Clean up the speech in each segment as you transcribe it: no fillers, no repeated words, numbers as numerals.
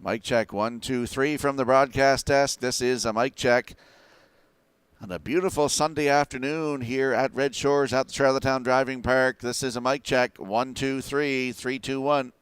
Mic check 1, 2, 3 from the broadcast desk. This is a mic check on a beautiful Sunday afternoon here at Red Shores at the Charlottetown Driving Park. This is a mic check 1, 2, 3, 3, 2, 1.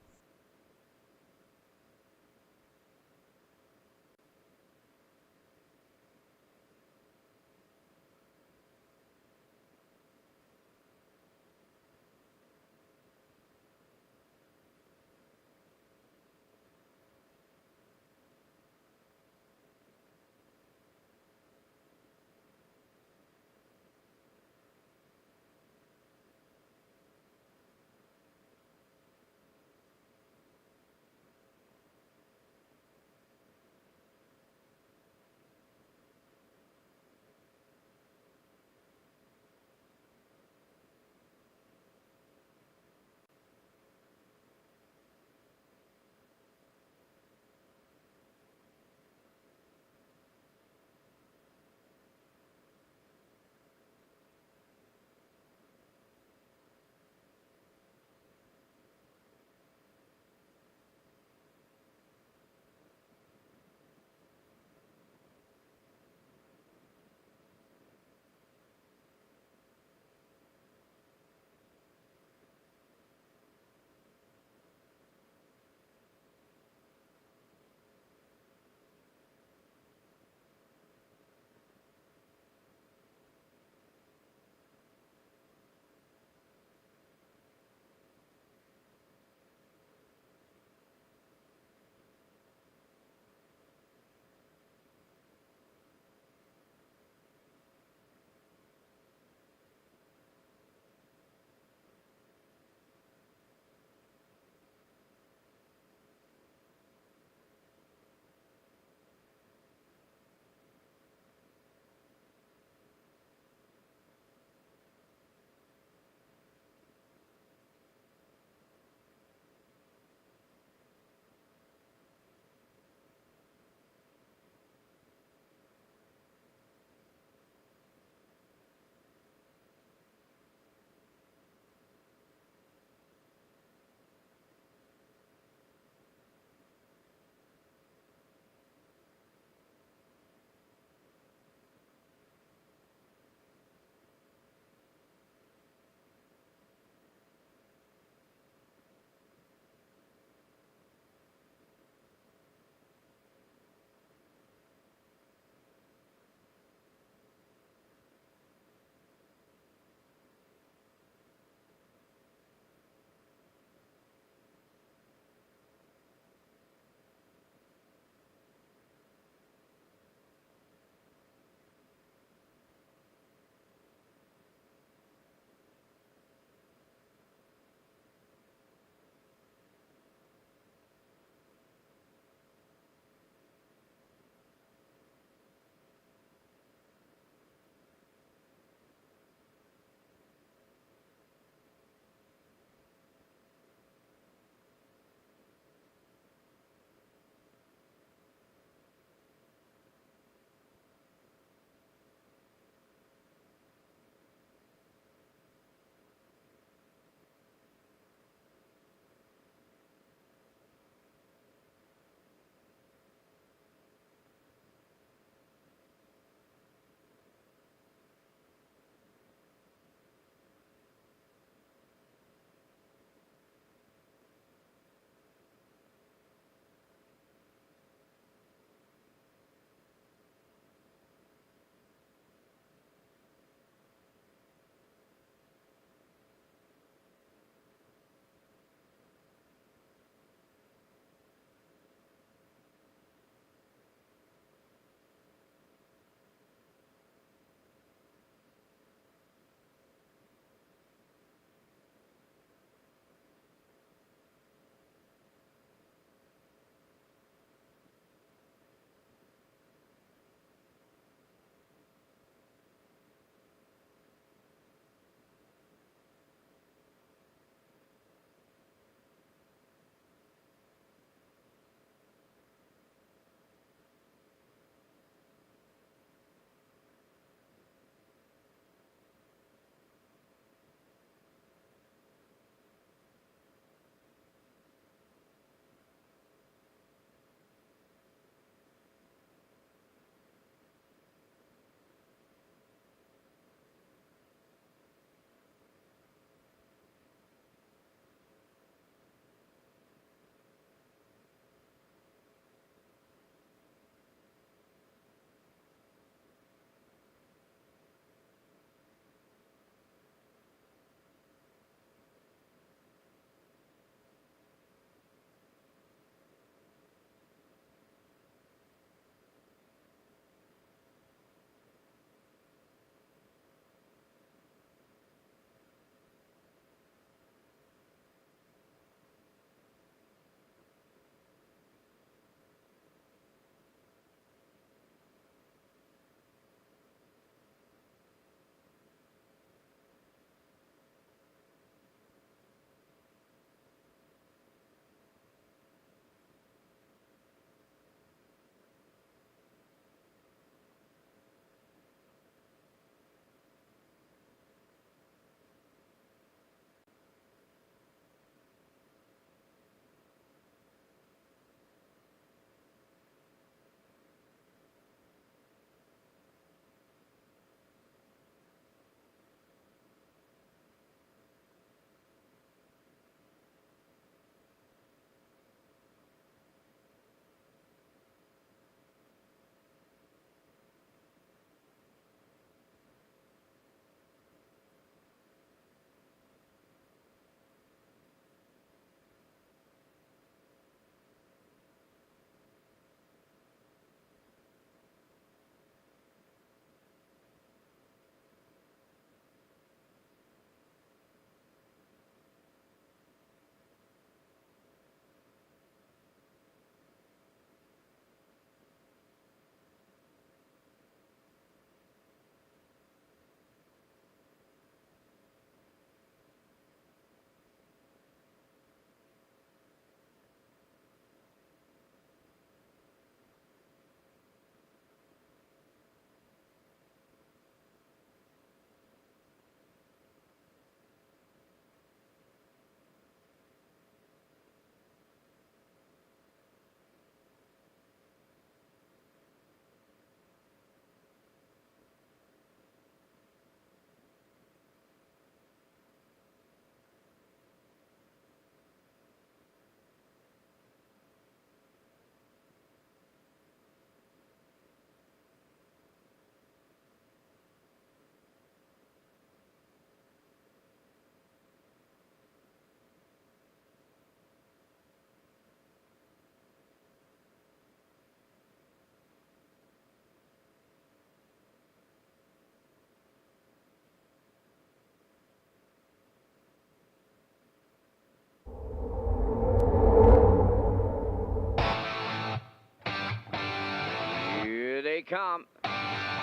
Racing.com.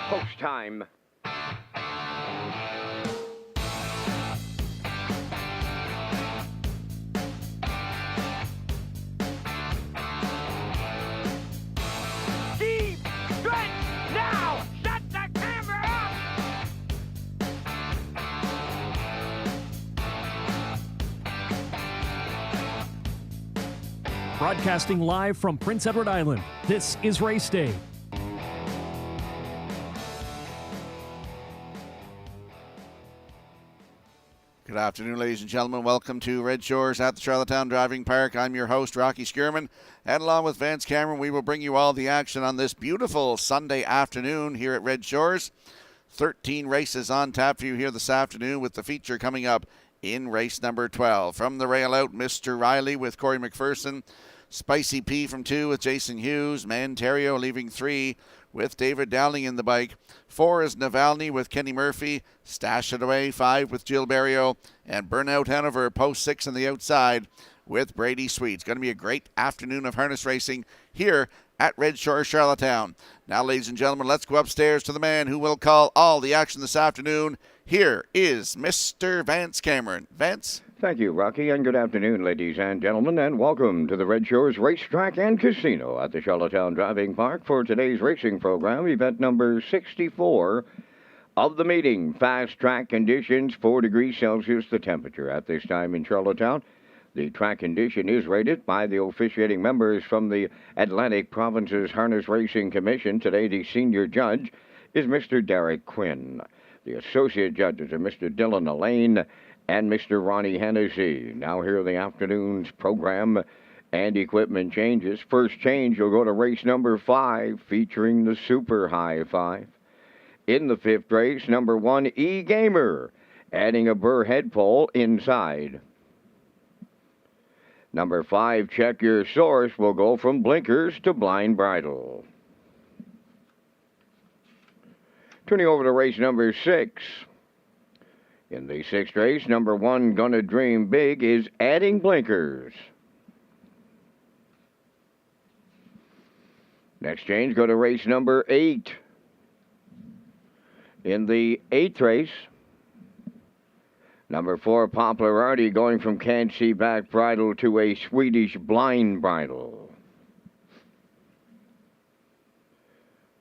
Post time. Deep stretch now. Shut the camera up. Broadcasting live from Prince Edward Island, this is Race Day. Good afternoon, ladies and gentlemen. Welcome to Red Shores at the Charlottetown Driving Park. I'm your host, Rocky Skierman, and along with Vance Cameron, we will bring you all the action on this beautiful Sunday afternoon here at Red Shores. 13 races on tap for you here this afternoon, with the feature coming up in race number 12. From the rail out, Mr. Riley with Corey McPherson, Spicy P from 2 with Jason Hughes, Manterio leaving 3 with David Dowling in the bike. 4 is Navalny with Kenny Murphy, Stash It Away 5 with Jill Berrio, and Burnout Hanover post 6 on the outside with Brady Sweet. It's going to be a great afternoon of harness racing here at Red Shores, Charlottetown. Now, ladies and gentlemen, let's go upstairs to the man who will call all the action this afternoon. Here is Mr. Vance Cameron. Vance? Thank you, Rocky, and good afternoon, ladies and gentlemen, and welcome to the Red Shores Racetrack and Casino at the Charlottetown Driving Park for today's racing program, event number 64 of the meeting. Fast track conditions, 4 degrees Celsius, the temperature at this time in Charlottetown. The track condition is rated by the officiating members from the Atlantic Provinces Harness Racing Commission. Today, the senior judge is Mr. Derek Quinn. The associate judges are Mr. Dylan Elaine and Mr. Ronnie Hennessy. Now here are the afternoon's program and equipment changes. First change, you'll go to race number 5, featuring the Super High 5. In the 5th race, number 1, E-Gamer, adding a burr head pole inside. Number 5, Check Your Source, will go from blinkers to blind bridle. Turning over to race number 6. In the 6th race, number 1, Gonna Dream Big, is adding blinkers. Next change, go to race number 8. In the 8th race, number 4, Popularity, going from Can't See Back bridle to a Swedish blind bridle.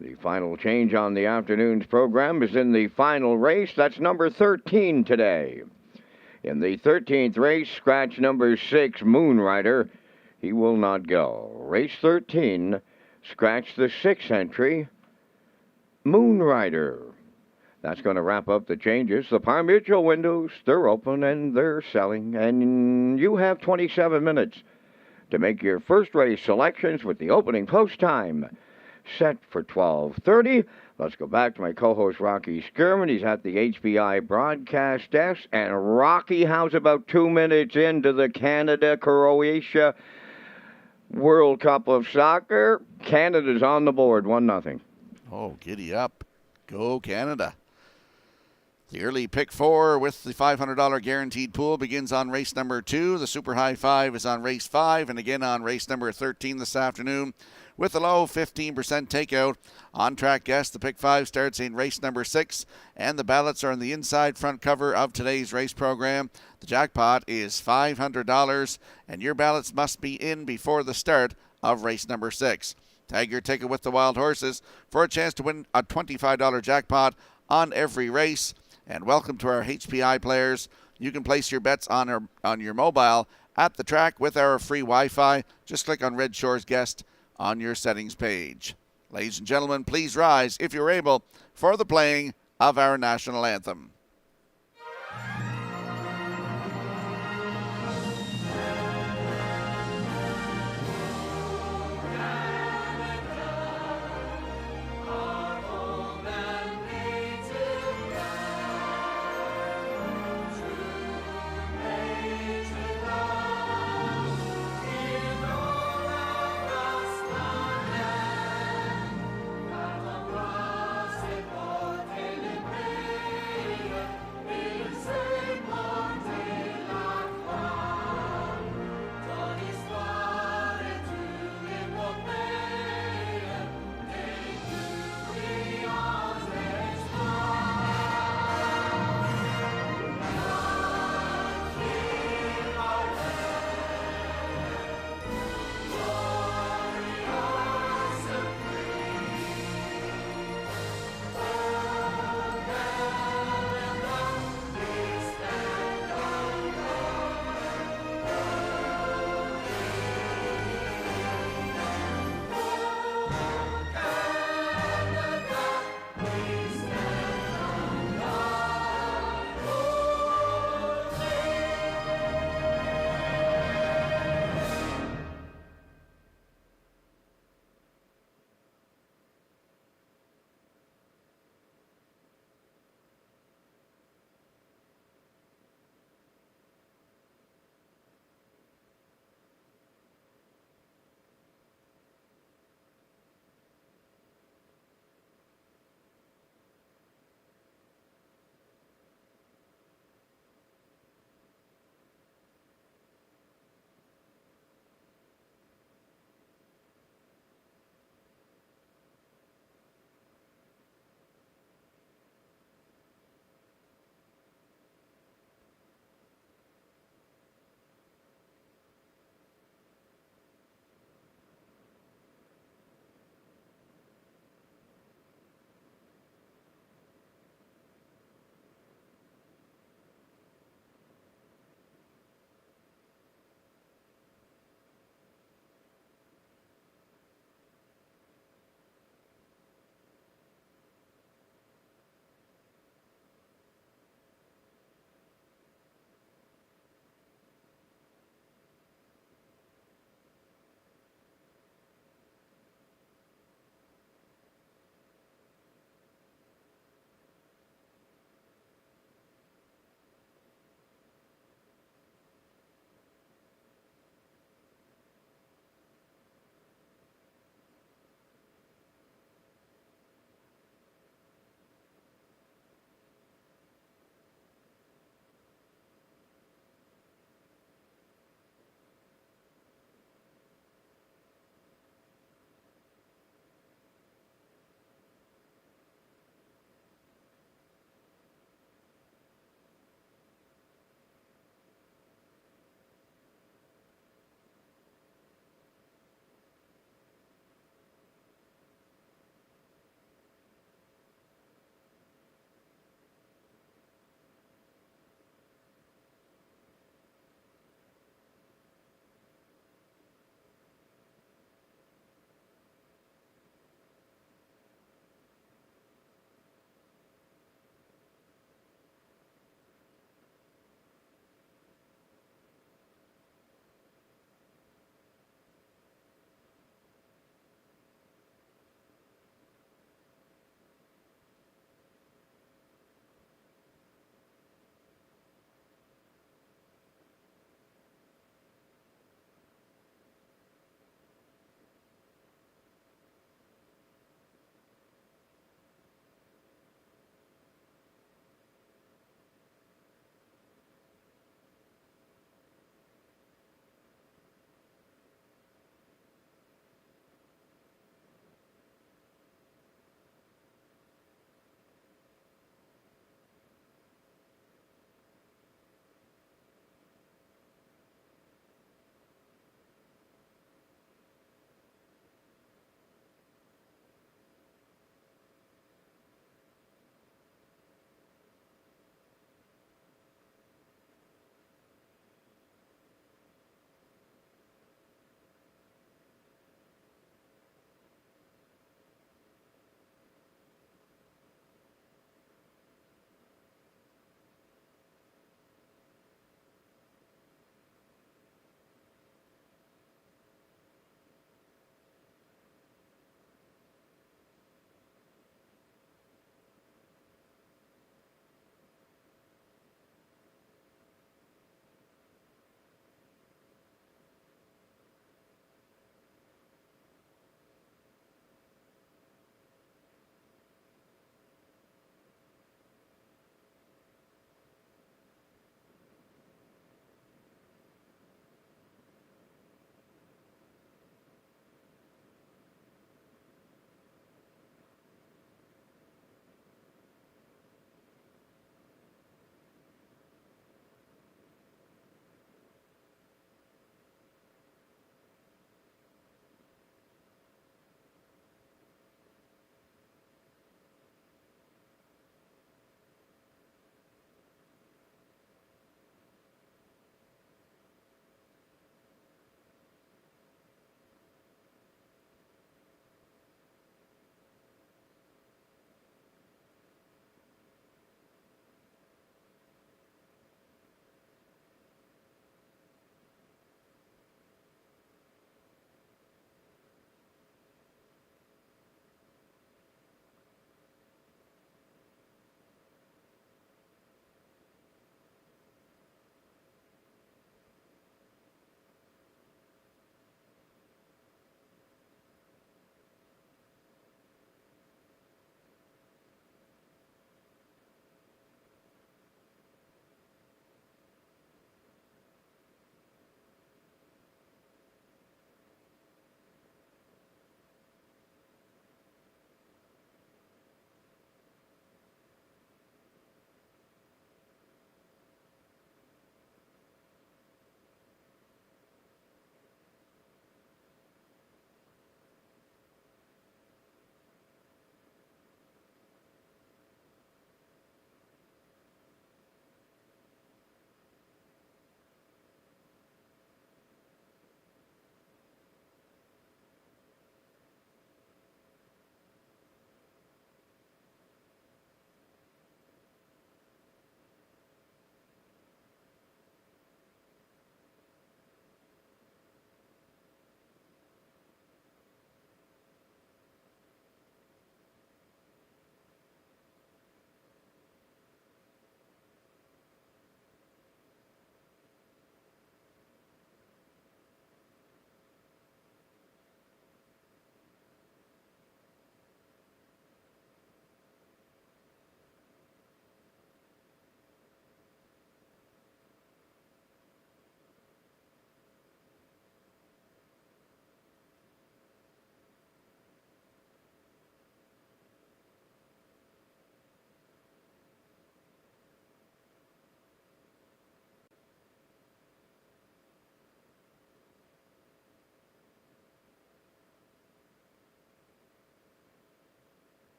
The final change on the afternoon's program is in the final race. That's number 13 today. In the 13th race, scratch number 6, Moonrider. He will not go. Race 13, scratch the 6th entry, Moonrider. That's going to wrap up the changes. The Par Mutual windows, they're open and they're selling. And you have 27 minutes to make your first race selections with the opening post time set for 12:30. Let's go back to my co-host, Rocky Skierman. He's at the HPI broadcast desk. And Rocky, how's about 2 minutes into the Canada-Croatia World Cup of Soccer? Canada's on the board, 1-0. Oh, giddy up. Go Canada. The early pick 4 with the $500 guaranteed pool begins on race number 2. The Super High 5 is on race 5 and again on race number 13 this afternoon with a low 15% takeout. On-track guess, the pick 5 starts in race number 6 and the ballots are on the inside front cover of today's race program. The jackpot is $500 and your ballots must be in before the start of race number 6. Tag your ticket with the Wild Horses for a chance to win a $25 jackpot on every race. And welcome to our HPI players. You can place your bets on your mobile at the track with our free Wi-Fi. Just click on Red Shores Guest on your settings page. Ladies and gentlemen, please rise, if you're able, for the playing of our national anthem.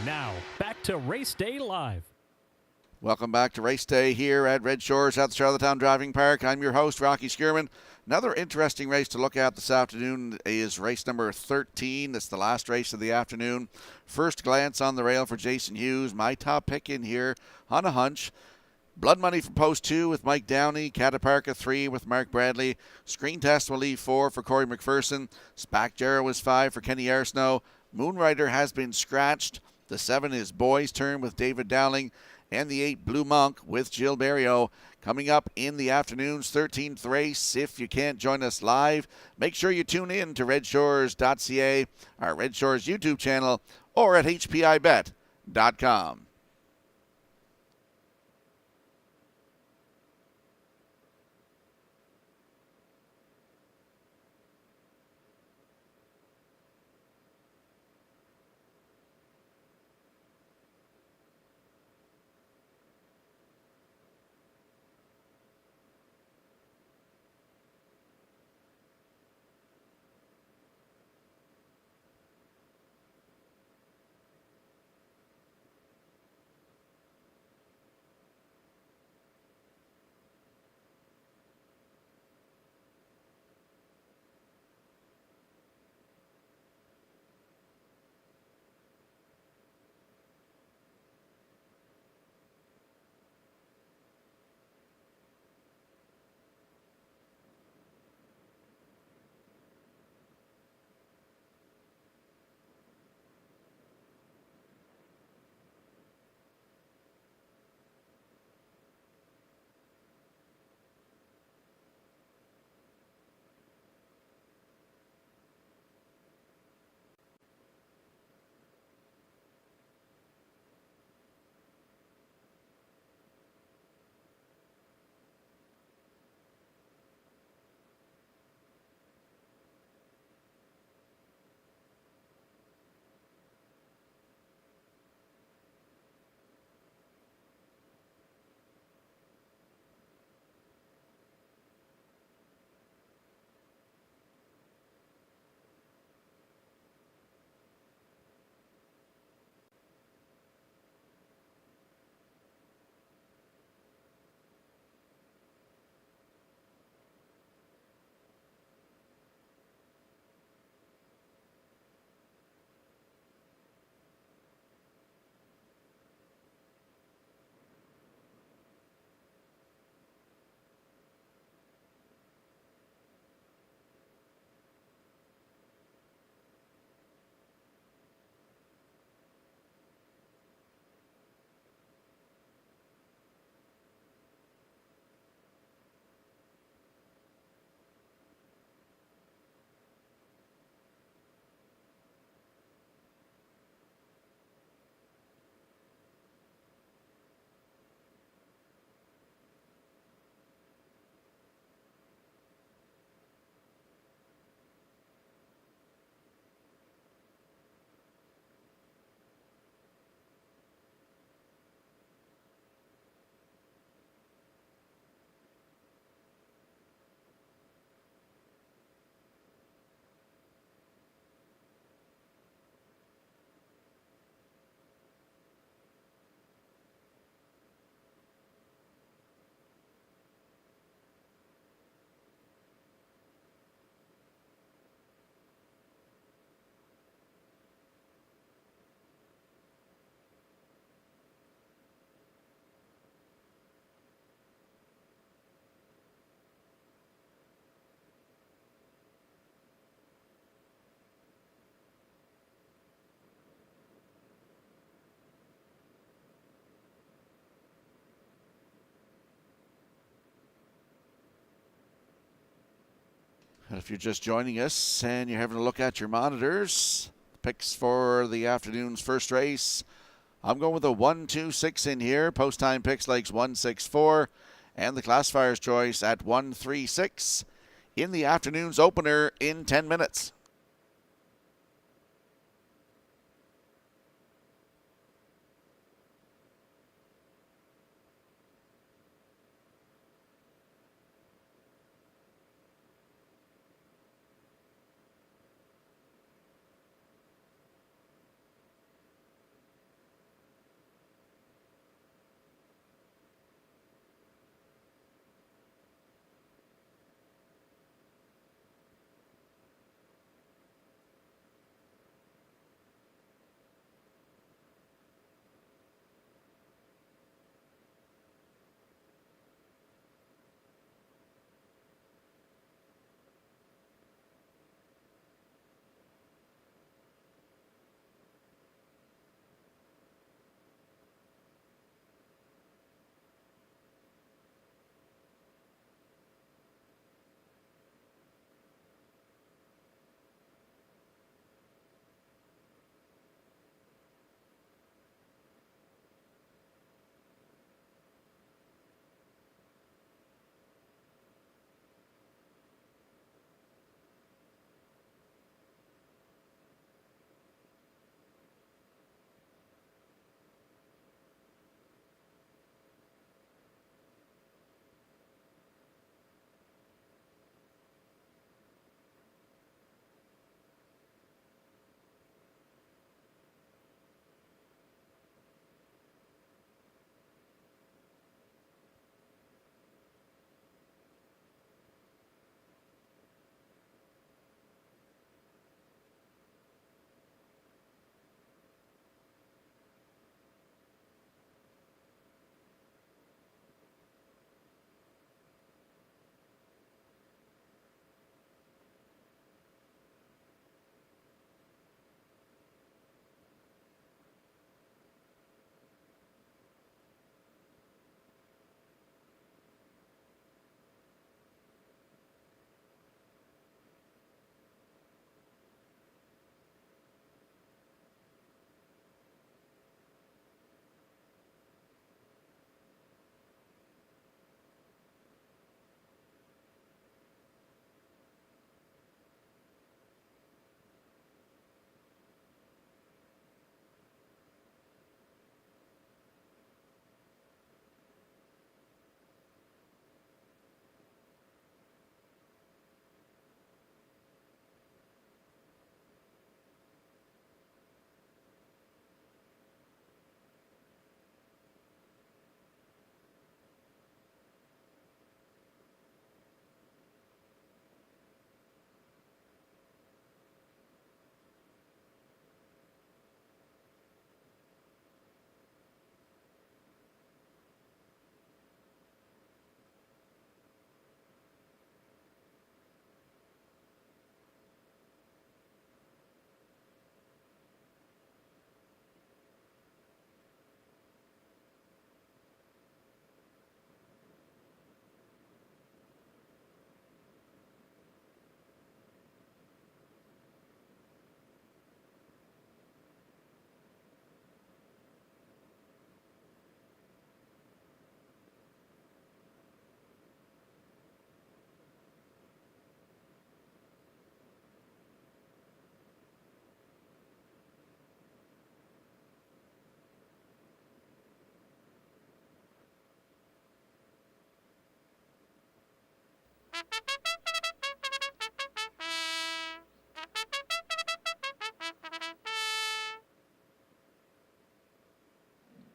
Now, back to Race Day Live. Welcome back to Race Day here at Red Shores at the Charlottetown Driving Park. I'm your host, Rocky Skierman. Another interesting race to look at this afternoon is race number 13. It's the last race of the afternoon. First glance on the rail for Jason Hughes. My top pick in here on a hunch. Blood Money from post 2 with Mike Downey. Cataparca 3 with Mark Bradley. Screen Test will leave 4 for Corey McPherson. Spack Jarrow is 5 for Kenny Arsnow. Moonrider has been scratched. The 7 is Boy's Turn with David Dowling. And the 8, Blue Monk with Jill Berrio. Coming up in the afternoon's 13th race. If you can't join us live, make sure you tune in to Redshores.ca, our Red Shores YouTube channel, or at HPIBet.com. And if you're just joining us and you're having a look at your monitors, picks for the afternoon's first race, I'm going with a 1-2-6 in here. Post time picks likes 1-6-4, and the classifier's choice at 1-3-6 in the afternoon's opener in 10 minutes.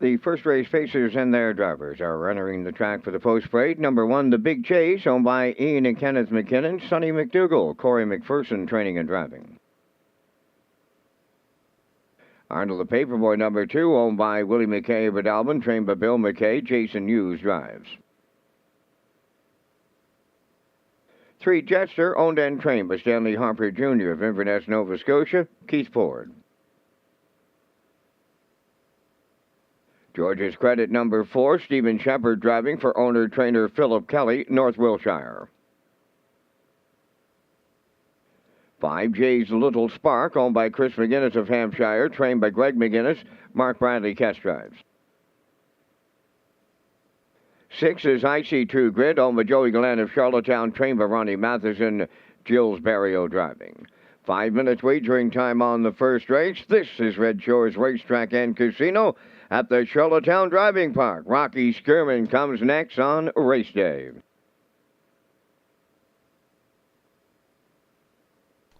The first race pacers and their drivers are entering the track for the post parade. Number 1, the Big Chase, owned by Ian and Kenneth McKinnon, Sonny McDougall, Corey McPherson, training and driving. Arnold the Paperboy, number 2, owned by Willie McKay of Redalbin, trained by Bill McKay, Jason Hughes drives. 3, Jetster, owned and trained by Stanley Harper Jr. of Inverness, Nova Scotia, Keith Ford. George's Credit, number 4, Stephen Shepard driving for owner-trainer Philip Kelly, North Wiltshire. 5, Jay's Little Spark, owned by Chris McGinnis of Hampshire, trained by Greg McGinnis, Mark Bradley Kest drives. 6 is IC True Grit, owned by Joey Glenn of Charlottetown, trained by Ronnie Matheson, Gilles Barrio driving. 5 minutes wagering time on the first race. This is Red Shores Racetrack and Casino at the Charlottetown Driving Park. Rocky Skirman comes next on race day.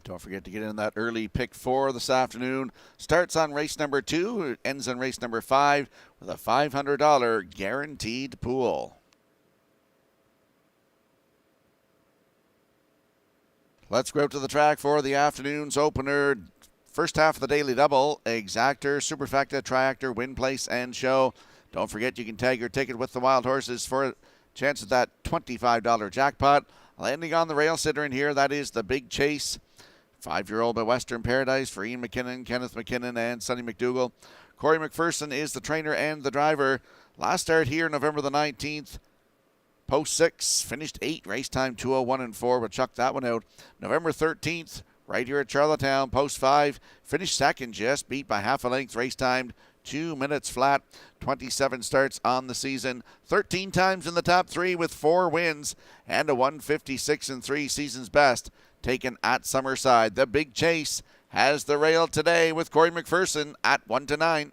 Don't forget to get in that early pick 4 this afternoon. Starts on race number 2, ends on race number 5 with a $500 guaranteed pool. Let's go out to the track for the afternoon's opener. First half of the daily double, Exactor, Superfecta, Triactor, Win Place, and Show. Don't forget you can tag your ticket with the Wild Horses for a chance at that $25 jackpot. Landing on the rail sitter in here, that is the Big Chase. 5-year-old by Western Paradise for Ian McKinnon, Kenneth McKinnon, and Sonny McDougall. Corey McPherson is the trainer and the driver. Last start here November the 19th. Post 6, finished 8, race time 2:01.4, but chucked that one out. November 13th, right here at Charlottetown, post 5, finished second, just beat by half a length, race timed 2 minutes flat. 27 starts on the season, 13 times in the top 3 with 4 wins and a 156-3 season's best taken at Summerside. The Big Chase has the rail today with Corey McPherson at 1-9.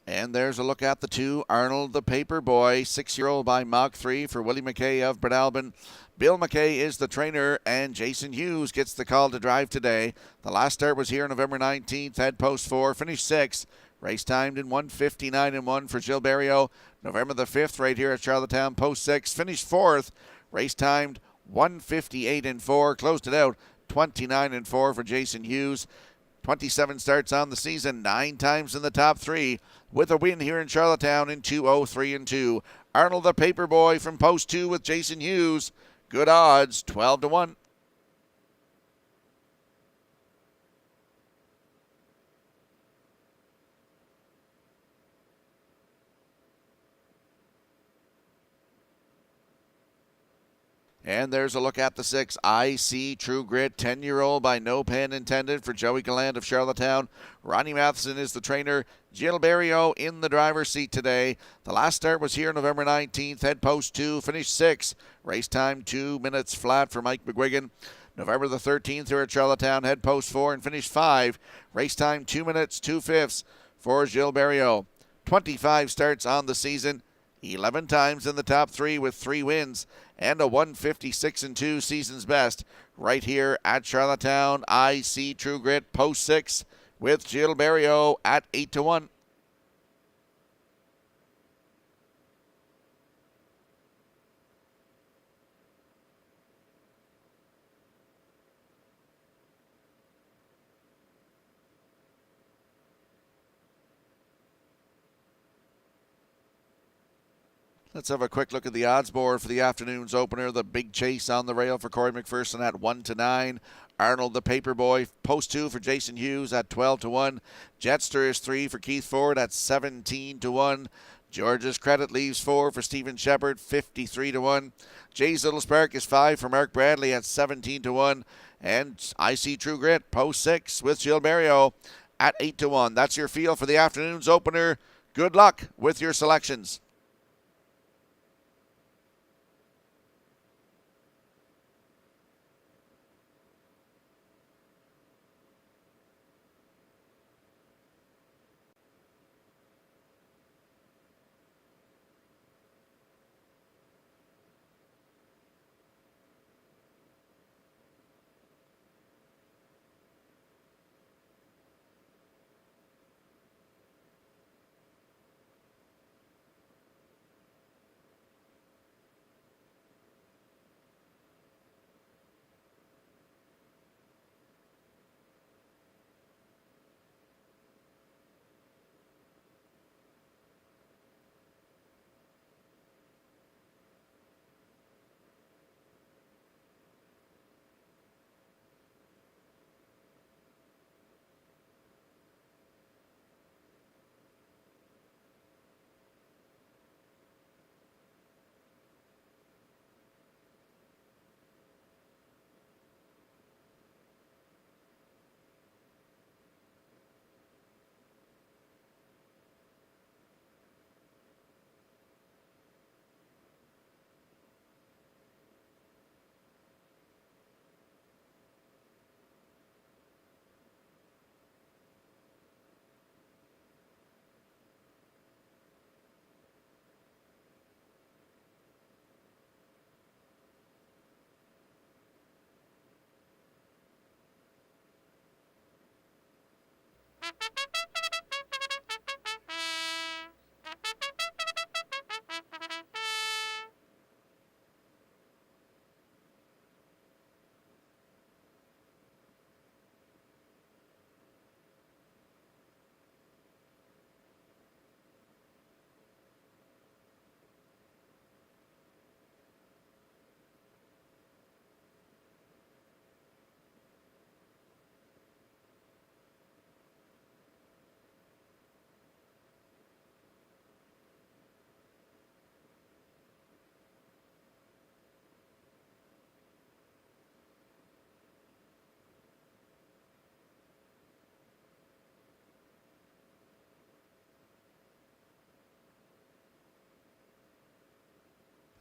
And there's a look at the 2, Arnold the Paperboy, 6-year-old by Mach 3 for Willie McKay of Breadalbin. Bill McKay is the trainer, and Jason Hughes gets the call to drive today. The last start was here November 19th, head post 4, finished 6th. Race timed in 1:59.1 for Gilles Barrio. November the 5th, right here at Charlottetown, post 6, finished 4th. Race timed 1:58.4, closed it out 29.4 for Jason Hughes. 27 starts on the season, 9 times in the top 3, with a win here in Charlottetown in 2:03.2. Arnold the Paperboy from post 2 with Jason Hughes. Good odds, 12-1. And there's a look at the 6, IC True Grit, 10-year-old by no pen intended for Joey Galland of Charlottetown. Ronnie Matheson is the trainer. Gilles Barrio in the driver's seat today. The last start was here November 19th, head post 2, finished 6. Race time 2 minutes flat for Mike McGuigan. November the 13th here at Charlottetown, head post 4 and finished 5. Race time 2 minutes 2/5 for Gilles Barrio. 25 starts on the season, 11 times in the top 3 with 3 wins and a 156-2 season's best right here at Charlottetown. IC True Grit, post 6 with Gilles Barrio at 8-1. Let's have a quick look at the odds board for the afternoon's opener. The Big Chase on the rail for Corey McPherson at 1-9. Arnold the Paperboy, post 2 for Jason Hughes at 12-1. Jetster is 3 for Keith Ford at 17-1. George's Credit leaves 4 for Stephen Shepard, 53-1. Jay's Little Spark is 5 for Mark Bradley at 17-1. And IC True Grit, post 6 with Gilles Barrio at 8-1. That's your feel for the afternoon's opener. Good luck with your selections.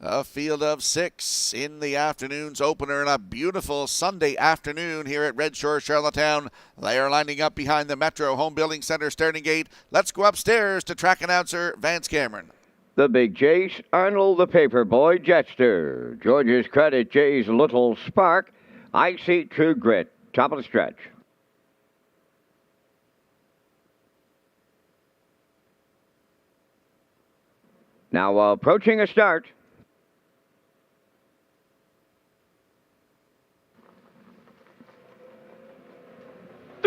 A field of 6 in the afternoon's opener and a beautiful Sunday afternoon here at Redshores, Charlottetown. They are lining up behind the Metro Home Building Center starting gate. Let's go upstairs to track announcer Vance Cameron. The Big Chase, Arnold the Paperboy Jetster. George's Credit, Jay's Little Spark. I See True Grit. Top of the stretch. Now approaching a start.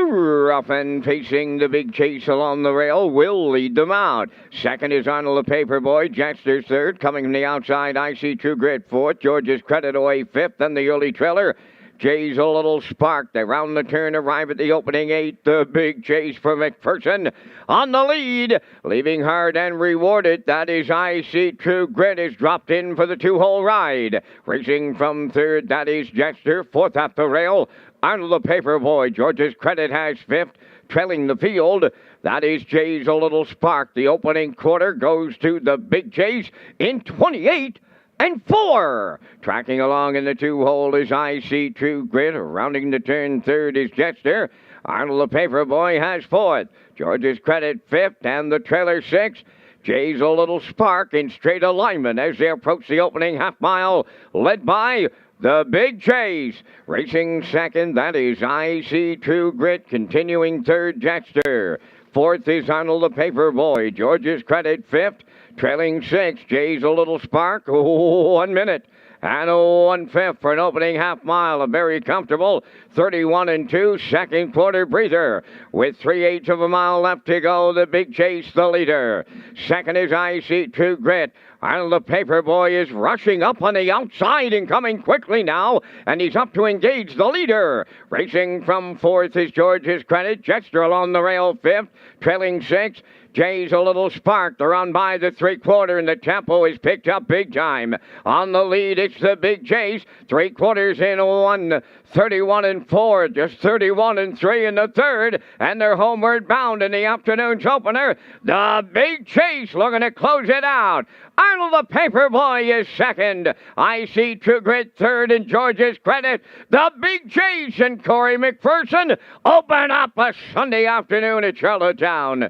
Rough and facing the Big Chase along the rail will lead them out. Second is Arnold the Paperboy. Jetster's third. Coming from the outside, I See True Grit fourth. George's Credit away fifth. Then the early trailer, Jay's a Little Spark. They round the turn, arrive at the opening 8. The Big Chase for McPherson on the lead. Leaving hard and rewarded. That is I See True Grit is dropped in for the 2-hole ride. Racing from third, that is Jetster. Fourth at the rail, Arnold the Paperboy. George's Credit has fifth. Trailing the field, that is Jay's a Little Spark. The opening quarter goes to the Big Chase in 28-4. Tracking along in the 2-hole is I See True Grit. Rounding the turn third is Jetster. Arnold the Paperboy has fourth. George's Credit fifth and the trailer sixth. Jay's a Little Spark in straight alignment as they approach the opening half mile, led by the Big Chase. Racing second, that is I See True Grit. Continuing third, Jetster. Fourth is Arnold the Paperboy. George's Credit fifth. Trailing sixth, Jay's a Little Spark. 1 minute and 1/5 for an opening half mile. A very comfortable 31-2 second quarter breather. With 3/8 of a mile left to go, the Big Chase the leader. Second is I See True Grit. Arnold the Paperboy is rushing up on the outside and coming quickly now, and he's up to engage the leader. Racing from fourth is George's Credit. Jetster along the rail fifth. Trailing sixth, Jay's a Little Spark. They're on by the 3/4, and the tempo is picked up big time. On the lead, it's the Big Chase. 3/4 in 1:31-4, just 31-3 in the third, and they're homeward bound in the afternoon's opener. The Big Chase looking to close it out. Arnold the Paperboy is second. I See True Grit third, and George's Credit. The Big Chase and Corey McPherson open up a Sunday afternoon at Charlottetown.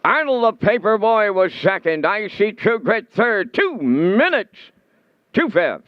Arnold the Paperboy was second. I See True Grit third. 2 minutes, 2/5.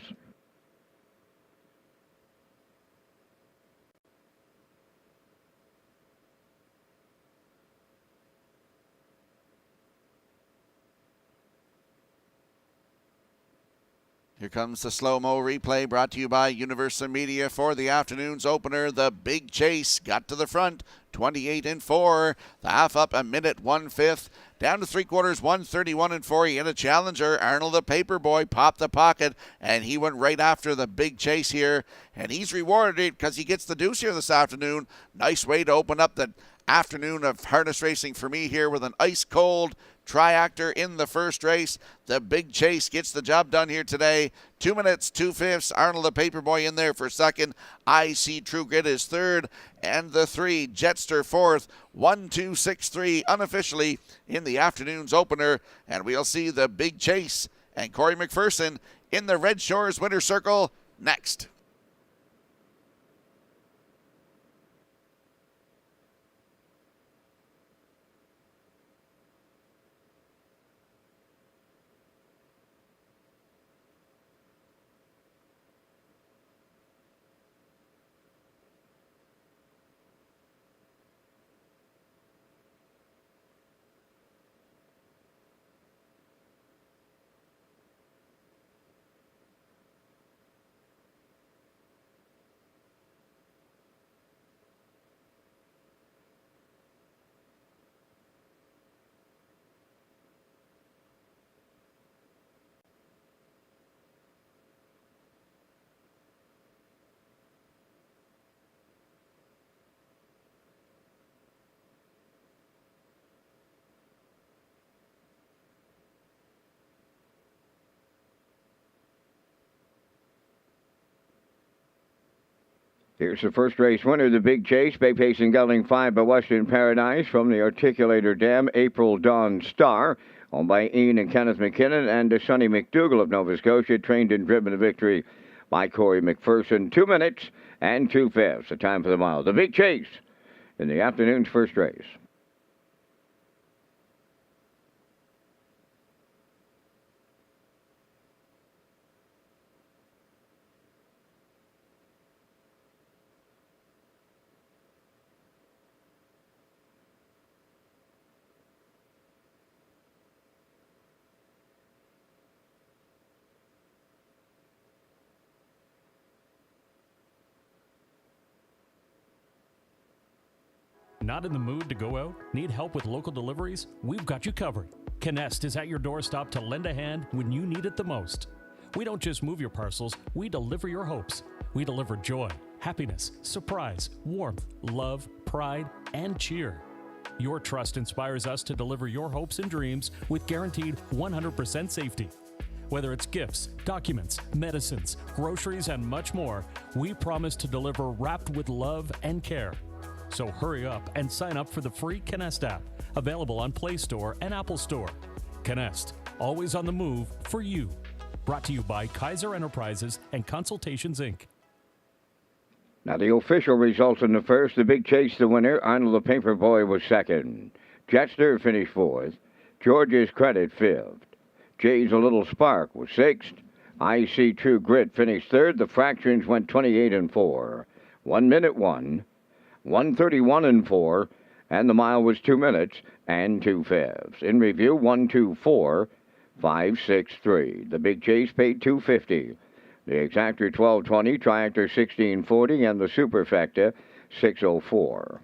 Here comes the slow-mo replay brought to you by Universal Media for the afternoon's opener. The Big Chase got to the front, 28-4. The half up a minute 1/5. Down to 3/4, 1:31-4. He had a challenger. Arnold the Paperboy popped the pocket, and he went right after the Big Chase here. And he's rewarded because he gets the deuce here this afternoon. Nice way to open up the afternoon of harness racing for me here with an ice-cold triactor in the first race. The Big Chase gets the job done here today. 2 minutes, 2/5. Arnold the Paperboy in there for second. I See True Grit is third. And the 3, Jetster fourth. 1-2-6-3 unofficially in the afternoon's opener. And we'll see the Big Chase and Corey McPherson in the Redshores Winter Circle next. Here's the first race winner, the Big Chase, Bay Pace and Gelding 5 by Western Paradise from the Articulator Dam, April Dawn Star. Owned by Ian and Kenneth McKinnon and Sonny McDougall of Nova Scotia, trained and driven to victory by Corey McPherson. 2 minutes and 2/5, the time for the mile. The Big Chase in the afternoon's first race. Not in the mood to go out? Need help with local deliveries? We've got you covered. Canest is at your doorstep to lend a hand when you need it the most. We don't just move your parcels, we deliver your hopes. We deliver joy, happiness, surprise, warmth, love, pride, and cheer. Your trust inspires us to deliver your hopes and dreams with guaranteed 100% safety. Whether it's gifts, documents, medicines, groceries, and much more, we promise to deliver wrapped with love and care. So hurry up and sign up for the free Canest app, available on Play Store and Apple Store. Canest, always on the move for you. Brought to you by Kaiser Enterprises and Consultations, Inc. Now the official results in the first. The Big Chase, the winner. Arnold the Paper Boy was second. Jetster finished fourth. George's Credit fifth. Jay's A Little Spark was sixth. I See True Grit finished third. The Fractions went 28 and 4. 1 minute 1. 1:31 and 4, and the mile was 2 minutes and 2/5. In review, 1:24, 5:63. The Big Chase paid $250. The Exactor 1220, Triactor 1640, and the Superfecta 604.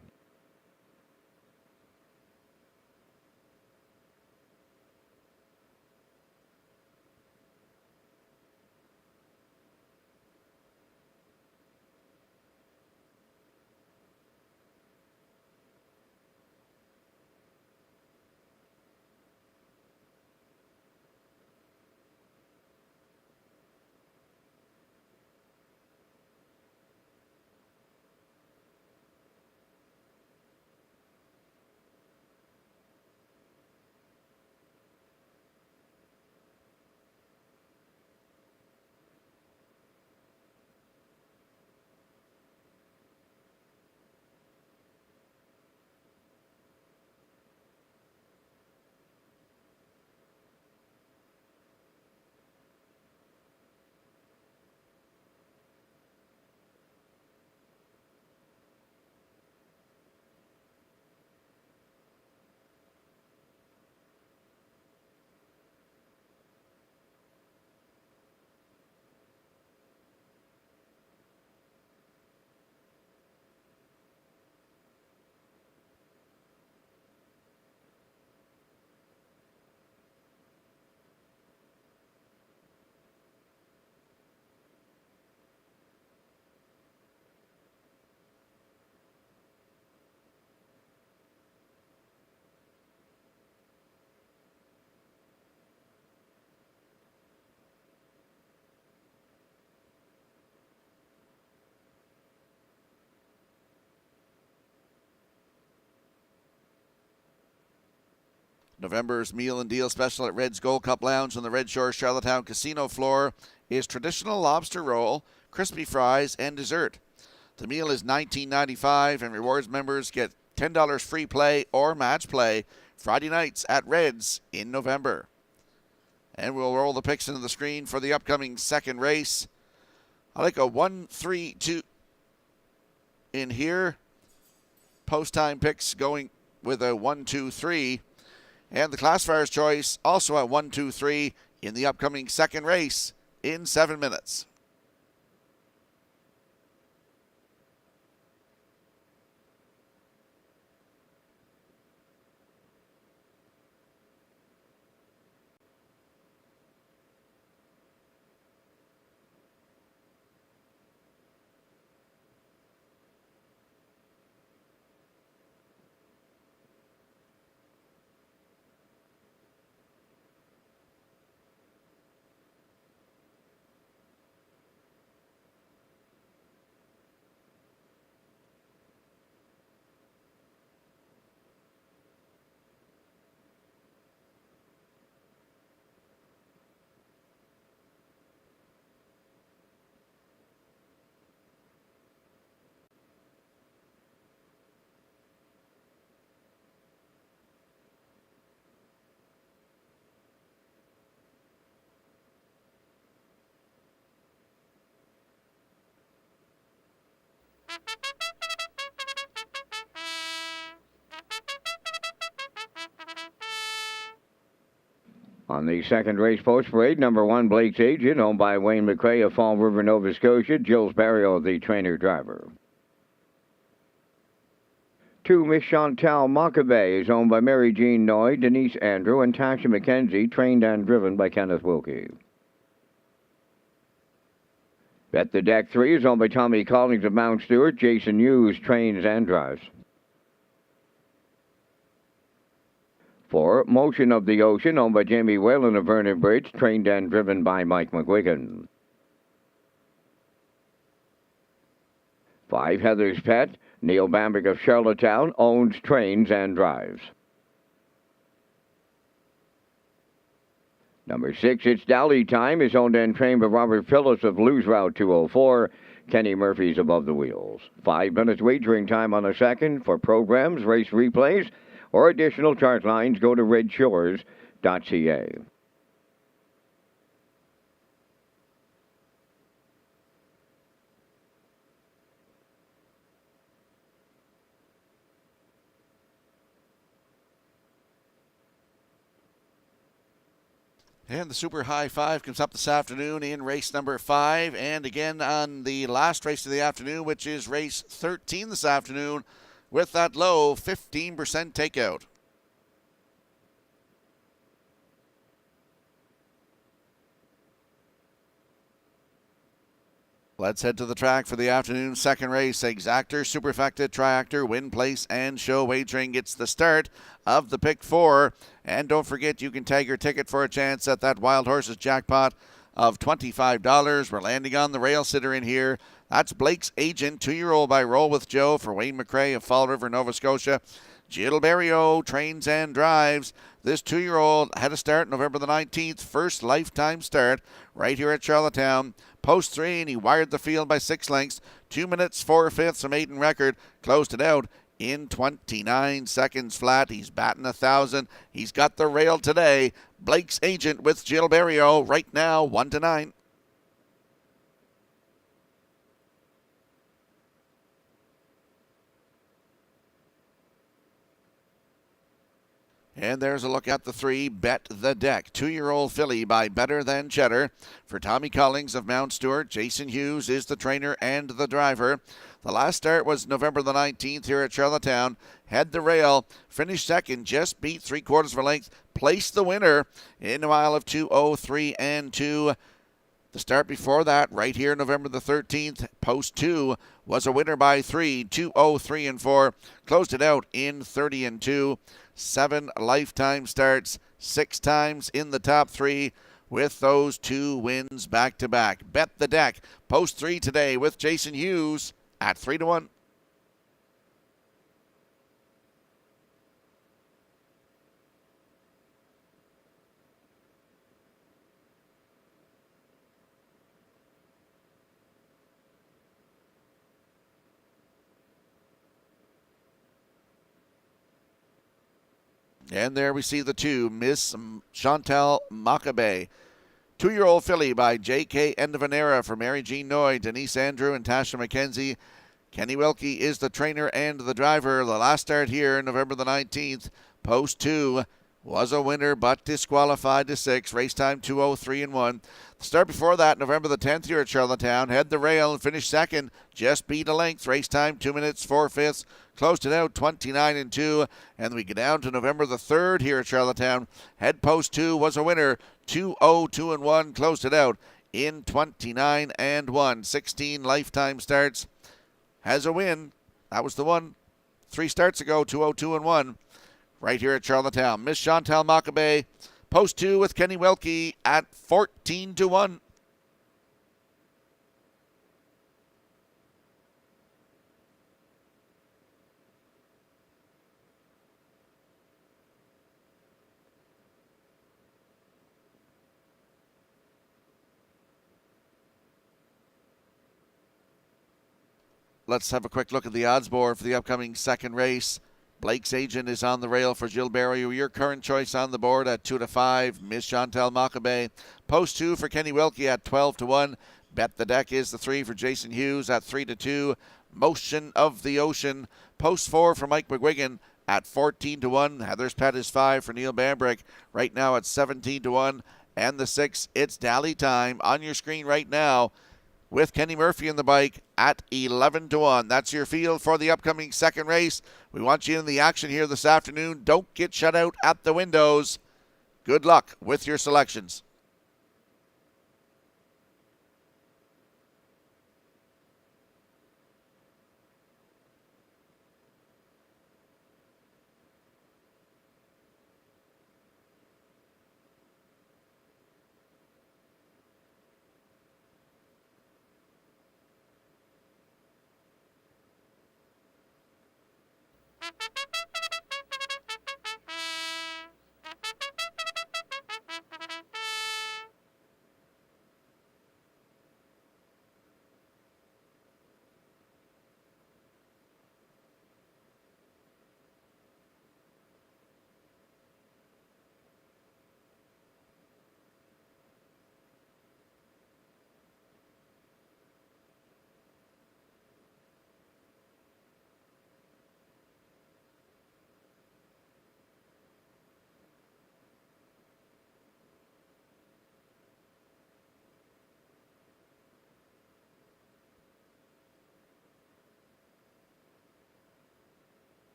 November's meal and deal special at Red's Gold Cup Lounge on the Red Shores Charlottetown Casino floor is traditional lobster roll, crispy fries, and dessert. The meal is $19.95, and rewards members get $10 free play or match play Friday nights at Red's in November. And we'll roll the picks into the screen for the upcoming second race. I like a 1-3-2 in here. Post-time picks going with a 1-2-3. And the classifier's choice also at 1-2-3 in the upcoming second race in 7 minutes. On the second race post parade, number 1, Blake's Agent, owned by Wayne McCrae of Fall River, Nova Scotia. Jules Barrio, the trainer-driver. 2, Miss Chantal Mockabe, is owned by Mary Jean Noy, Denise Andrew, and Tasha McKenzie, trained and driven by Kenneth Wilkie. Bet the Deck 3 is owned by Tommy Collins of Mount Stewart. Jason Hughes trains and drives. 4, Motion of the Ocean, owned by Jamie Whalen of Vernon Bridge, trained and driven by Mike McGuigan. 5, Heather's Pet, Neil Bamberg of Charlottetown, owns, trains, and drives. Number 6, It's Dally Time, is owned and trained by Robert Phillips of Lose Route 204. Kenny Murphy's above the wheels. 5 minutes wagering time on the second. For programs, race replays, or additional chart lines, go to Redshores.ca. And the Super High Five comes up this afternoon in race number 5. And again on the last race of the afternoon, which is race 13 this afternoon, with that low 15% takeout. Let's head to the track for the afternoon second race. Exactor, Superfecta, Triactor, Win Place, and Show Wagering gets the start of the Pick 4. And don't forget, you can tag your ticket for a chance at that Wild Horses jackpot of $25. We're landing on the rail sitter in here. That's Blake's Agent, 2-year-old by Roll with Joe for Wayne McCrae of Fall River, Nova Scotia. Jill Barrio trains and drives. This 2-year-old had a start November the 19th, first lifetime start right here at Charlottetown. Post 3, and he wired the field by 6 lengths. 2 minutes, 4/5, a maiden record. Closed it out in 29 seconds flat. He's batting 1,000. He's got the rail today. Blake's Agent with Jill Barrio right now, 1-9. And there's a look at the 3, Bet the Deck. 2-year-old filly by Better Than Cheddar. For Tommy Collins of Mount Stewart, Jason Hughes is the trainer and the driver. The last start was November the 19th here at Charlottetown. Had the rail, finished second, just beat 3/4 of a length. Placed the winner in a mile of 2:03 and 2. The start before that, right here November the 13th, post 2, was a winner by 3, 2:03 and 4. Closed it out in 30 and 2. 7 lifetime starts, 6 times in the top 3 with those 2 wins back to back. Bet the Deck, post 3 today with Jason Hughes at 3-1. And there we see the 2, Miss Chantal Mockabe. 2-year-old filly by J.K. Endevanera for Mary Jean Noy, Denise Andrew, and Tasha McKenzie. Kenny Wilkie is the trainer and the driver. The last start here, November the 19th, post 2, was a winner but disqualified to 6. Race time 2:03 and 1. The start before that, November the 10th here at Charlottetown, had the rail and finished second. Just beat a length. Race time 2 minutes 4/5. Closed it out 29 and 2. And we get down to November the 3rd here at Charlottetown. Head post 2 was a winner. 2:02 and 1. Closed it out in 29 and 1. 16 lifetime starts. Has a win. That was the one 3 starts ago, 2:02 and 1. Right here at Charlottetown. Miss Chantal Mockabe, post 2 with Kenny Wilkie at 14-1. Let's have a quick look at the odds board for the upcoming second race. Blake's Agent is on the rail for Jill Barrio. Your current choice on the board at 2-5. Miss Chantal Mockabe. Post 2 for Kenny Wilkie at 12-1. Bet the Deck is the 3 for Jason Hughes at 3-2. Motion of the Ocean. Post 4 for Mike McGuigan at 14-1. Heather's Pet is 5 for Neil Bambrick. Right now at 17-1. And the 6, It's Dally Time, on your screen right now with Kenny Murphy in the bike at 11-1. That's your field for the upcoming second race. We want you in the action here this afternoon. Don't get shut out at the windows. Good luck with your selections.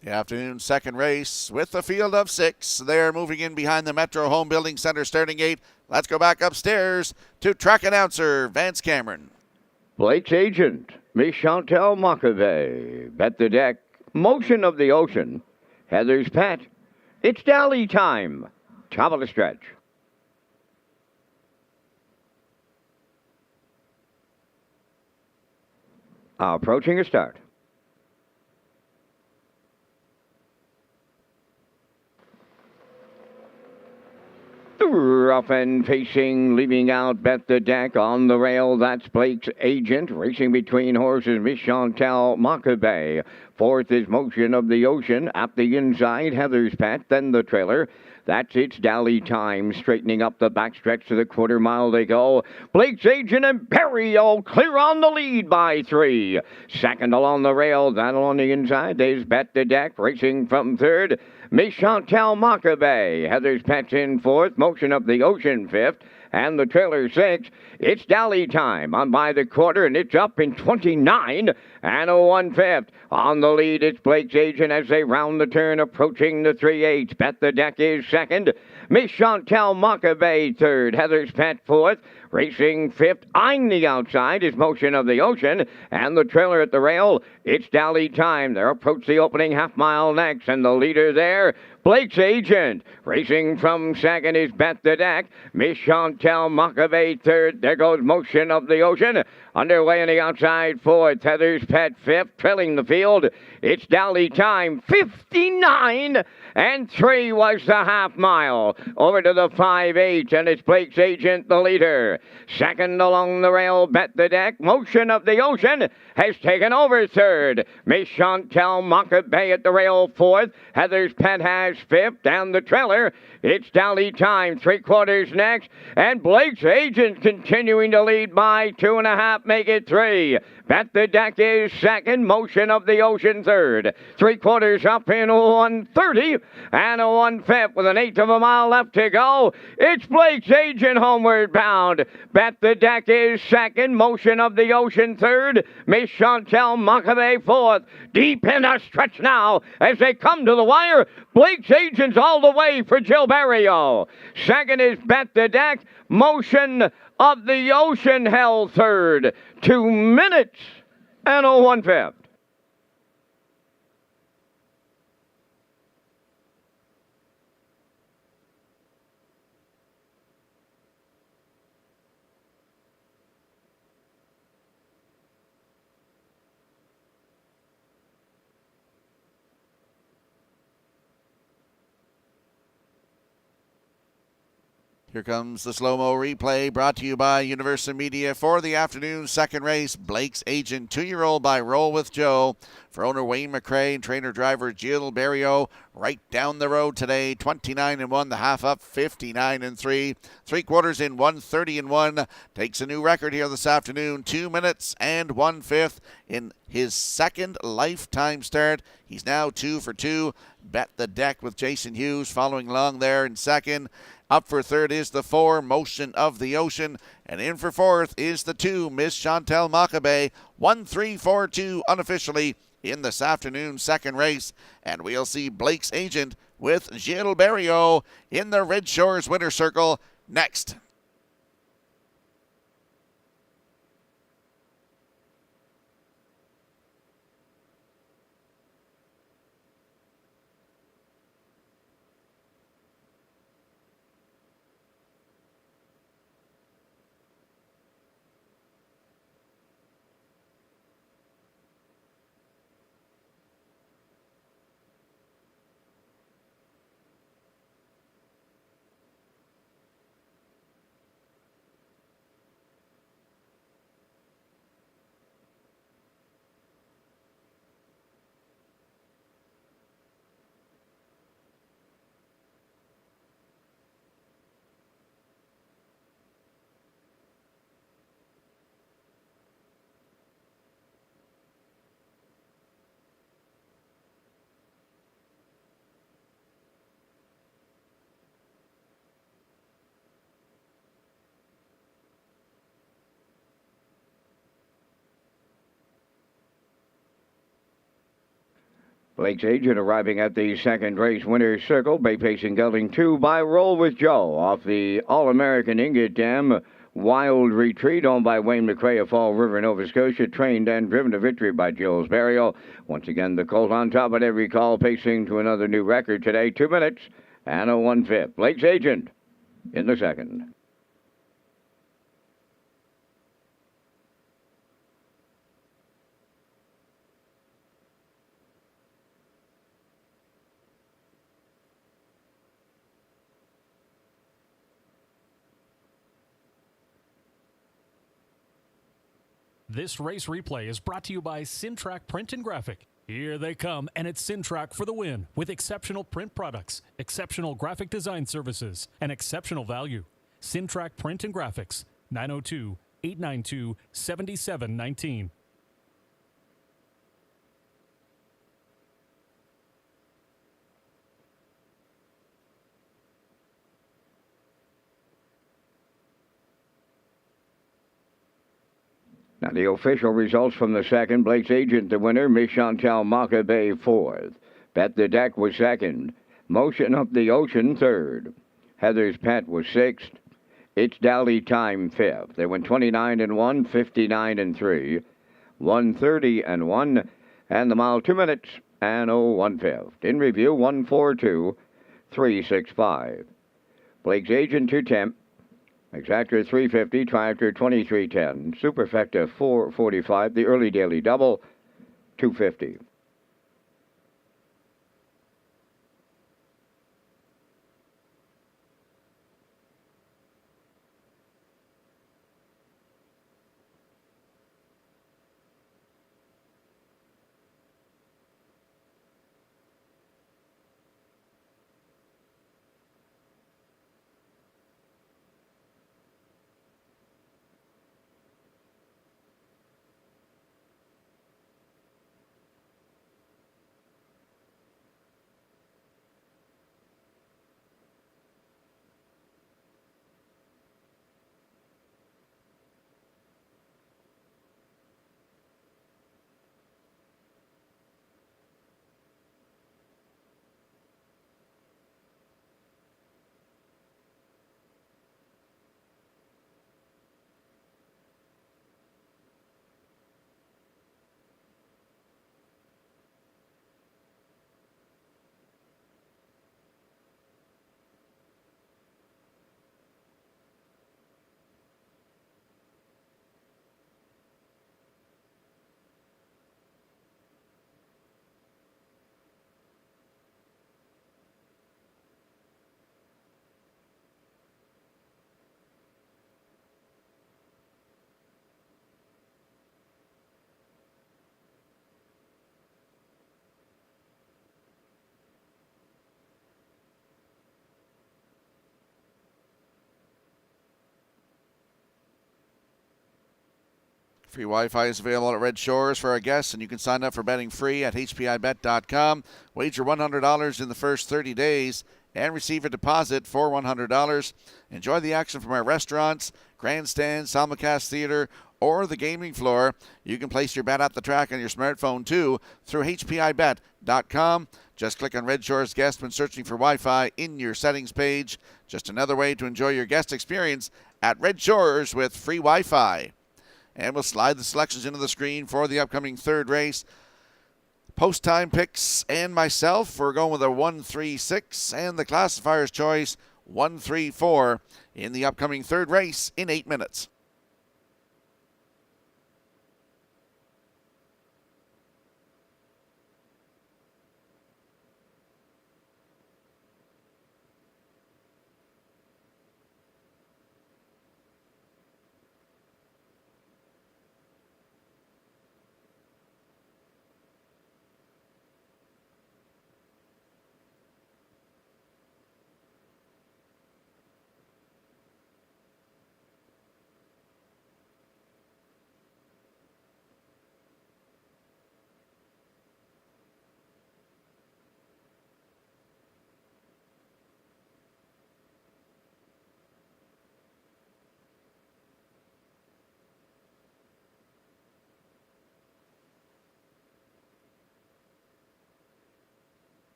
The afternoon second race with a field of 6. They're moving in behind the Metro Home Building Center starting gate. Let's go back upstairs to track announcer Vance Cameron. Blake's agent, Miss Chantal Mockabay. Bet the Deck, Motion of the Ocean. Heather's Pet, It's Dally Time. Top of the stretch. Approaching a start. Rough and facing, leaving out Bet the Deck on the rail. That's Blake's agent. Racing between horses, Miss Chantal Mockabay. Fourth is Motion of the Ocean. At the inside, Heather's Pet. Then the trailer. That's It's Dally Time. Straightening up the backstretch to the quarter mile they go. Blake's agent Imperio clear on the lead by 3. Second along the rail. That on the inside. There's Bet the Deck racing from third. Miss Chantal Mockabay. Heather's Pet's in fourth. Motion of the Ocean fifth. And the trailer 6. It's Dally Time on by the quarter, and it's up in 29 and a 1/5. On the lead, it's Blake's agent as they round the turn, approaching the 3/8. Bet the Deck is second. Miss Chantal Mockabay third. Heather's Pet fourth. Racing fifth. Eyeing the outside is Motion of the Ocean. And the trailer at the rail, it's Dally Time. They'll approach the opening half mile next. And the leader there, Blake's agent. Racing from second is Bet the Deck. Miss Chantal Mockabay third. There goes Motion of the Ocean. Underway on the outside fourth. Heather's Pet fifth. Trailing the field, it's Dally Time. 59 and 3 was the half mile. Over to the 5/8, and it's Blake's agent, the leader. Second along the rail, Bet the Deck. Motion of the Ocean has taken over third. Miss Chantal Mockabay at the rail fourth. Heather's Pet has fifth, and the trailer, it's Dally Time. 3/4 next, and Blake's agent continuing to lead by 2.5, make it 3. Bet the Deck is second. Motion of the Ocean third. 3/4 up in 1:30 and a 1/5 with an 1/8 of a mile left to go. It's Blake's agent homeward bound. Bet the Deck is second. Motion of the Ocean third. Miss Chantal Makabe fourth. Deep in a stretch now as they come to the wire. Blake's Agents all the way for Jill Barrio. Second is Bet the Deck. Motion of the Ocean held third. 2 minutes and 1/5. Here comes the slow-mo replay brought to you by Universal Media for the afternoon second race. Blake's Agent, 2-year-old by Roll with Joe. For owner Wayne McRae and trainer-driver Jill Barrio, right down the road today, 29-1, the half up, 59-3. 3/4 in 130-1. Takes a new record here this afternoon, 2 minutes and 1/5 in his second lifetime start. He's now 2 for 2. Bet the Deck with Jason Hughes following along there in second. Up for third is the 4, Motion of the Ocean. And in for fourth is the 2, Miss Chantal Makabe. 1-3-4-2 unofficially in this afternoon second race. And we'll see Blake's Agent with Gilles Barrio in the Red Shores winner circle next. Blake's Agent arriving at the second race winner's circle. Bay Pacing Gelding 2 by Roll with Joe off the All-American Ingot Dam Wild Retreat, owned by Wayne McRae of Fall River, Nova Scotia, trained and driven to victory by Jules Barrio. Once again, the colt on top at every call, pacing to another new record today, 2 minutes and 1/5. Blake's Agent in the second. This race replay is brought to you by Sintrack Print and Graphic. Here they come, and it's Sintrack for the win with exceptional print products, exceptional graphic design services, and exceptional value. Sintrack Print and Graphics, 902-892-7719. Now the official results from the second. Blake's Agent the winner. Miss Chantal Makabe fourth. Bet the Deck was second. Motion of the Ocean third. Heather's Pet was sixth. It's Dally Time fifth. They went 29-1, 59-3, 130-1, and the mile 2 minutes and 1/5. In review, 142, 365. Blake's Agent 210. Exactor 350, Triactor 2310, Superfecta 445, the early daily double 250. Free Wi-Fi is available at Red Shores for our guests, and you can sign up for betting free at hpibet.com. Wager $100 in the first 30 days and receive a deposit for $100. Enjoy the action from our restaurants, grandstands, simulcast theater, or the gaming floor. You can place your bet at the track on your smartphone too through hpibet.com. Just click on Red Shores Guest when searching for Wi-Fi in your settings page. Just another way to enjoy your guest experience at Red Shores with free Wi-Fi. And we'll slide the selections into the screen for the upcoming third race. Post-time picks and myself, we're going with a 1-3-6 and the classifier's choice 1-3-4 in the upcoming third race in 8 minutes.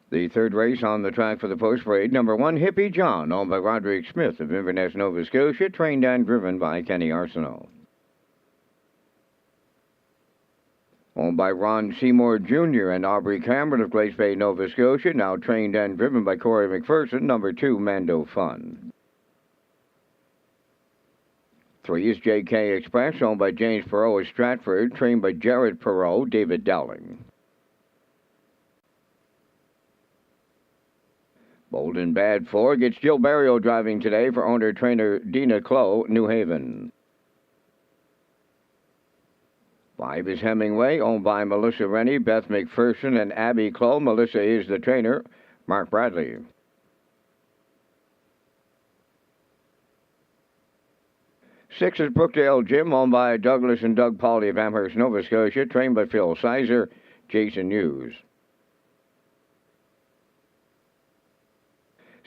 The third race on the track for the post parade, number 1, Hippie John, owned by Roderick Smith of Inverness, Nova Scotia, trained and driven by Kenny Arsenault. Owned by Ron Seymour Jr. and Aubrey Cameron of Glace Bay, Nova Scotia, now trained and driven by Corey McPherson, number 2, Mando Fun. 3 is JK Express, owned by James Perot of Stratford, trained by Jared Perot, David Dowling. Bold and Bad 4 gets Jill Barrio driving today for owner-trainer Dina Clough, New Haven. 5 is Hemingway, owned by Melissa Rennie, Beth McPherson, and Abby Clough. Melissa is the trainer, Mark Bradley. 6 is Brookdale Gym, owned by Douglas and Doug Pauley of Amherst, Nova Scotia, trained by Phil Sizer, Jason Hughes.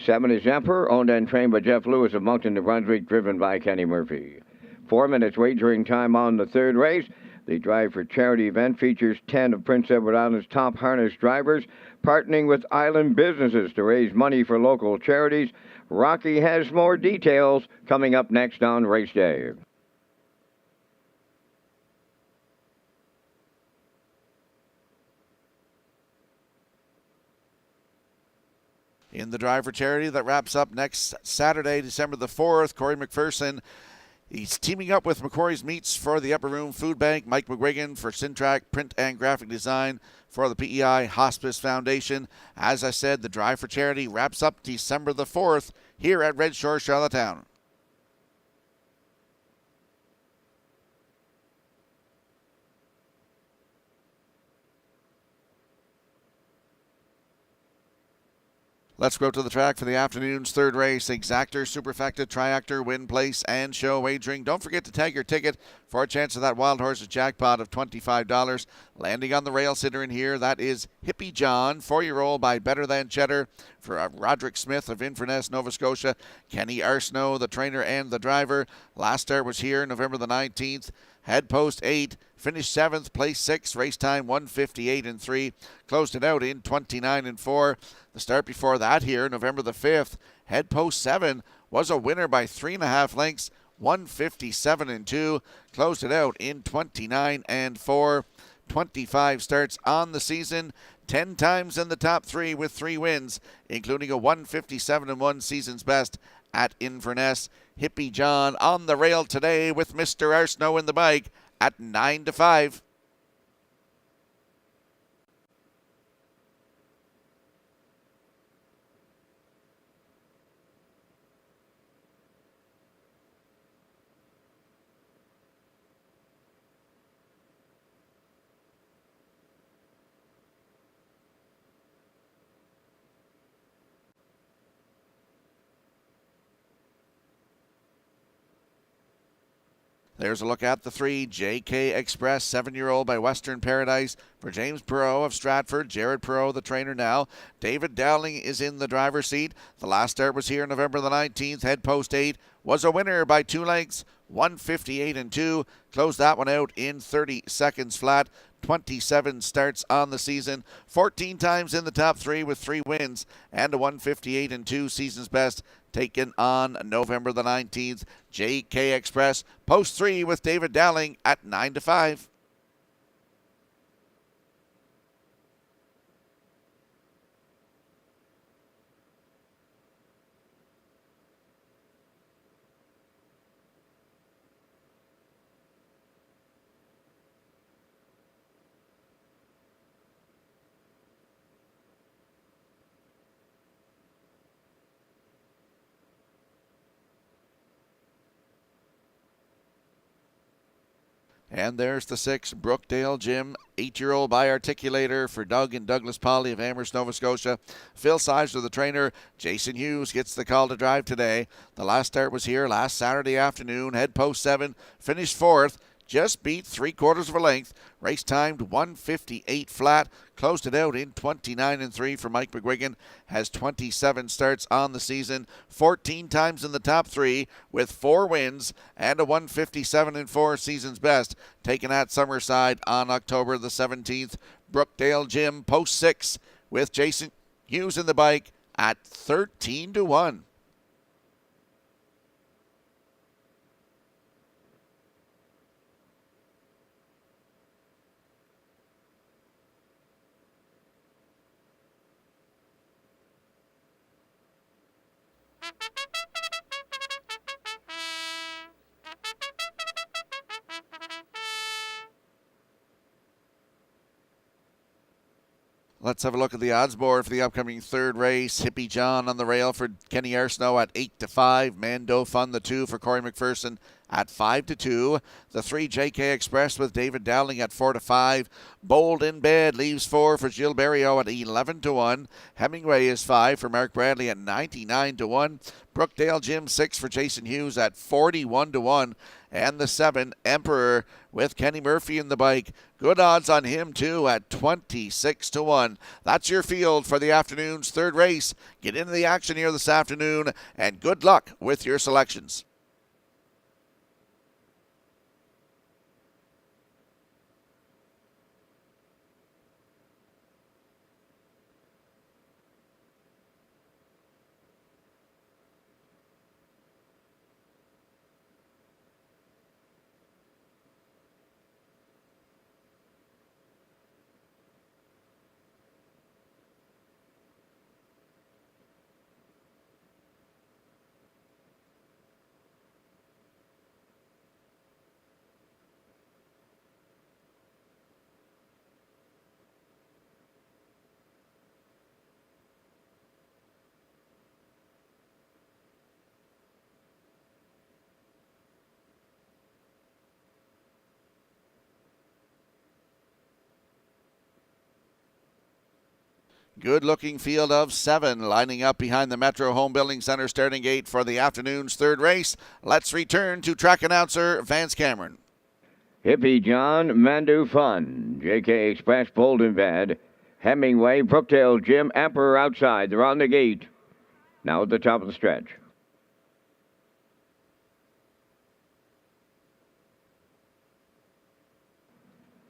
7 is Emperor, owned and trained by Jeff Lewis of Moncton, New Brunswick, driven by Kenny Murphy. 4 minutes wagering time on the third race. The Drive for Charity event features 10 of Prince Edward Island's top harness drivers partnering with island businesses to raise money for local charities. Rocky has more details coming up next on race day. In the Drive for Charity that wraps up next Saturday, December the 4th, Corey McPherson, he's teaming up with McCory's Meats for the Upper Room Food Bank, Mike McGuigan for Syntrack Print and Graphic Design for the PEI Hospice Foundation. As I said, the Drive for Charity wraps up December the 4th here at Red Shores, Charlottetown. Let's go to the track for the afternoon's third race. Exactor, Superfecta, Triactor, Win Place, and Show Wagering. Don't forget to tag your ticket for for a chance of that Wild Horses jackpot of $25. Landing on the rail sitter in here, that is Hippie John, 4-year-old by Better Than Cheddar for Roderick Smith of Inverness, Nova Scotia. Kenny Arsenault, the trainer and the driver. Last start was here November the 19th. Head post 8, finished 7th, place 6, race time 1:58.3. Closed it out in 29.4. The start before that here, November the 5th, head post 7 was a winner by 3.5 lengths, 1:57.2. Closed it out in 29.4. 25 starts on the season, 10 times in the top 3 with 3 wins, including a 1:57.1 season's best at Inverness. Hippie John on the rail today with Mr. Arsenault in the bike at 9-5. There's a look at the 3, JK Express, 7-year-old by Western Paradise for James Perot of Stratford. Jared Perot, the trainer now. David Dowling is in the driver's seat. The last start was here November the 19th. Head post 8 was a winner by 2 lengths, 1:58.2. Closed that one out in 30 seconds flat. 27 starts on the season, 14 times in the top 3 with 3 wins, and a 1:58.2 season's best taken on November the 19th. JK Express, post 3 with David Dowling at 9-5. And there's the 6, Brookdale Jim, 8-year-old by Articulator for Doug and Douglas Polly of Amherst, Nova Scotia. Phil Sizer, the trainer. Jason Hughes gets the call to drive today. The last start was here last Saturday afternoon. Head post 7, finished 4th. Just beat 3/4 of a length. Race timed 1:58 flat. Closed it out in 29.3 for Mike McGuigan. Has 27 starts on the season. 14 times in the top 3 with 4 wins and a 1:57.4 season's best. Taken at Summerside on October the 17th. Brookdale Jim, post 6 with Jason Hughes in the bike at 13-1. Let's have a look at the odds board for the upcoming 3rd race. Hippie John on the rail for Kenny Arsenault at 8-5. Mando Fun, the 2 for Corey McPherson at 5-2. The 3, JK Express with David Dowling at 4-5. Bold in Bed leaves 4 for Gilles Berriot at 11-1. Hemingway is 5 for Mark Bradley at 99-1. Brookdale Jim 6 for Jason Hughes at 41-1. And the 7, Emperor with Kenny Murphy in the bike. Good odds on him, too, at 26-1. That's your field for the afternoon's 3rd race. Get into the action here this afternoon, and good luck with your selections. Good-looking field of 7 lining up behind the Metro Home Building Center starting gate for the afternoon's 3rd race. Let's return to track announcer Vance Cameron. Hippie John, Mandu Fun, JK Express, Bolden Bad, Hemingway, Brookdale Jim, Emperor outside. They're on the gate. Now at the top of the stretch.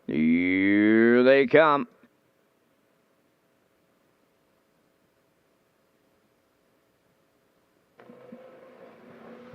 Here they come.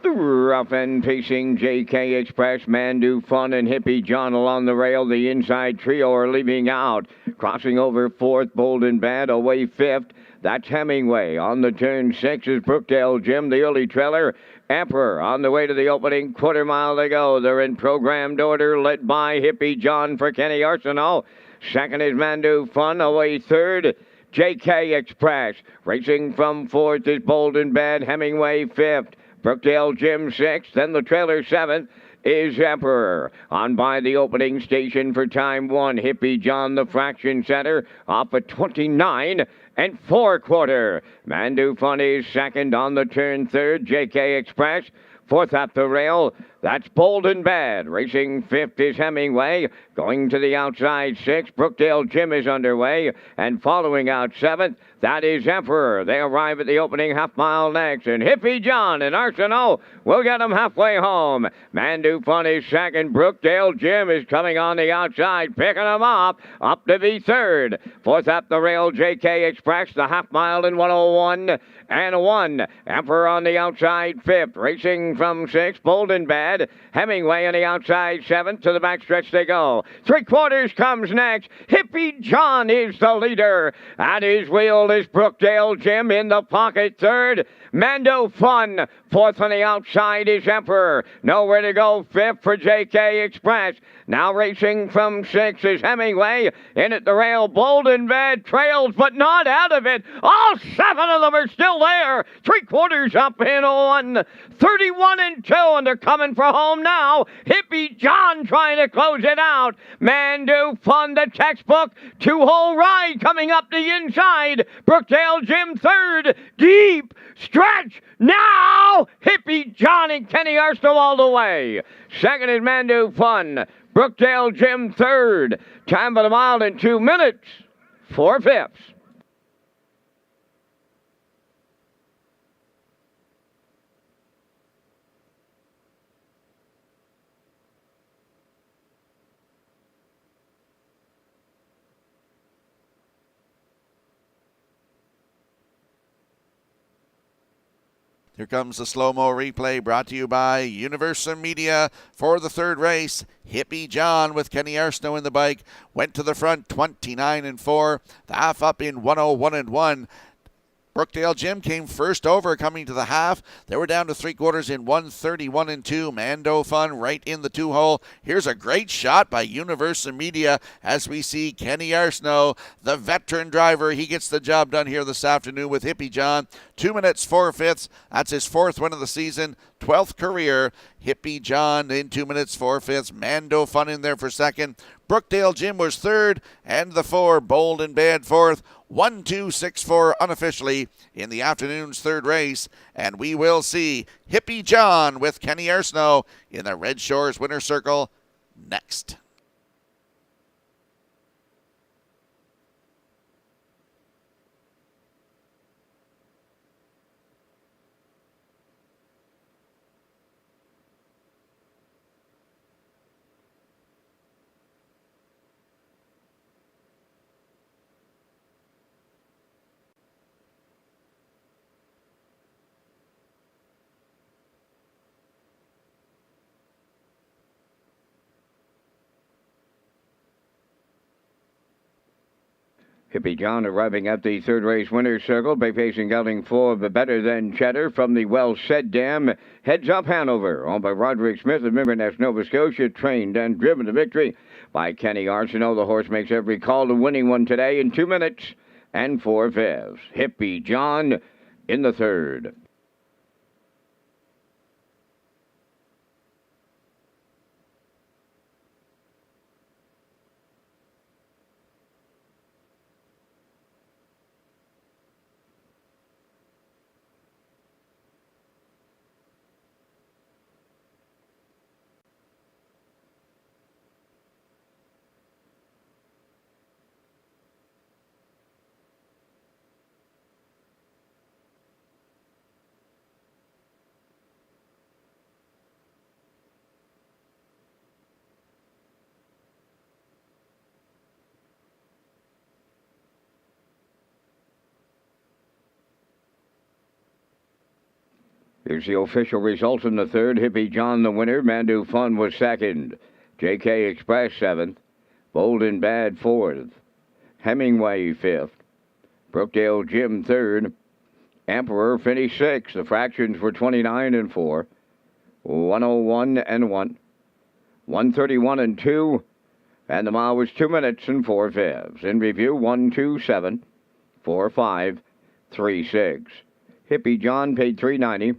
The rough and pacing JK Express, Mandu Fun, and Hippie John along the rail. The inside trio are leaving out. Crossing over fourth, Bolden Bad, away fifth. That's Hemingway. On the turn 6 is Brookdale Jim, the early trailer. Emperor on the way to the opening quarter mile to go. They're in programmed order, led by Hippie John for Kenny Arsenault. Second is Mandu Fun, away third. JK Express. Racing from fourth is Bolden Bad, Hemingway fifth. Brookdale Jim 6th, then the trailer 7th is Emperor. On by the opening station for time 1, Hippie John, the fraction center, off at 29 and 4/4. Mandu Fun is second on the turn 3rd, JK Express. Fourth at the rail, that's Bolden Bad. Racing fifth is Hemingway. Going to the outside 6th, Brookdale Jim is underway. And following out 7th, that is Emperor. They arrive at the opening half mile next. And Hippie John and Arsenault will get them halfway home. Mandu Fun is second. Brookdale Jim is coming on the outside, picking them up to be third. Fourth at the rail, JK Express, the half mile in 1:01 and 1. Emperor on the outside 5th. Racing from 6th, Bolden Bad. Hemingway on the outside 7th. To the backstretch they go. 3/4 comes next. Hippie John is the leader. At his wheel is Brookdale Jim in the pocket 3rd. Mandu Fun. 4th on the outside is Emperor. Nowhere to go 5th for JK Express. Now racing from 6 is Hemingway. In at the rail, Bolden Bad trails, but not out of it. All 7 of them are still there. 3/4 up in 1. 31 and 2, and they're coming for home now. Hippie John trying to close it out. Mandu Fun, the textbook. 2-hole ride coming up the inside. Brookdale Jim 3rd. Deep stretch now. Hippie John and Kenny Arsenault all the way. Second is Mandu Fun. Brookdale Jim 3rd. Time of the mile in 2 minutes. 4/5. Here comes the slow-mo replay brought to you by Universal Media for the 3rd race. Hippie John with Kenny Arsenault in the bike went to the front 29 and 4. The half up in 1:01 and 1. Brookdale Jim came first over coming to the half. They were down to 3/4 in 1:31 and 2. Mandu Fun right in the 2-hole. Here's a great shot by Universal Media as we see Kenny Arsenault, the veteran driver. He gets the job done here this afternoon with Hippie John. 2 minutes 4/5. That's his 4th win of the season, 12th career. Hippie John in 2 minutes 4/5. Mandu Fun in there for second. Brookdale Jim was 3rd, and the 4, Bolden Bad 4th. 1-2-6-4 unofficially in the afternoon's 3rd race, and we will see Hippie John with Kenny Arsenault in the Red Shores winner circle next. Hippie John arriving at the 3rd race winner's circle by pacing Gelding 4 but better than Cheddar from the well-said dam. Heads up Hanover, owned by Roderick Smith of Inverness, Nova Scotia, trained and driven to victory by Kenny Arsenault. The horse makes every call to winning one today in 2 minutes and 4/5. Hippie John in the 3rd. Here's the official results in the third. Hippie John the winner. Mandu Fun was second. J.K. Express seventh. Bold and Bad fourth. Hemingway fifth. Brookdale Jim third. Emperor finished sixth. The fractions were 29 and 4. 101 and 1. 131 and 2. And the mile was 2 minutes and 4 fifths. In review, 127 45 36. Hippie John paid $3.90.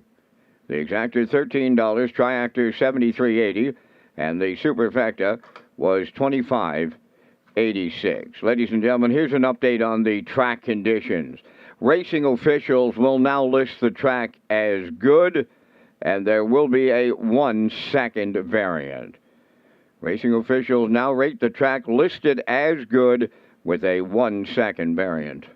The exactor $13. Triactor $73.80. And the superfecta was $25.86. Ladies and gentlemen, here's an update on the track conditions. Racing officials will now list the track as good, and there will be a 1-second variant. Racing officials now rate the track listed as good with a 1-second variant.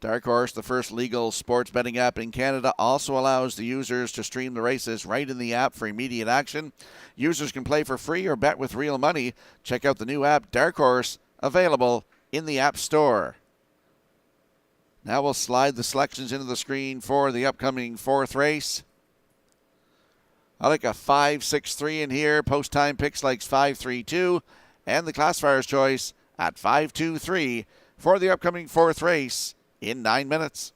Dark Horse, the first legal sports betting app in Canada, also allows the users to stream the races right in the app for immediate action. Users can play for free or bet with real money. Check out the new app, Dark Horse, available in the App Store. Now we'll slide the selections into the screen for the upcoming fourth race. I like a 5-6-3 in here. Post time picks likes 5-3-2. And the classifier's choice at 5-2-3 for the upcoming fourth race in 9 minutes.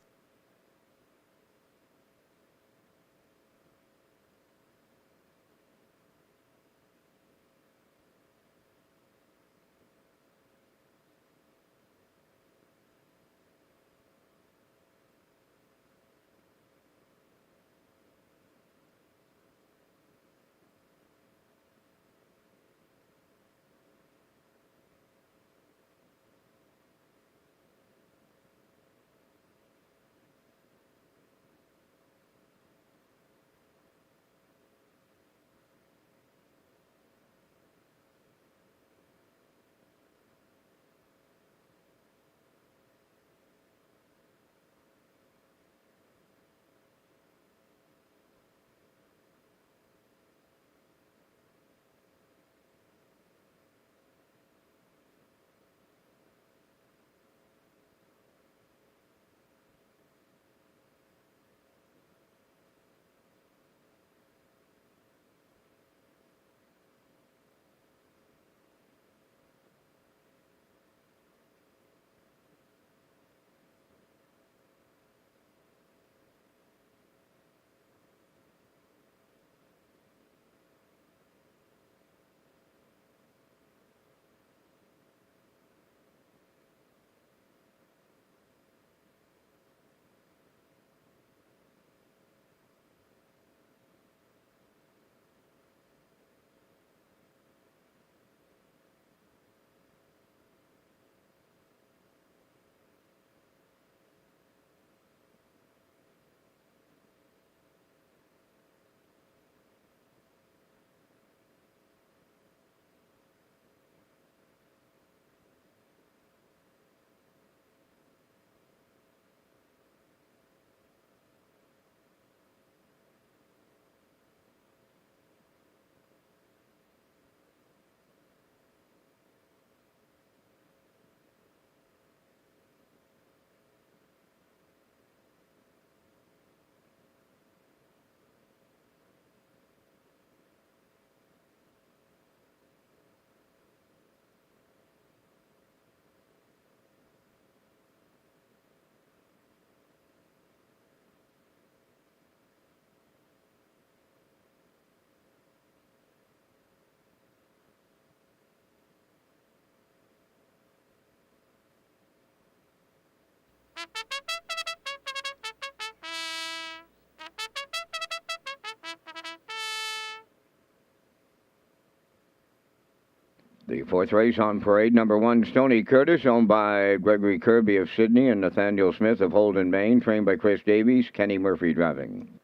The fourth race on parade, number 1, Stony Curtis, owned by Gregory Kirby of Sydney and Nathaniel Smith of Holden, Maine, trained by Chris Davies, Kenny Murphy driving.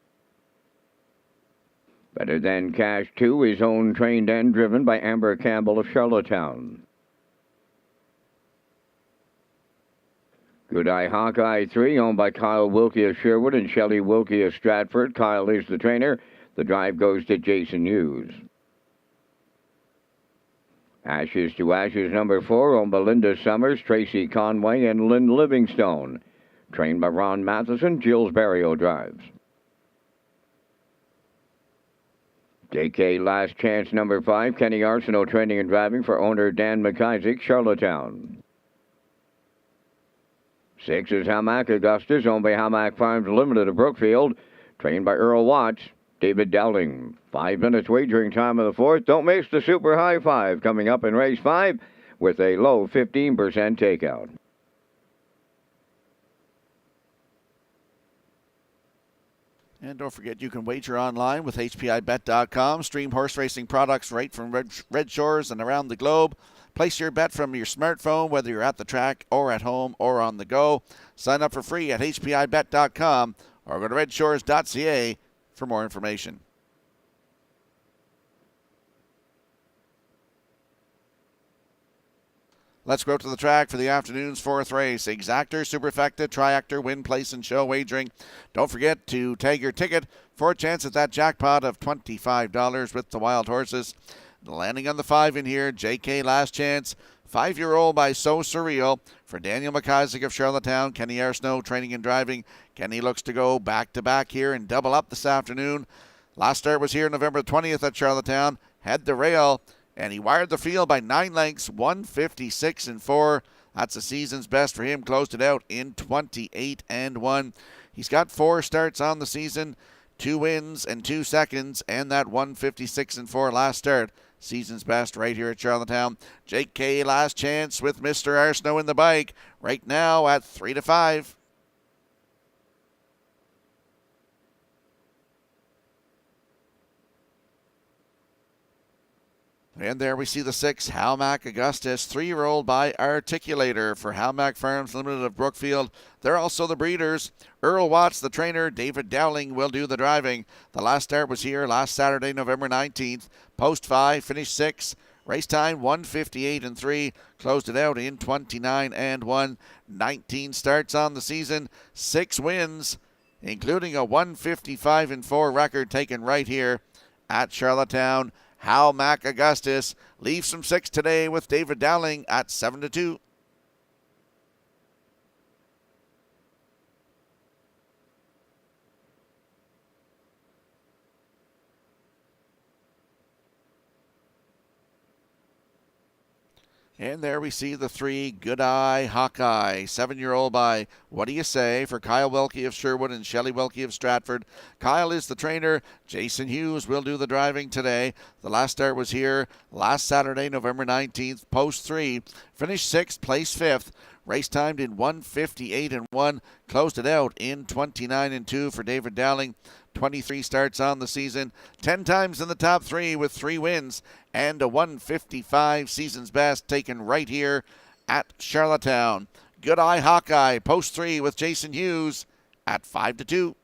Better Than Cash 2 is owned, trained, and driven by Amber Campbell of Charlottetown. Good Eye Hawkeye 3, owned by Kyle Wilkie of Sherwood and Shelley Wilkie of Stratford. Kyle is the trainer. The drive goes to Jason Hughes. Ashes to Ashes, number 4, owned by Linda Summers, Tracy Conway, and Lynn Livingstone. Trained by Ron Matheson, Jills Barrio drives. JK Last Chance, number 5, Kenny Arsenault, training and driving for owner Dan McIsaac, Charlottetown. 6 is Hamac Augustus, owned by Hamac Farms Limited of Brookfield, trained by Earl Watts, David Dowling. 5 minutes wagering time of the 4th. Don't miss the Super High 5 coming up in race 5 with a low 15% takeout. And don't forget, you can wager online with HPIBet.com. Stream horse racing products right from Red Shores and around the globe. Place your bet from your smartphone, whether you're at the track or at home or on the go. Sign up for free at HPIBet.com or go to Redshores.ca for more information. Let's go to the track for the afternoon's 4th race. Exactor, Superfecta, Triactor, Win, Place, and Show wagering. Don't forget to tag your ticket for a chance at that jackpot of $25 with the wild horses. Landing on the 5 in here, JK Last Chance. 5-year-old by So Surreal for Daniel McIsaac of Charlottetown. Kenny Arsenault training and driving. Kenny looks to go back-to-back here and double up this afternoon. Last start was here November 20th at Charlottetown. Had the rail, and he wired the field by 9 lengths, 156-4. That's the season's best for him. Closed it out in 28-1. He's got 4 starts on the season, 2 wins and 2 seconds, and that 156-4 last start. Season's best right here at Charlottetown. JK Last Chance with Mr. Arsenault in the bike right now at 3-5. And there we see the 6, Hamac Augustus, 3-year-old by Articulator for Hamac Farms Limited of Brookfield. They're also the breeders. Earl Watts, the trainer. David Dowling will do the driving. The last start was here last Saturday, November 19th. Post 5, finished 6. Race time 158-3. Closed it out in 29-1. 19 starts on the season, 6 wins, including a 155-4 record taken right here at Charlottetown. Hamac Augustus leaves from 6 today with David Dowling at 7-2. And there we see the 3, Good Eye Hawkeye, 7-year-old by What Do You Say for Kyle Wilkie of Sherwood and Shelley Wilkie of Stratford. Kyle is the trainer. Jason Hughes will do the driving today. The last start was here last Saturday, November 19th. Post 3, finished 6th, placed 5th. Race timed in 158-1. Closed it out in 29-2 for David Dowling. 23 starts on the season, 10 times in the top 3 with 3 wins and a 155 season's best taken right here at Charlottetown. Good Eye Hawkeye, post 3 with Jason Hughes at 5-2.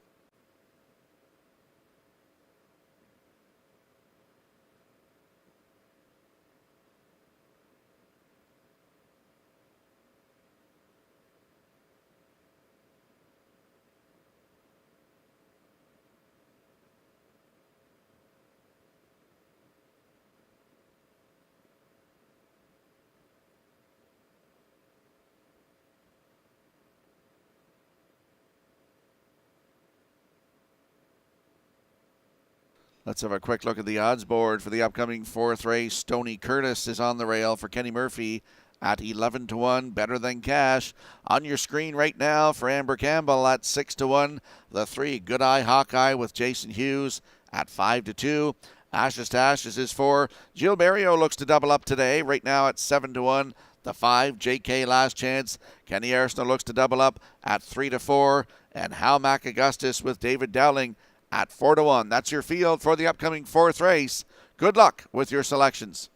Let's have a quick look at the odds board for the upcoming 4th race. Stony Curtis is on the rail for Kenny Murphy at 11-1. Better Than Cash on your screen right now for Amber Campbell at 6-1. The 3, Good Eye Hawkeye with Jason Hughes at 5-2. Ashes to Ashes is 4. Jill Barrio looks to double up today right now at 7-1. The 5, JK Last Chance. Kenny Arsenault looks to double up at 3-4. And Hamac Augustus with David Dowling at 4-1. That's your field for the upcoming 4th race. Good luck with your selections.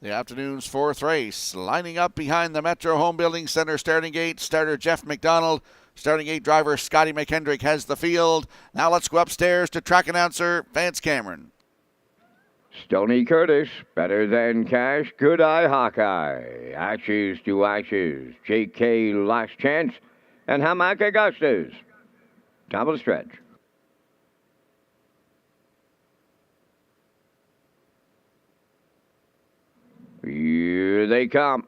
The afternoon's fourth race. Lining up behind the Metro Home Building Center starting gate, starter Jeff McDonald. Starting gate driver Scotty McKendrick has the field. Now let's go upstairs to track announcer Vance Cameron. Stony Curtis, Better Than Cash, Good Eye Hawkeye, Ashes to Ashes, J.K. Last Chance, and Hamac Augustus. Top of the stretch. Here they come.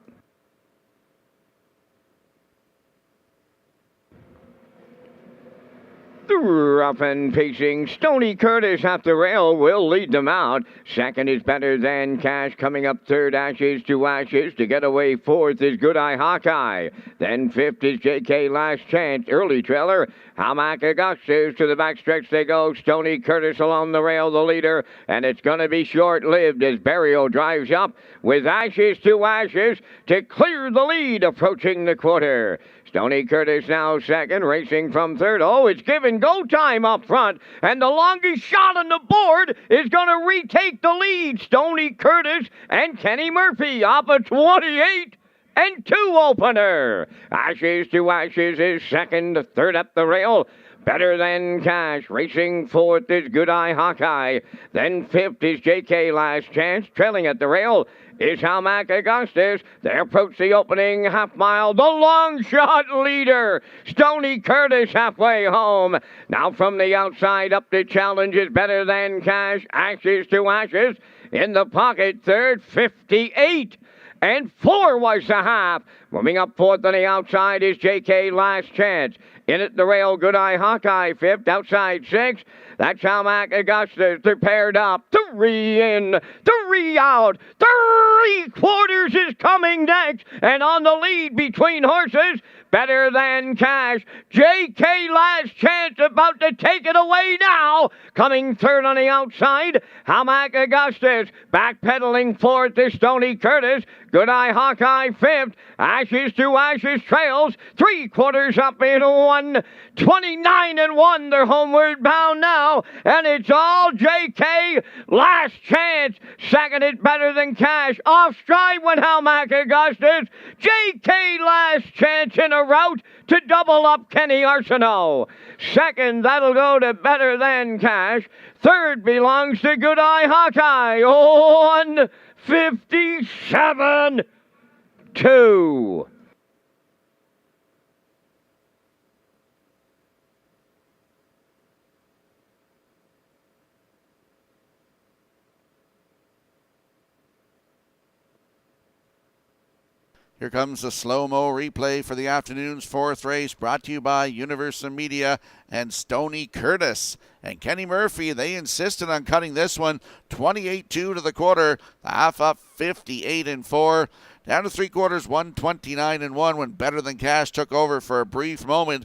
The rough and pacing Stony Curtis at the rail will lead them out. Second is Better Than Cash. Coming up third, Ashes to Ashes. To get away fourth is Good Eye Hawkeye. Then fifth is J.K. Last Chance. Early trailer, Hamac Augustus. To the backstretch they go. Stony Curtis along the rail, the leader. And it's going to be short-lived as Barrio drives up with Ashes to Ashes to clear the lead approaching the quarter. Stony Curtis now second, racing from third. Oh, it's given go time up front, and the longest shot on the board is going to retake the lead. Stony Curtis and Kenny Murphy off a 28 and 2 opener. Ashes to Ashes is second, third up the rail. Better Than Cash. Racing fourth is Good Eye Hawkeye. Then fifth is J.K. Last Chance. Trailing at the rail is Hamac Augustus. They approach the opening half mile. The long shot leader, Stony Curtis, halfway home. Now from the outside up to challenge is Better Than Cash. Ashes to Ashes. In the pocket, third, 58. And 4 was the half. Moving up fourth on the outside is J.K. Last Chance. In at the rail, Good Eye Hawkeye fifth. Outside 6. That's Hamac Augustus. They're paired up. 3 in, 3 out. 3 quarters is coming next. And on the lead between horses, Better Than Cash. J.K. Last Chance about to take it away now. Coming third on the outside, Hamac Augustus. Backpedaling fourth is Stony Curtis. Good Eye Hawkeye fifth. Ashes to Ashes trails. 3 quarters up in 1. 29 and 1. They're homeward bound now. And it's all J.K. Last Chance. Second is Better Than Cash. Off stride went Hamac Augustus. J.K. Last Chance in a route to double up Kenny Arsenault. Second, that'll go to Better Than Cash. Third belongs to Good Eye Hawkeye. 157-2. Here comes the slow-mo replay for the afternoon's fourth race, brought to you by Universal Media and Stony Curtis. And Kenny Murphy, they insisted on cutting this one 28-2 to the quarter. The half up 58-4. Down to 3 quarters, 129-1 when Better Than Cash took over for a brief moment.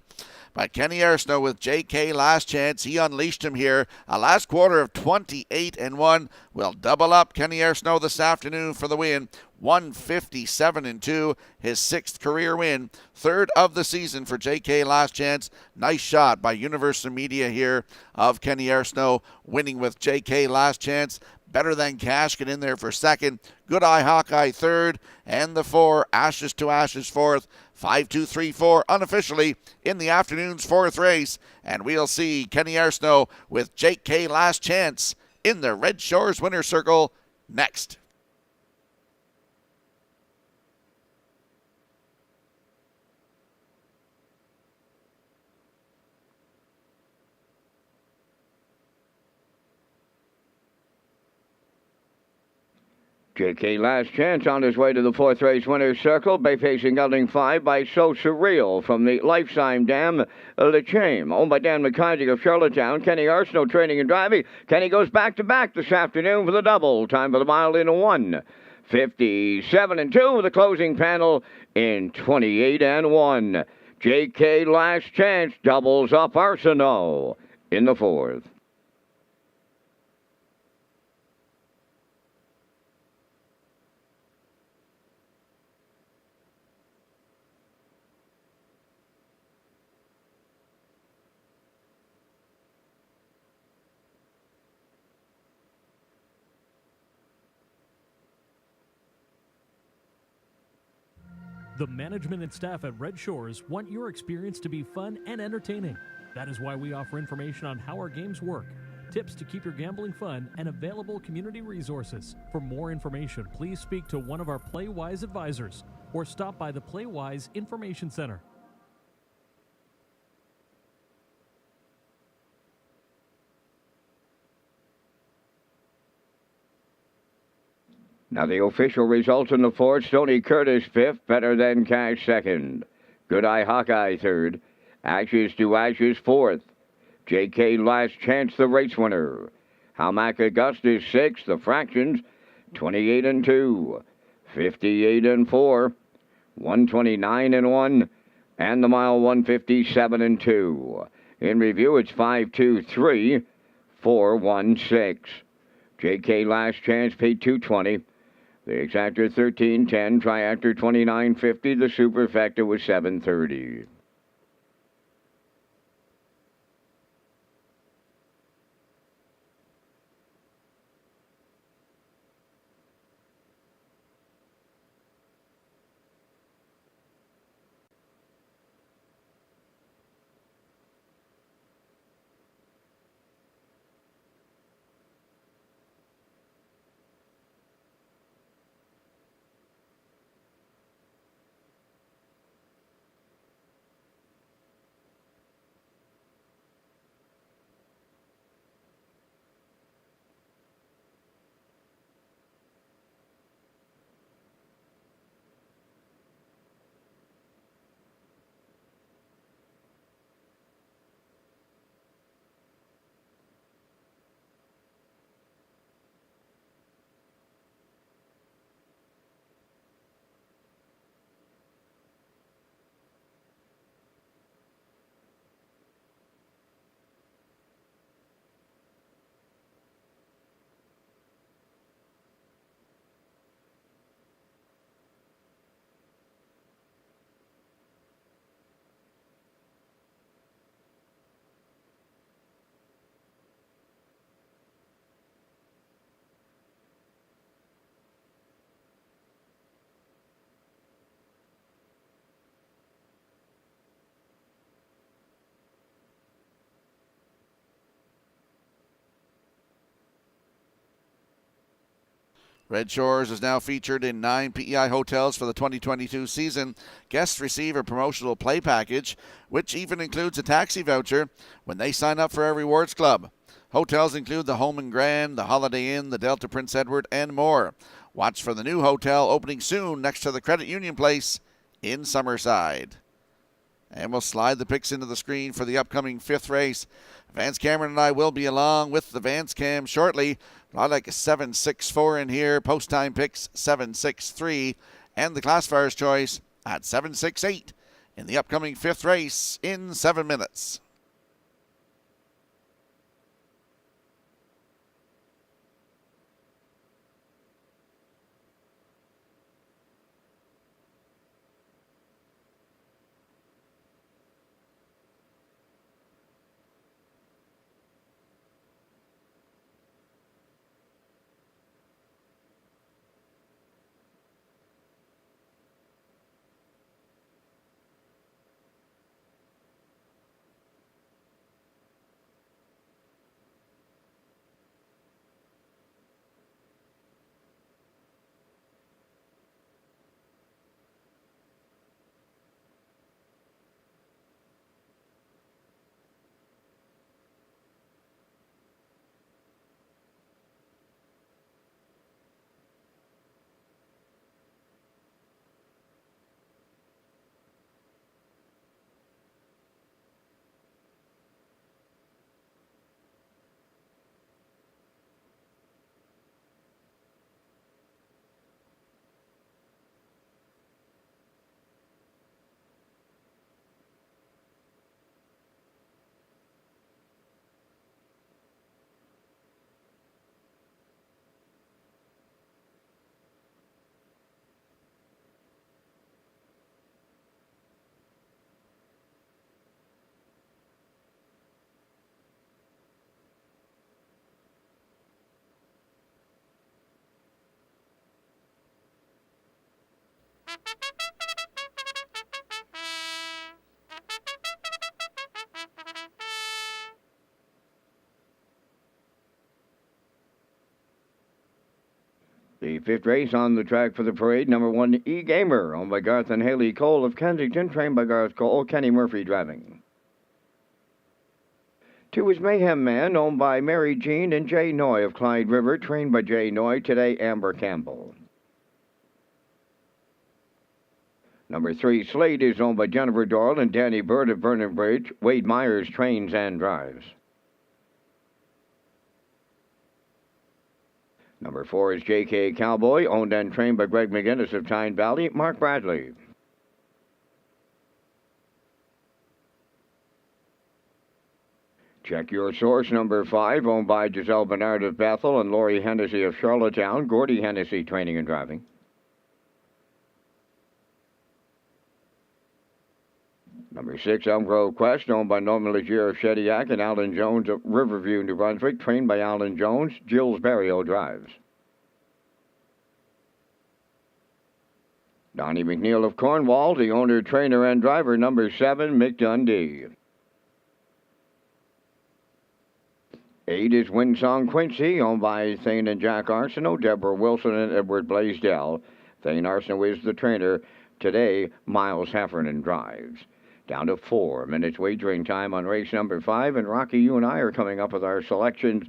But Kenny Arsenault with J.K. Last Chance, he unleashed him here. A last quarter of 28-1 will double up Kenny Arsenault this afternoon for the win. 157-2, his 6th career win. 3rd of the season for J.K. Last Chance. Nice shot by Universal Media here of Kenny Arsenault winning with J.K. Last Chance. Better Than Cash get in there for second. Good Eye Hawkeye third. And the 4, Ashes to Ashes fourth. 5-2-3-4 unofficially in the afternoon's fourth race. And we'll see Kenny Arsenault with J.K. Last Chance in the Red Shores winner's circle next. J.K. Last Chance on his way to the fourth race winner's circle. Bay facing gelding 5 by So Surreal from the Lifetime Dam Lechame. Owned by Dan McKenzie of Charlottetown. Kenny Arsenault training and driving. Kenny goes back-to-back this afternoon for the double. Time for the mile in 1:57-2 with the closing panel in 28-1. J.K. Last Chance doubles up Arsenault in the fourth. The management and staff at Red Shores want your experience to be fun and entertaining. That is why we offer information on how our games work, tips to keep your gambling fun, and available community resources. For more information, please speak to one of our PlayWise advisors or stop by the PlayWise Information Center. Now the official results in the fourth: Stony Curtis fifth, Better Than Cash second, Good Eye Hawkeye third, Ashes to Ashes fourth, J.K. Last Chance the race winner, Hamac Augustus sixth, the fractions 28-2, 58-4, 129-1, and the mile 157-2. In review, it's 5-2-3, 4-1-6. J.K. Last Chance paid $220. The exactor 1310, triactor 2950, the superfecta was 730. Red Shores is now featured in 9 PEI hotels for the 2022 season. Guests receive a promotional play package, which even includes a taxi voucher when they sign up for our rewards club. Hotels include the Home and Grand, the Holiday Inn, the Delta Prince Edward, and more. Watch for the new hotel opening soon next to the Credit Union Place in Summerside. And we'll slide the picks into the screen for the upcoming 5th race. Vance Cameron and I will be along with the Vance Cam shortly. I like a 7.64 in here. Post time picks 7.63. And the classifier's choice at 7.68 in the upcoming 5th race in 7 minutes. The fifth race on the track for the parade, number 1, E-Gamer, owned by Garth and Haley Cole of Kensington, trained by Garth Cole, Kenny Murphy driving. 2 is Mayhem Man, owned by Mary Jean and Jay Noy of Clyde River, trained by Jay Noy, today Amber Campbell. Number 3, Slade, is owned by Jennifer Doyle and Danny Bird of Vernon Bridge. Wade Myers trains and drives. Number 4 is J.K. Cowboy, owned and trained by Greg McGinnis of Tyne Valley, Mark Bradley. Check Your Source, number 5, owned by Giselle Bernard of Bethel and Lori Hennessy of Charlottetown, Gordy Hennessy training and driving. Number 6, Elm Grove Quest, owned by Norman Legier of Shediac and Alan Jones of Riverview, New Brunswick, trained by Alan Jones. Jules Barrio drives. Donnie McNeil of Cornwall, the owner, trainer, and driver, number 7, Mick Dundee. 8 is Winsong Quincy, owned by Thane and Jack Arsenault, Deborah Wilson, and Edward Blaisdell. Thane Arsenault is the trainer. Today, Miles Heffernan drives. Down to 4 minutes wagering time on race number 5. And Rocky, you and I are coming up with our selections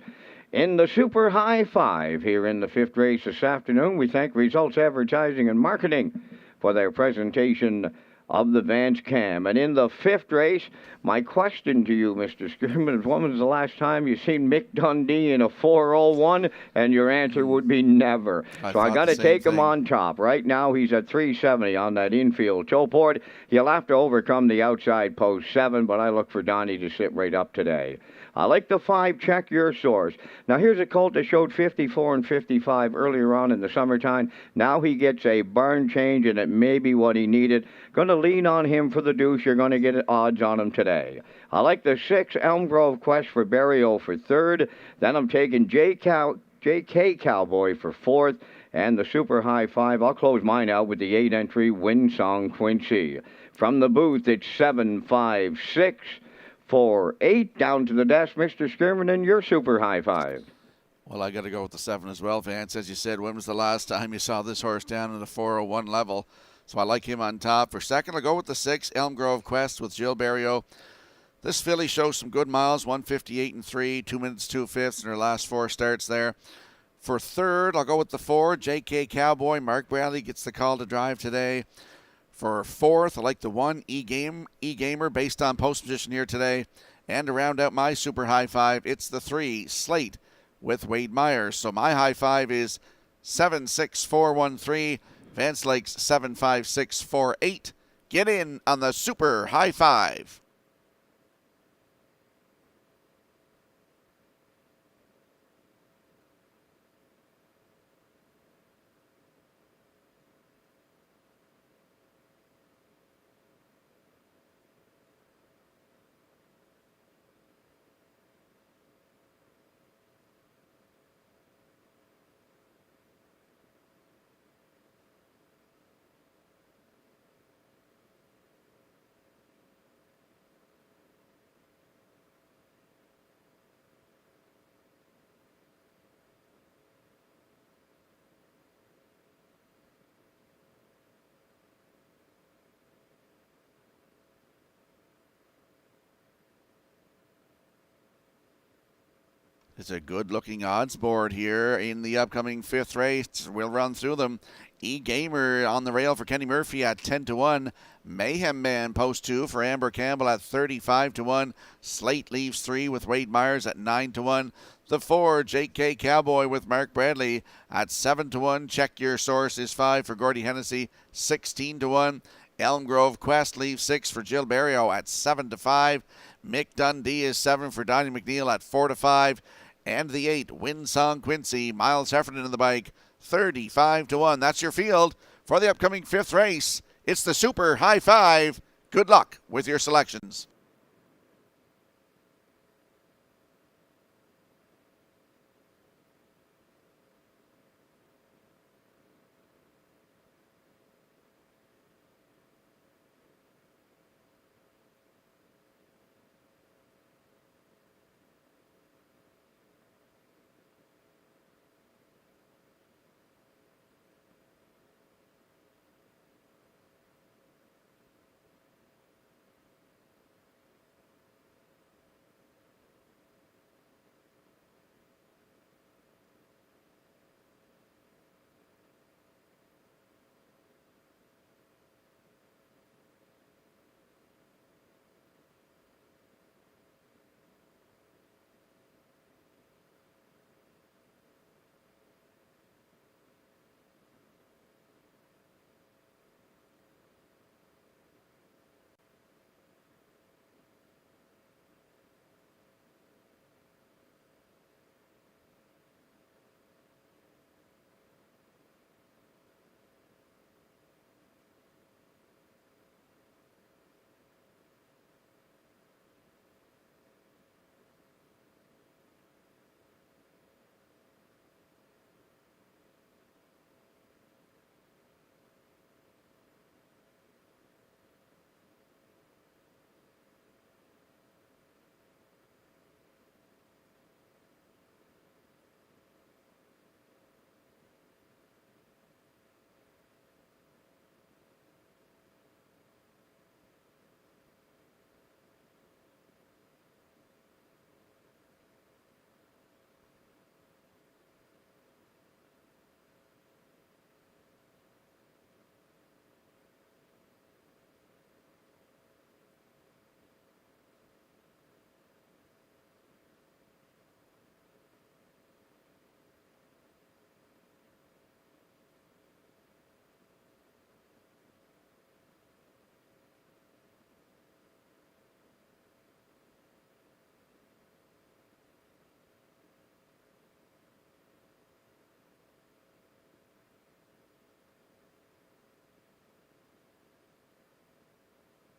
in the Super High 5 here in the 5th race this afternoon. We thank Results Advertising and Marketing for their presentation of the Vance Cam. And in the 5th race, my question to you, Mr. Skirman, is when was the last time you seen Mick Dundee in a 401? And your answer would be never. So I got to take him on top. Right now, he's at 370 on that infield toe board. He'll have to overcome the outside post 7, but I look for Donnie to sit right up today. I like the 5, Check Your Source. Now, here's a colt that showed 54 and 55 earlier on in the summertime. Now he gets a barn change, and it may be what he needed. Going to lean on him for the deuce. You're going to get odds on him today. I like the 6, Elm Grove Quest for Barrio for 3rd. Then I'm taking J.K. Cowboy for 4th. And the Super High 5, I'll close mine out with the 8 entry, Winsong Quincy. From the booth, it's 7, 5, 6, 4, 8. Down to the desk, Mr. Skirman, and your Super High 5. Well, I got to go with the 7 as well, Vance. As you said, when was the last time you saw this horse down in the 401 level? So I like him on top. For second, I'll go with the 6, Elm Grove Quest with Jill Barrio. This filly shows some good miles, 158 and 3, 2 minutes 2/5 in her last 4 starts there. For third, I'll go with the 4, J.K. Cowboy. Mark Bradley gets the call to drive today. For fourth, I like the 1, E-Gamer, based on post position here today. And to round out my Super High 5, it's the 3, Slate, with Wade Myers. So my High 5 is 76413. Vance Lake's 75648. Get in on the Super High 5. It's a good-looking odds board here in the upcoming 5th race. We'll run through them. E-Gamer on the rail for Kenny Murphy at 10-1. Mayhem Man post 2 for Amber Campbell at 35-1. Slate leaves 3 with Wade Myers at 9-1. The 4, J.K. Cowboy with Mark Bradley at 7-1. Check Your Source is 5 for Gordy Hennessy, 16-1. Elm Grove Quest leaves 6 for Jill Barrio at 7-5. Mick Dundee is 7 for Donnie McNeil at 4-5. And the 8, Winsong Quincy, Miles Heffernan in the bike, 35-1. That's your field for the upcoming 5th race. It's the Super High 5. Good luck with your selections.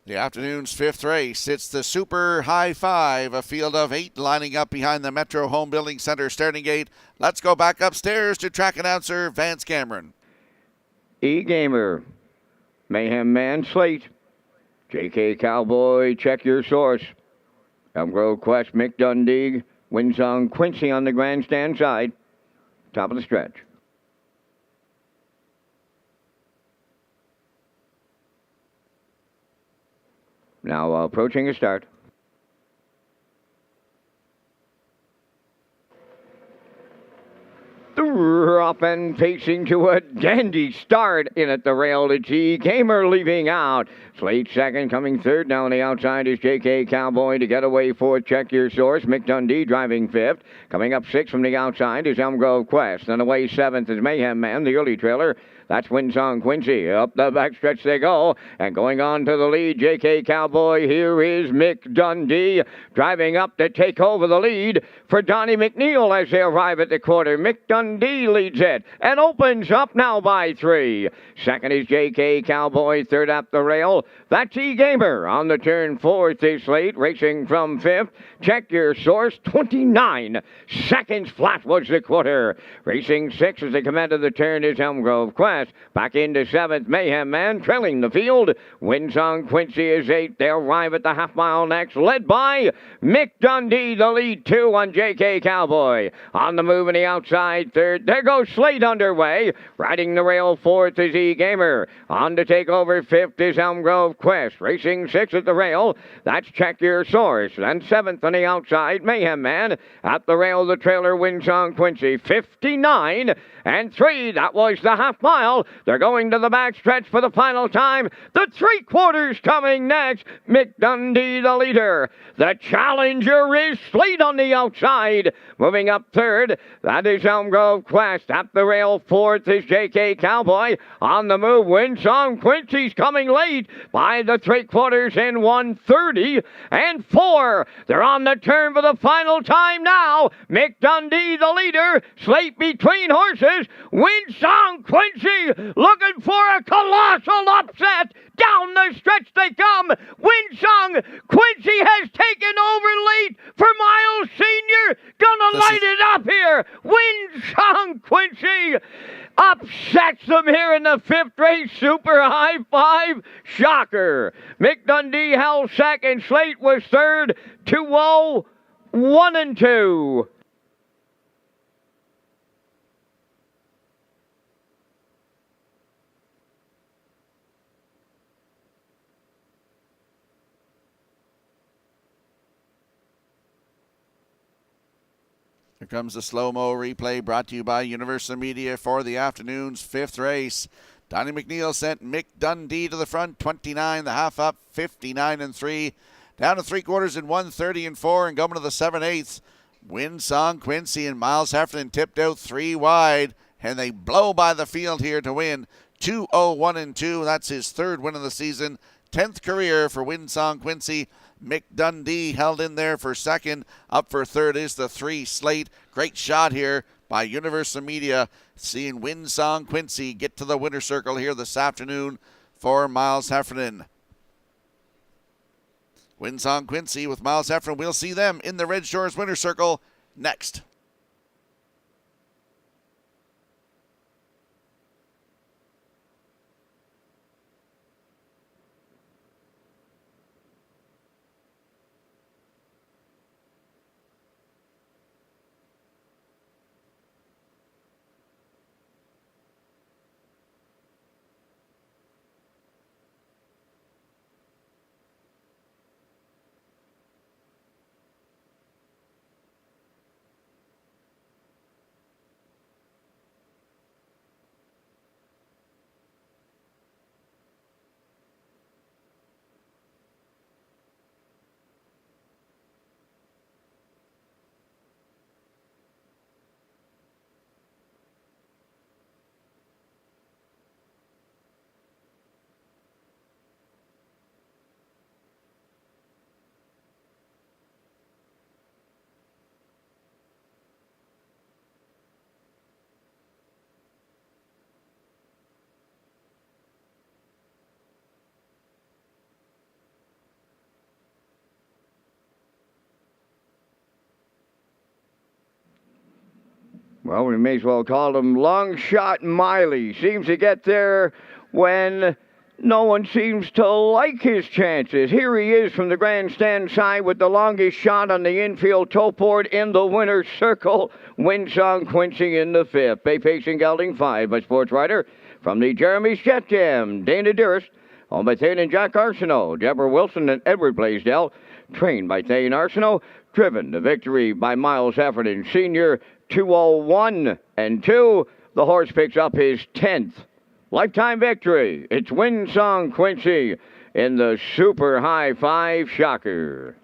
The afternoon's fifth race. It's the Super High Five, a field of 8 lining up behind the Metro Home Building Center starting gate. Let's go back upstairs to track announcer Vance Cameron. E-Gamer, Mayhem Man Slate, JK Cowboy, check your source. Elm Grove Quest, Mick Dundee, Windsong Quincy on the grandstand side. Top of the stretch. Now approaching a start. Up and pacing to a dandy start in at the rail to G-Gamer leaving out. Slate second, coming third. Now on the outside is JK Cowboy to get away fourth. Check your source. Mick Dundee driving fifth. Coming up sixth from the outside is Elm Grove Quest. And away seventh is Mayhem Man, the early trailer. That's Windsong Quincy. Up the backstretch they go. And going on to the lead, JK Cowboy. Here is Mick Dundee driving up to take over the lead for Donnie McNeil as they arrive at the quarter. Mick Dundee leads it and opens up now by 3. Second is JK Cowboy. Third up the rail. That's E-Gamer on the turn. Fourth is Slate racing from fifth. Check your source. 29 seconds flat was the quarter. Racing sixth as they come into the turn is Elm Grove Quest. Back into seventh, Mayhem Man trailing the field. Windsong Quincy is eighth. They'll arrive at the half mile next, led by Mick Dundee, the lead 2 on JK Cowboy. On the move on the outside third. There goes Slate underway. Riding the rail fourth is E-Gamer. On to take over fifth is Elm Grove Quest. Racing sixth at the rail. That's Check Your Source. Then seventh on the outside, Mayhem Man. At the rail, the trailer Windsong Quincy. 59 and 3. That was the half mile. They're going to the backstretch for the final time. The 3/4 coming next. Mick Dundee, the leader. The challenger is Slate on the outside. Moving up third, that is Elm Grove Quest. At the rail, fourth is JK Cowboy. On the move, Windsong Quincy's coming late by the 3/4 in 1:30 and 4. They're on the turn for the final time now. Mick Dundee, the leader. Slate between horses. Windsong Quincy looking for a colossal upset. Down the stretch they come. Windsong Quincy has taken over late for Miles Sr. Gonna light it up here. Windsong Quincy upsets them here in the fifth race. Super High Five. Shocker. Mick Dundee held second. Slate was third. 2-0, 1 and 2. Here comes the slow-mo replay brought to you by Universal Media for the afternoon's fifth race. Donnie McNeil sent Mick Dundee to the front, 29, the half up, 59 and 3. Down to 3/4 in 1:30 and 4, and going to the 7/8. Windsong Quincy and Miles Heffernan tipped out 3 wide, and they blow by the field here to win 2-0, 1 and 2. That's his third win of the season, 10th career for Windsong Quincy. Mick Dundee held in there for second. Up for third is the 3 Slate. Great shot here by Universal Media, seeing Windsong Quincy get to the winner circle here this afternoon for Miles Heffernan. Windsong Quincy with Miles Heffernan. We'll see them in the Red Shores winner circle next. Well, we may as well call him Long Shot Miley. Seems to get there when no one seems to like his chances. Here he is from the grandstand side with the longest shot on the infield toe board in the winner's circle. Winsong Quincy in the fifth. Bay Pacing Gelding 5 by sports writer from the Jeremy's Jet Jam. Dana Dearest, owned by Thane and Jack Arsenault. Deborah Wilson and Edward Blaisdell, trained by Thane Arsenault. Driven to victory by Miles Heffernan Sr. 201 and 2. The horse picks up his 10th lifetime victory. It's Winsong Quincy in the Super High 5 Shocker.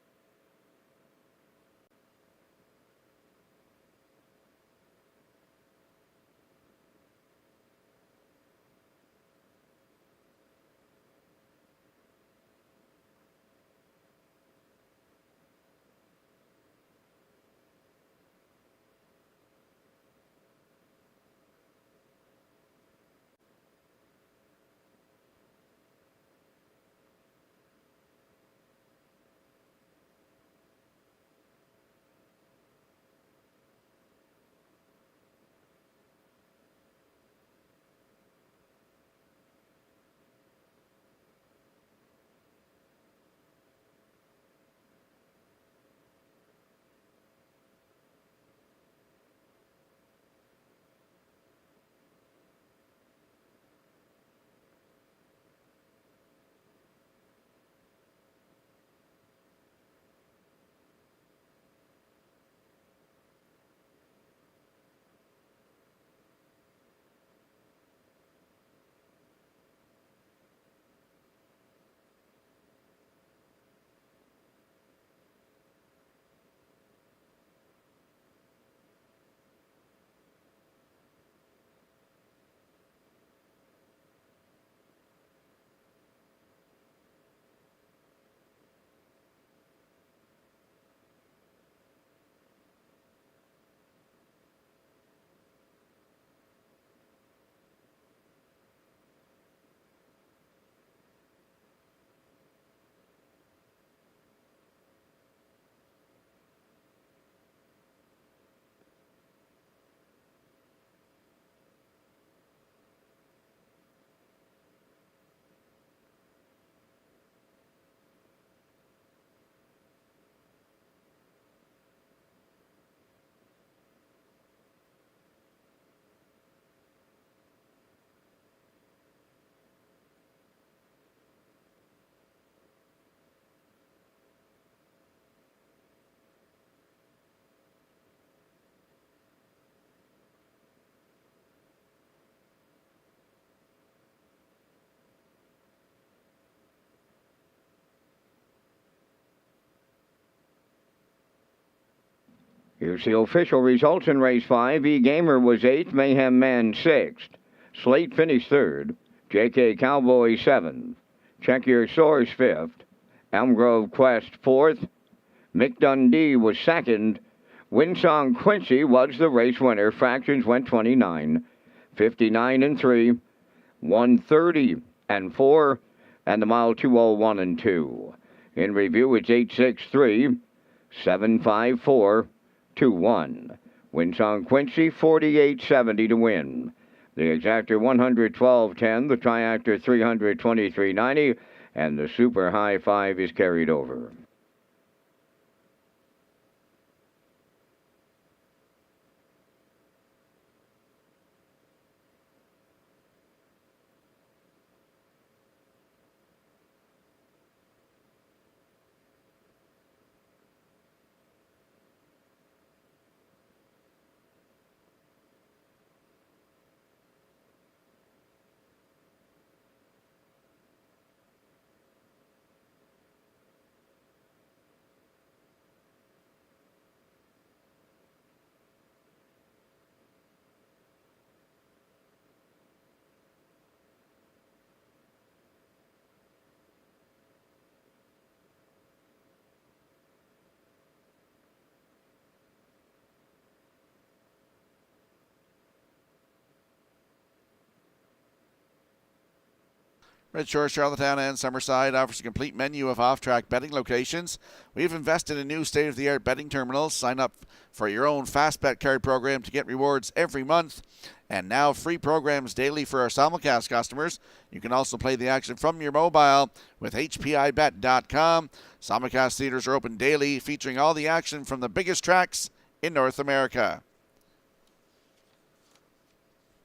Here's the official results in race 5. E. Gamer was 8th, Mayhem Man 6th. Slate finished 3rd. J.K. Cowboy 7th. Check Your Source 5th. Elm Grove Quest 4th. Mick Dundee was 2nd. Winsong Quincy was the race winner. Fractions went 29, 59 and 3, 130 and 4, and the mile 201 and 2. In review, it's 863, 754, 2-1. Winsong Quincy, 48.70 to win. The exactor 112.10, the triactor 323.90, and the super high 5 is carried over. Red Shores, Charlottetown, and Summerside offers a complete menu of off-track betting locations. We've invested in new state-of-the-art betting terminals. Sign up for your own Fast Bet card program to get rewards every month. And now free programs daily for our simulcast customers. You can also play the action from your mobile with HPIBet.com. Simulcast theaters are open daily, featuring all the action from the biggest tracks in North America.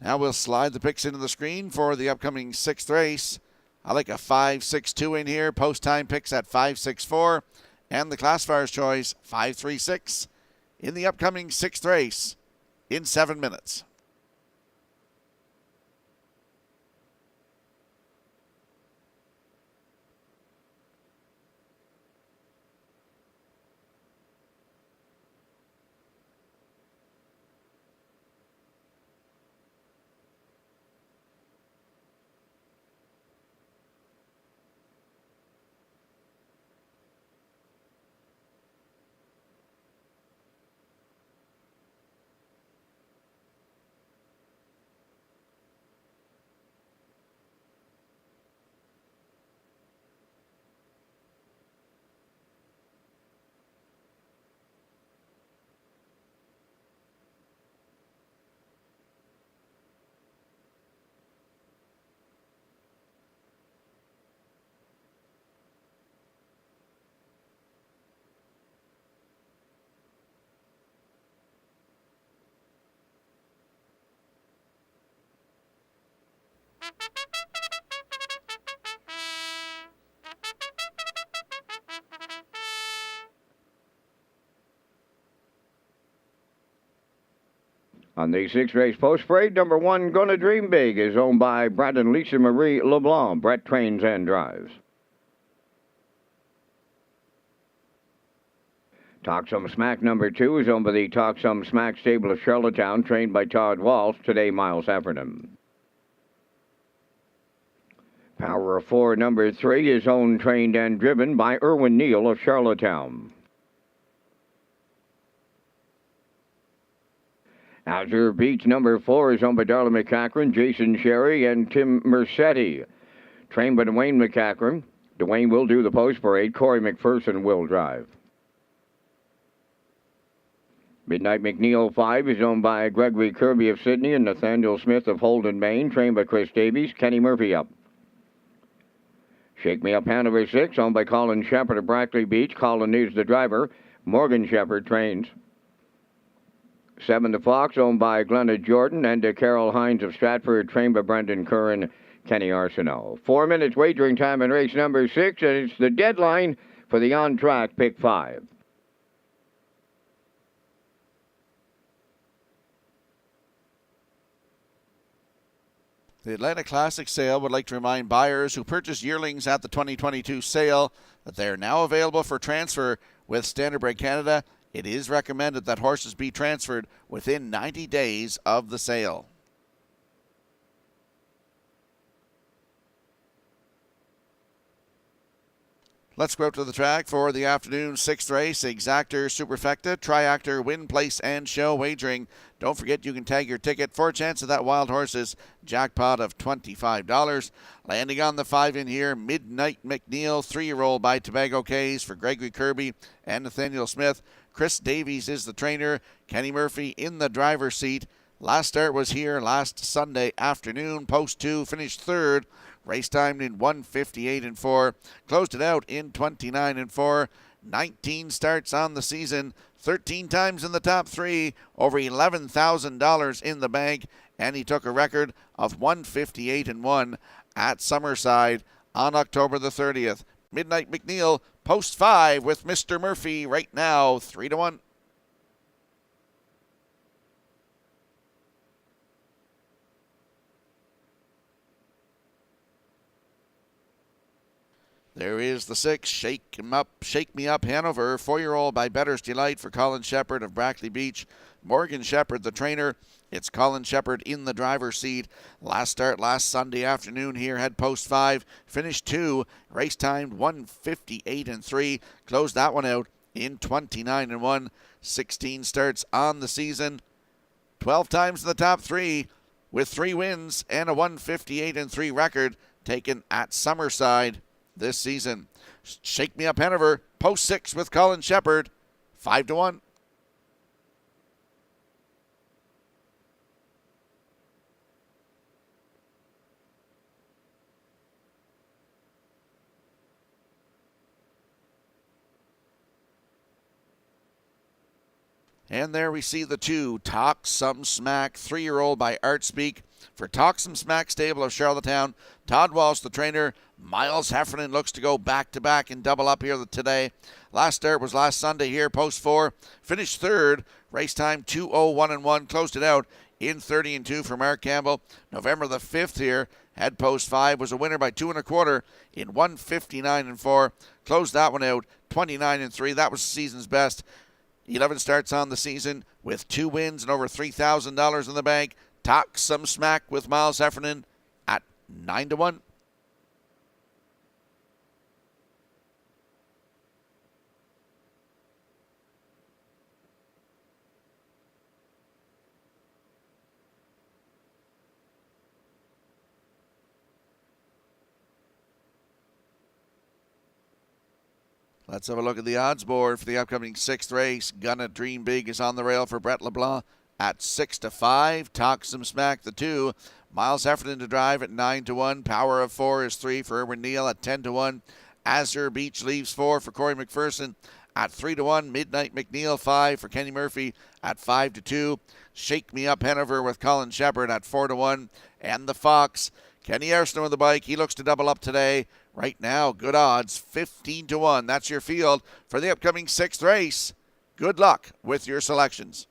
Now we'll slide the picks into the screen for the upcoming 6th race. I like a 5-6-2 in here. Post time picks at 5-6-4. And the classifier's choice, 5-3-6. In the upcoming 6th race in 7 minutes. On the 6th race post parade, number 1, Gonna Dream Big, is owned by Brett and Lisa Marie LeBlanc. Brett trains and drives. Talk Some Smack number 2 is owned by the Talk Some Smack stable of Charlottetown, trained by Todd Walsh. Today, Miles Heffernan. Power of 4 number 3 is owned, trained, and driven by Erwin Neal of Charlottetown. Azure Beach number 4 is owned by Darla McCachran, Jason Sherry, and Tim Mercetti. Trained by Dwayne McCachran. Dwayne will do the post parade. Corey McPherson will drive. Midnight McNeil 5 is owned by Gregory Kirby of Sydney and Nathaniel Smith of Holden, Maine. Trained by Chris Davies. Kenny Murphy up. Shake Me Up Hanover 6, owned by Colin Shepard of Brackley Beach. Colin is the driver. Morgan Shepard trains. 7 to Fox, owned by Glenna Jordan, and Carol Hines of Stratford, trained by Brendan Curran, Kenny Arsenault. 4 minutes wagering time in race number 6, and it's the deadline for the on-track pick 5. The Atlanta Classic sale would like to remind buyers who purchased yearlings at the 2022 sale that they are now available for transfer with Standard Break Canada. It is recommended that horses be transferred within 90 days of the sale. Let's go out to the track for the afternoon 6th race. Exactor, Superfecta, Triactor, Win, Place, and Show wagering. Don't forget you can tag your ticket for a chance of that Wild Horses jackpot of $25. Landing on the 5 in here, Midnight McNeil, 3-year-old by Tobago K's for Gregory Kirby and Nathaniel Smith. Chris Davies is the trainer. Kenny Murphy in the driver's seat. Last start was here last Sunday afternoon. Post 2 finished 3rd. Race timed in 1:58.4. Closed it out in 29.4. 19 starts on the season. 13 times in the top 3. Over $11,000 in the bank. And he took a record of 158.1 at Summerside on October the 30th. Midnight McNeil, post 5 with Mr. Murphy right now, 3-1. There is the 6, Shake Me Up Hanover, 4-year-old by Better's Delight for Colin Shepard of Brackley Beach. Morgan Shepard, the trainer. It's Colin Shepard in the driver's seat. Last start last Sunday afternoon here, had post 5, finished 2, race timed 1:58.3. Closed that one out in 29.1. 16 starts on the season, 12 times in the top 3 with 3 wins and a 1:58.3 record. taken at Summerside this season. Shake Me Up Hanover, post 6 with Colin Shepherd, 5-1. And there we see the 2, Talk Some Smack, 3-year-old by Artspeak. For Talk Some Smack stable of Charlottetown, Todd Walsh, the trainer. Miles Heffernan looks to go back-to-back and double up here today. Last start was last Sunday here, post 4. Finished 3rd, race time 2:01-1. Closed it out in 30-2 for Mark Campbell. November the 5th here, had post 5, was a winner by 2 1/4 in 1:59-4. Closed that one out 29-3. That was the season's best. 11 starts on the season with 2 wins and over $3,000 in the bank. Talk Some Smack with Miles Heffernan at 9-1. Let's have a look at the odds board for the upcoming 6th race. Gonna Dream Big is on the rail for Brett LeBlanc at 6-5. Talk Some Smack, the 2. Miles Heffernan to drive at 9-1. Power of 4 is 3 for Erwin Neal at 10-1. Azure Beach leaves 4 for Corey McPherson at 3-1. Midnight McNeil 5 for Kenny Murphy at 5-2. Shake Me Up Hanover with Colin Shepherd at 4-1. And the Fox, Kenny Arsenault on the bike. He looks to double up today. Right now, good odds, 15-1. That's your field for the upcoming 6th race. Good luck with your selections.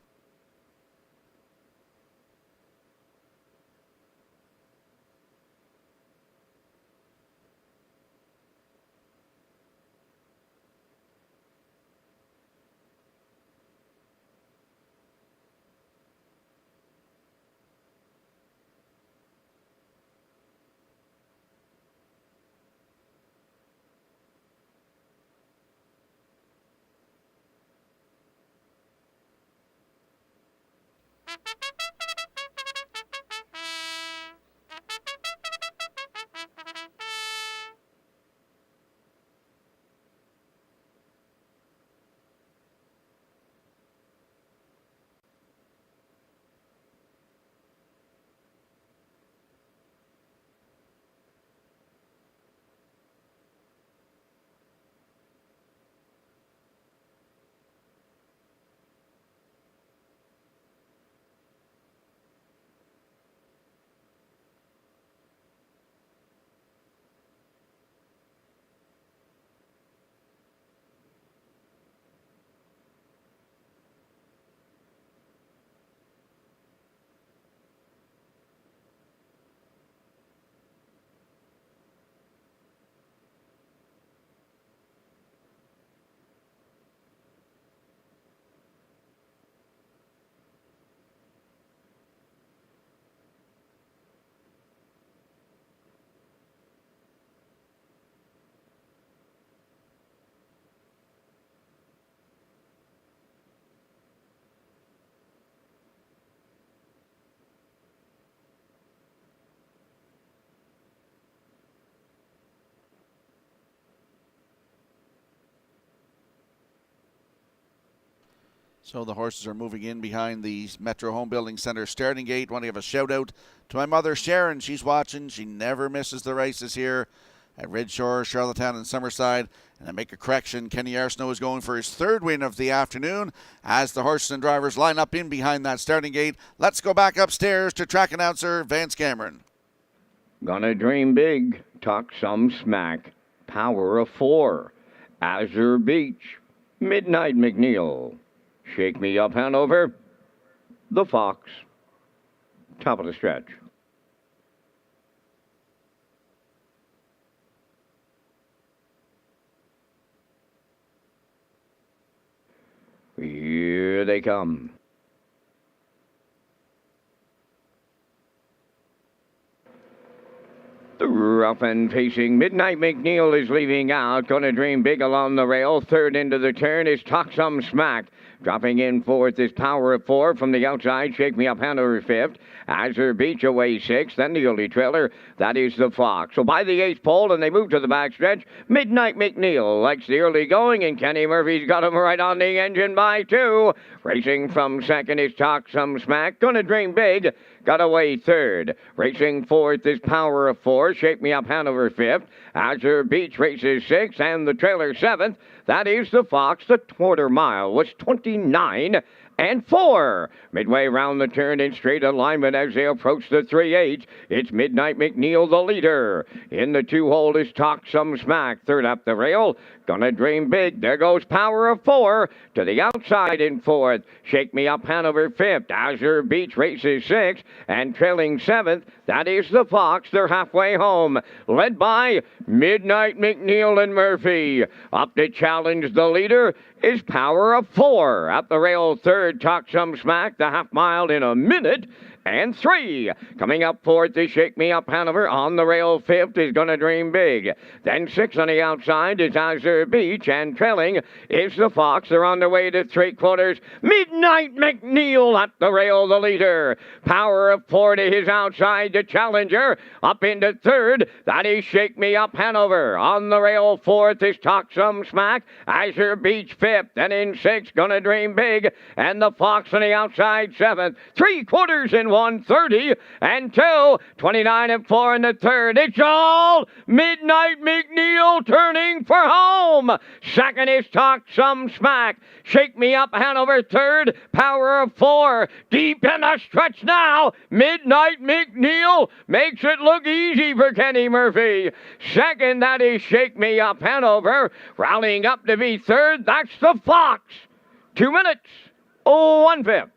So the horses are moving in behind the Metro Home Building Center starting gate. Want to give a shout out to my mother, Sharon. She's watching. She never misses the races here at Redshores, Charlottetown, and Summerside. And I make a correction. Kenny Arsenault is going for his 3rd win of the afternoon as the horses and drivers line up in behind that starting gate. Let's go back upstairs to track announcer Vance Cameron. Gonna Dream Big, Talk Some Smack, Power of 4, Azure Beach, Midnight McNeil, Shake Me Up Hanover, the Fox, top of the stretch. Here they come. The rough and pacing Midnight McNeil is leaving out. Gonna Dream Big along the rail. 3rd into the turn is Talk Some Smack. Dropping in fourth is Power of Four from the outside. Shake Me Up Hanover fifth. Azure Beach away sixth. Then the only trailer, that is the Fox. So by the eighth pole, and they move to the backstretch. Midnight McNeil likes the early going, and Kenny Murphy's got him right on the engine by two. Racing from second is Talk Some Smack. Gonna Dream Big. Got away third. Racing fourth is Power of Four. Shake Me Up Hanover fifth. Azure Beach races sixth, and the trailer seventh. That is the Fox. The quarter mile was 29 and 4. Midway round the turn in straight alignment as they approach the 3-8. It's Midnight McNeil, the leader. In the 2-hole is Talk Some Smack. Third up the rail. Gonna Dream Big. There goes Power of Four. To the outside in fourth. Shake Me Up Hanover fifth. Azure Beach races sixth. And trailing seventh. That is the Fox. They're halfway home. Led by Midnight McNeil and Murphy. Up to challenge the leader is Power of Four. Up the rail third, Talk Some Smack, the half mile in a minute and 3. Coming up fourth is Shake Me Up Hanover. On the rail fifth is Gonna Dream Big. Then 6 on the outside is Azure Beach, and trailing is the Fox. They're on their way to 3/4. Midnight McNeil at the rail, the leader. Power of Four to his outside, the challenger. Up into third, that is Shake Me Up Hanover. On the rail fourth is Talk Some Smack. Azure Beach fifth, and in sixth, Gonna Dream Big, and the Fox on the outside seventh. 3/4 in 1:30 and 2, 29 and 4 in the third. It's all Midnight McNeil turning for home. Second is Talk Some Smack. Shake Me Up Hanover third. Power of Four deep in the stretch now. Midnight McNeil makes it look easy for Kenny Murphy. Second, that is Shake Me Up Hanover. Rallying up to be third, that's the Fox. 2 minutes, 1/5.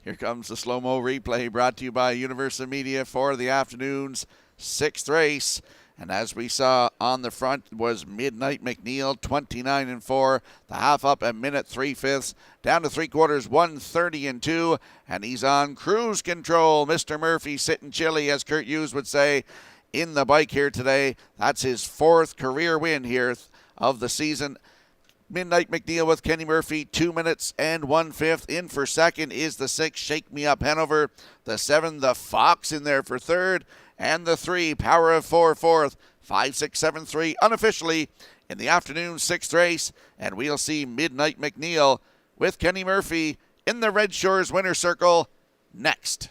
Here comes the slow-mo replay brought to you by Universal Media for the afternoon's 6th race. And as we saw on the front was Midnight McNeil, 29 and 4. The half up a minute 3/5. Down to 3/4, 1:30 and 2. And he's on cruise control. Mr. Murphy sitting chilly, as Kurt Hughes would say, in the bike here today. That's his 4th career win here of the season. Midnight McNeil with Kenny Murphy, 2 minutes and 1/5. In for second is the 6, Shake Me Up Hanover. The 7, the Fox in there for third. And the 3, Power of Four, fourth. 5, 6, 7, 3, unofficially in the afternoon 6th race. And we'll see Midnight McNeil with Kenny Murphy in the Red Shores winner circle next.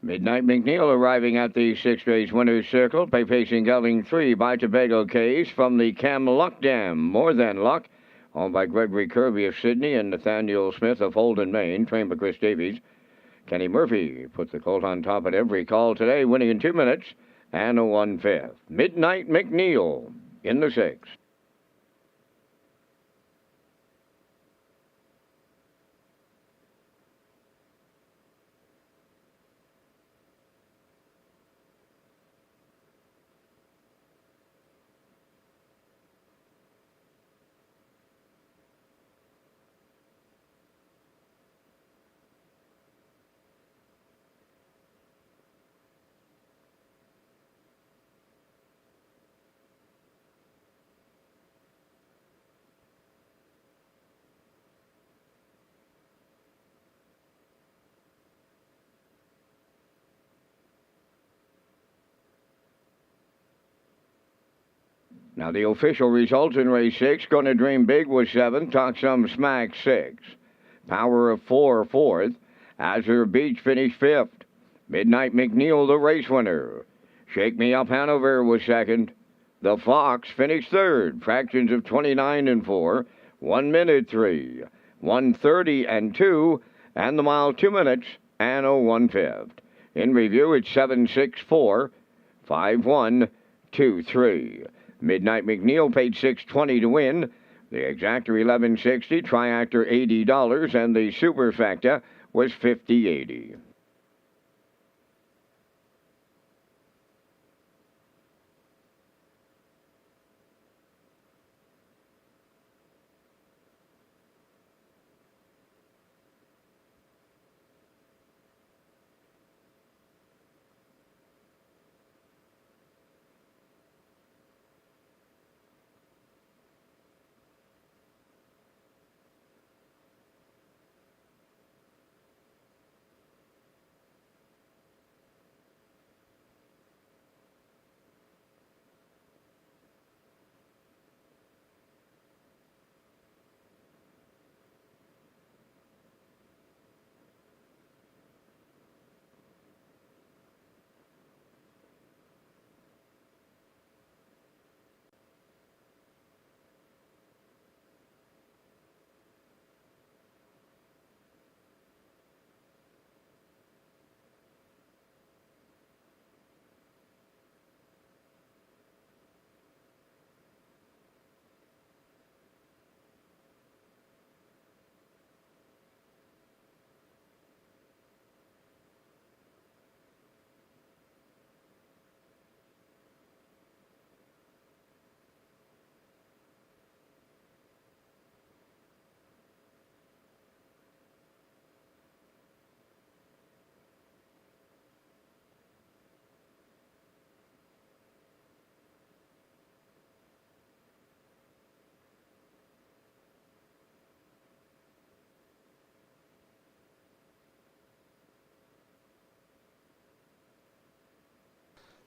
Midnight McNeil arriving at the 6th race winner's circle by facing gelding 3 by Tobago Case from the Cam Luck Dam. More Than Luck, owned by Gregory Kirby of Sydney and Nathaniel Smith of Holden, Maine, trained by Chris Davies. Kenny Murphy puts the colt on top at every call today, winning in 2 minutes and a 1/5. Midnight McNeil in the 6th. Now the official results in race 6, Gonna Dream Big was 7th, Talk Some Smack 6th. Power of 4 4th, Azure Beach finished 5th. Midnight McNeil the race winner. Shake Me Up Hanover was 2nd. The Fox finished 3rd, fractions of 29 and 4, 1 minute 3, 1:30 and 2, and the mile 2 minutes and 1/5. In review, it's 7-6-4, 5-1-2-3. Midnight McNeil paid $6.20 to win. The exactor $11.60, triactor $80, and the superfecta was $50.80.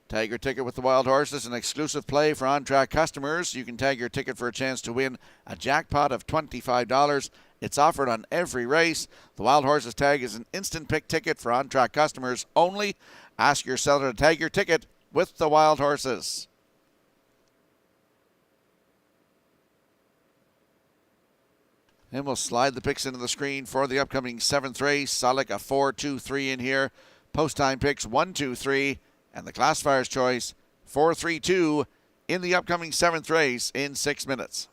Tag your ticket with the Wild Horses, an exclusive play for on-track customers. You can tag your ticket for a chance to win a jackpot of $25. It's offered on every race. The Wild Horses tag is an instant pick ticket for on-track customers only. Ask your seller to tag your ticket with the Wild Horses. And we'll slide the picks into the screen for the upcoming 7th race. I like a 4-2-3 in here. Post time picks 1-2-3. And the classifier's choice, 4-3-2 in the upcoming 7th race in 6 minutes.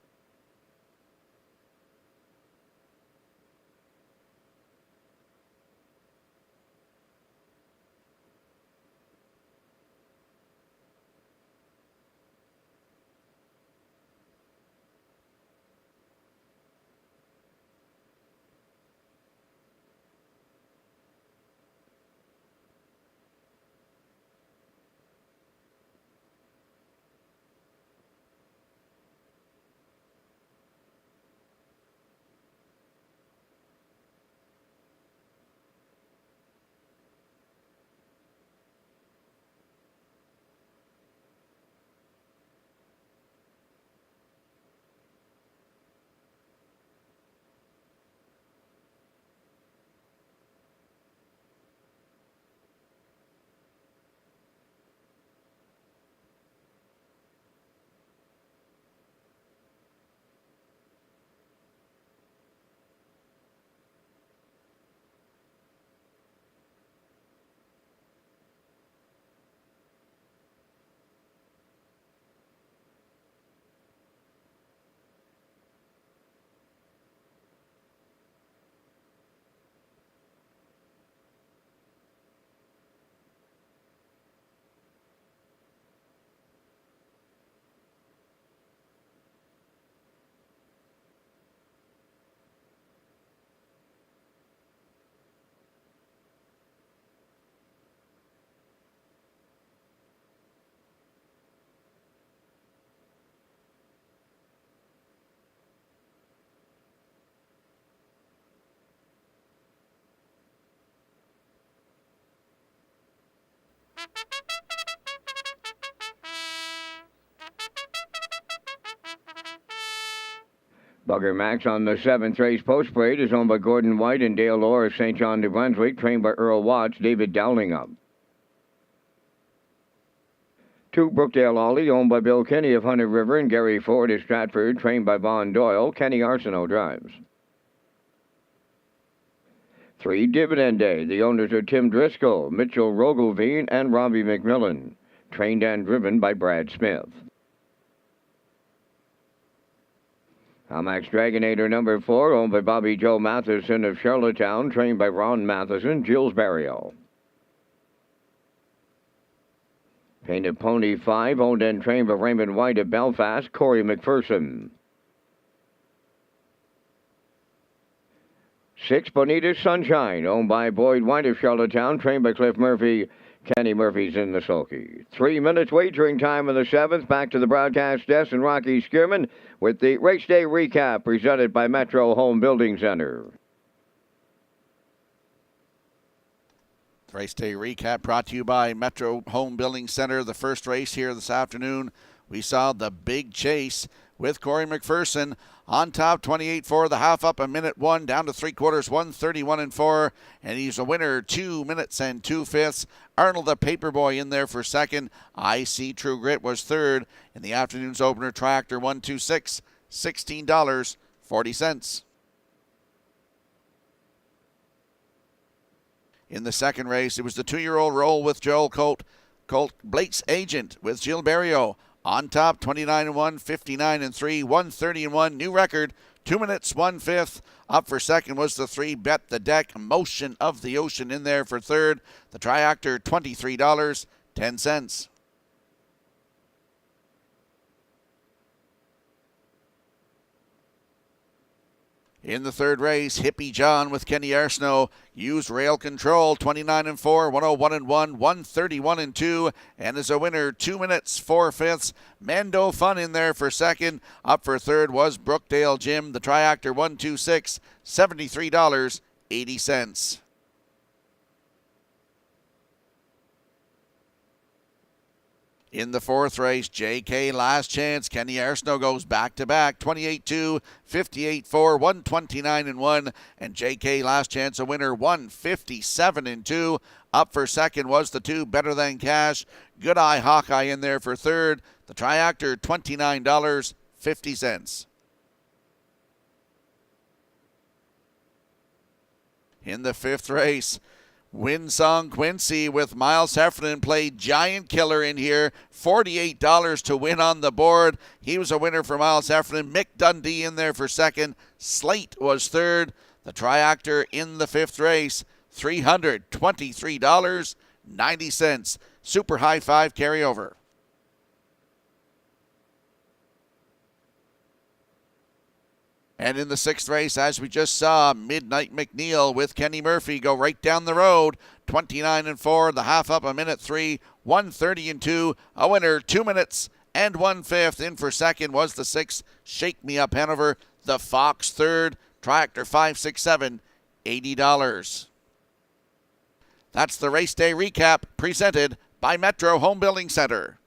Bugger Max on the 7th race post parade is owned by Gordon White and Dale Orr of St. John, New Brunswick, trained by Earl Watts, David Dowling up. 2 Brookdale Ollie, owned by Bill Kinney of Hunter River and Gary Ford of Stratford, trained by Vaughn Doyle. Kenny Arsenault drives. 3 Dividend Day. The owners are Tim Driscoll, Mitchell Rogelveen, and Robbie McMillan, trained and driven by Brad Smith. Hamax Dragonator number 4, owned by Bobby Joe Matheson of Charlottetown, trained by Ron Matheson, Gilles Barrio. Painted Pony 5, owned and trained by Raymond White of Belfast, Corey McPherson. 6 Bonita Sunshine, owned by Boyd White of Charlottetown, trained by Cliff Murphy. Kenny Murphy's in the sulky. 3 minutes wagering time in the 7th. Back to the broadcast desk and Rocky Skierman with the race day recap presented by Metro Home Building Center. Race day recap brought to you by Metro Home Building Center. The first race here this afternoon, we saw the big chase with Corey McPherson on top, 28-4, the half up, 1:01, down to 3/4, 1:31-4, and he's a winner, 2 minutes and 2/5. Arnold the Paperboy in there for second. I See True Grit was third. In the afternoon's opener, Tractor 126, $16.40. In the second race, it was the 2-year-old roll with Joel Colt Blake's Agent with Gilles Barrio. On top, 29-1, 59-3, 130-1, new record, 2 minutes, 1/5. Up for second was the 3 Bet the Deck, Motion of the Ocean in there for third. The Triactor, $23.10. In the third race, Hippie John with Kenny Arsenault used rail control, 29-4, 101-1, 131-2, and is a winner, 2 minutes, 4/5. Mando Fun in there for second. Up for third was Brookdale Jim, the Triactor 126, $73.80. In the fourth race, JK Last Chance. Kenny Arsenault goes back-to-back, 28-2, 58-4, 129-1, and JK Last Chance a winner, 157-2. Up for second was the 2 Better Than Cash. Good Eye Hawkeye in there for third. The Triactor, $29.50. In the fifth race, Winsong Quincy with Miles Heffernan played Giant Killer in here. $48 to win on the board. He was a winner for Miles Heffernan. Mick Dundee in there for second. Slate was third. The Triactor in the fifth race, $323.90. Super high five carryover. And in the sixth race, as we just saw, Midnight McNeil with Kenny Murphy go right down the road. 29-4, the half up, 1:03, 130-2. A winner, 2 minutes and 1/5. In for second was the 6 Shake Me Up Hanover. The Fox third. Tractor 567, $80. That's the race day recap presented by Metro Home Building Center.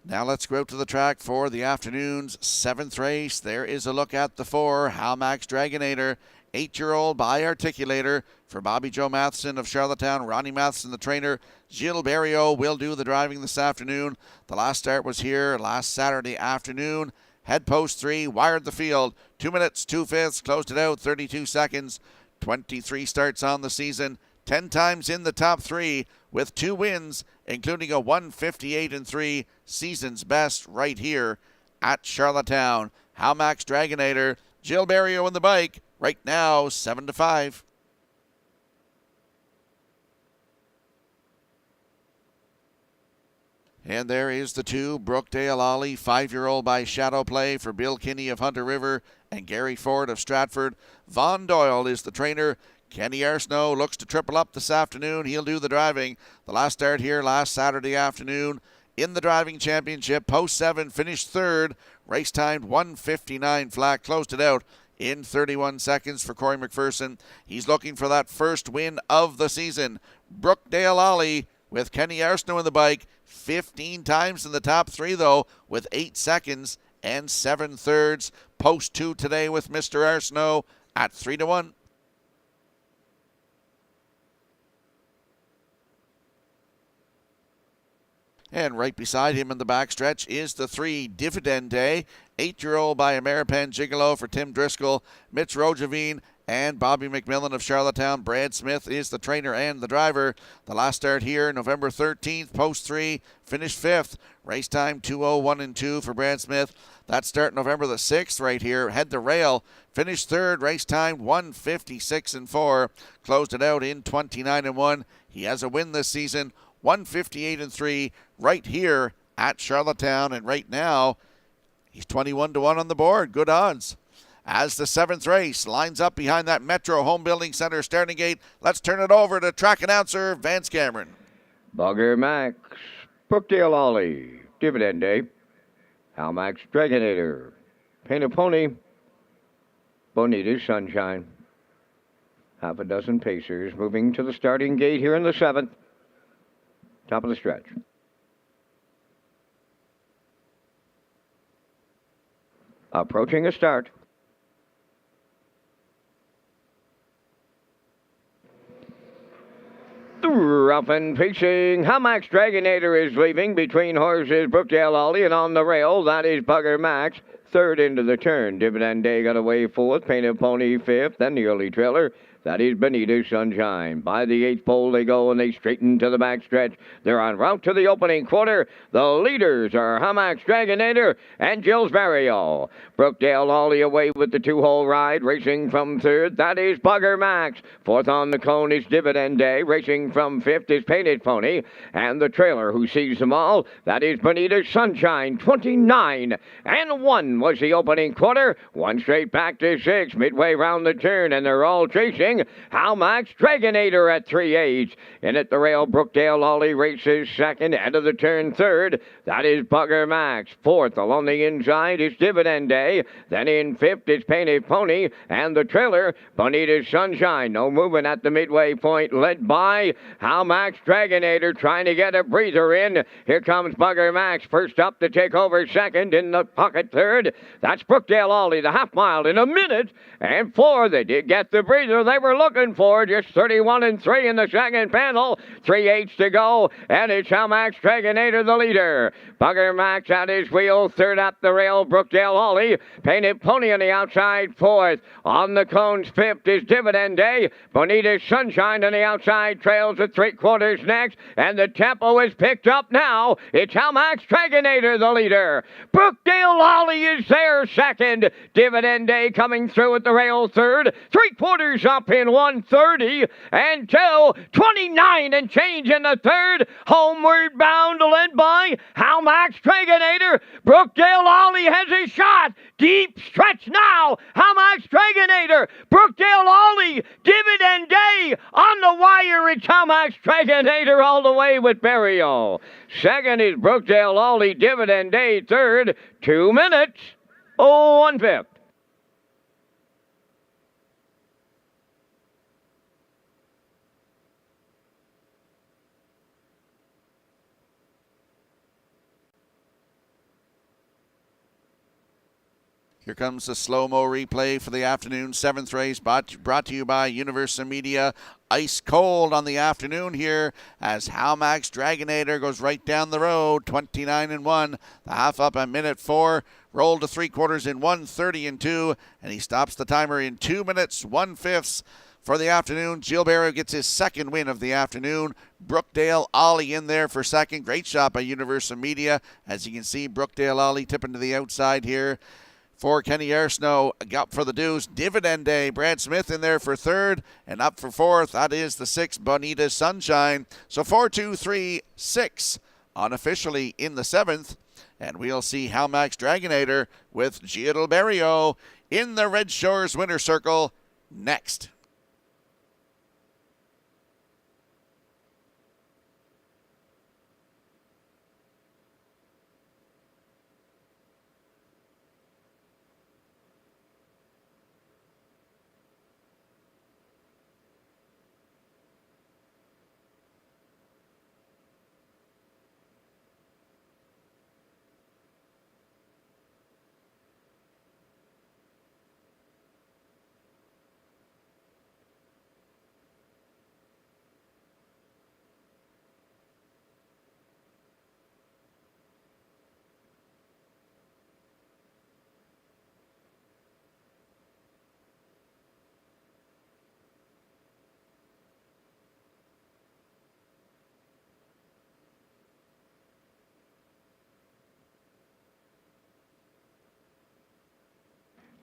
Now let's go out to the track for the afternoon's seventh race. There is a look at the 4 Hamax Dragonator, 8-year-old by Articulator for Bobby Joe Matheson of Charlottetown. Ronnie Matheson, the trainer. Gilles Barrio will do the driving this afternoon. The last start was here last Saturday afternoon. Head post 3, wired the field. 2 minutes, 2/5, closed it out, 32 seconds. 23 starts on the season. 10 times in the top 3 with 2 wins, including a 158-3 season's best right here at Charlottetown. Hamax Dragonator, Gilles Barrio on the bike, right now 7-5. And there is the 2 Brookdale Ollie, 5-year-old by Shadow Play for Bill Kinney of Hunter River and Gary Ford of Stratford. Vaughn Doyle is the trainer. Kenny Arsenault looks to triple up this afternoon. He'll do the driving. The last start here last Saturday afternoon in the driving championship. Post 7, finished third. Race timed 1:59 flat. Closed it out in 31 seconds for Corey McPherson. He's looking for that first win of the season. Brookdale Ollie with Kenny Arsenault in the bike. 15 times in the top 3, though, with 8 seconds and 7 thirds. Post 2 today with Mr. Arsenault at 3-1. And right beside him in the backstretch is the 3 Dividend Day. 8-year-old by Ameripan Gigolo for Tim Driscoll, Mitch Rojavine, and Bobby McMillan of Charlottetown. Brad Smith is the trainer and the driver. The last start here, November 13th, post 3, finished 5th. Race time 2:01 and 2 for Brad Smith. That start November the 6th right here. Head the rail, finished 3rd. Race time 1:56 and 4. Closed it out in 29 and 1. He has a win this season, 1:58 and 3, right here at Charlottetown. And right now, he's 21-1 on the board. Good odds. As the 7th race lines up behind that Metro Home Building Center starting gate, let's turn it over to track announcer Vance Cameron. Bugger Max, Brookdale Ollie, Dividend Day, Hal Max Dragonator, Painted Pony, Bonita's Sunshine. Half a dozen pacers moving to the starting gate here in the 7th. Top of the stretch. Approaching a start. Rough and pacing. Hamax Dragonator is leaving between horses Brookdale Ollie, and on the rail, that is Bugger Max. 3rd into the turn. Dividend Day got away 4th. Painted Pony 5th. Then the early trailer. That is Bonita's Sunshine. By the 8th pole they go, and they straighten to the backstretch. They're en route to the opening quarter. The leaders are Hamax Dragonator and Gilles Barrio. Brookdale Ollie away with the 2-hole ride, racing from 3rd. That is Bugger Max. 4th on the cone is Dividend Day. Racing from 5th is Painted Pony. And the trailer who sees them all, that is Bonita's Sunshine. 29 and 1 was the opening quarter. 1 straight back to 6, midway round the turn, and they're all chasing Hal Max Dragonator at 3/8. In at the rail, Brookdale Ollie races 2nd, end of the turn 3rd. That is Bugger Max. 4th along the inside is Dividend Day. Then in 5th is Painted Pony, and the trailer, Bonita's Sunshine. No movement at the midway point, led by Hal Max Dragonator, trying to get a breather in. Here comes Bugger Max, first up to take over 2nd, in the pocket 3rd. That's Brookdale Ollie, the half mile in a minute and 4. They did get the breather they were looking for. Just 31 and 3 in the second panel. 3/8 to go, and it's Hal Max Dragonator, the leader. Bugger Max at his wheel, 3rd up the rail, Brookdale Ollie. Painted Pony on the outside, 4th. On the cones, 5th is Dividend Day. Bonita's Sunshine on the outside trails at 3/4 next, and the tempo is picked up now. It's Hal Max Dragonator, the leader. Brookdale Ollie is there, 2nd. Dividend Day coming through at the rail, 3rd. 3/4 up in 1:30 until 29 and change in the 3rd. Homeward bound, led by Hal Max Dragonator. Brookdale Ollie has a shot. Deep stretch now. Hal Max Dragonator. Brookdale Ollie. Dividend Day on the wire. It's Hal Max Dragonator all the way with Barrio. 2nd is Brookdale Ollie. Dividend Day 3rd. 2 minutes. 1/5. Here comes the slow-mo replay for the afternoon 7th race, brought to you by Universal Media. Ice cold on the afternoon here as Hal Max Dragonator goes right down the road, 29 and 1. The half up a minute 4, rolled to 3/4 in 1:30 and 2, and he stops the timer in 2 minutes 1/5 for the afternoon. Gilles Barrio gets his 2nd win of the afternoon. Brookdale Ollie in there for 2nd. Great shot by Universal Media. As you can see, Brookdale Ollie tipping to the outside here. For Kenny Arsenault, up for the deuce. Dividend Day, Brad Smith in there for 3rd, and up for 4th. That is the 6th, Bonita's Sunshine. So 4, 2, 3, 6 unofficially in the 7th. And we'll see Hal Max Dragonator with Gilles Barrio in the Red Shores Winter Circle next.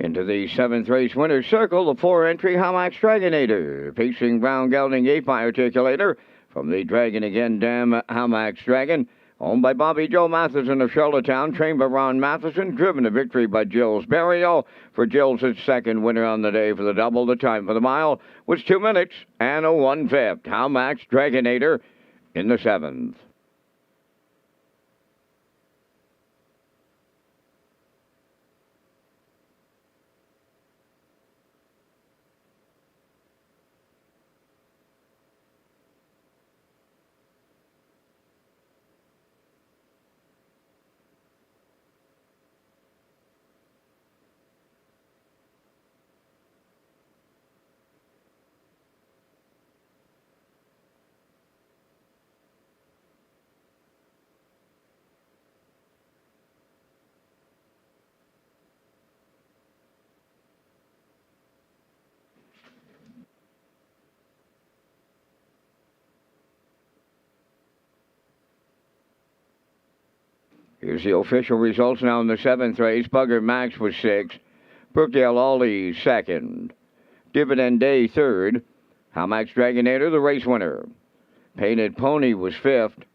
Into the 7th race winner's circle, the 4-entry Hamax Dragonator, pacing Brown Gelding 8-pie articulator from the Dragon Again Dam Hamax Dragon, owned by Bobby Joe Matheson of Charlottetown, trained by Ron Matheson, driven to victory by Jill's Barrio. For Jill's second winner on the day for the double, the time for the mile was 2 minutes and a 1/5. Hamax Dragonator in the 7th. Here's the official results now in the 7th race. Bugger Max was 6th. Brookdale Ollie 2nd. Dividend Day 3rd. Hamax Dragonator the race winner. Painted Pony was 5th.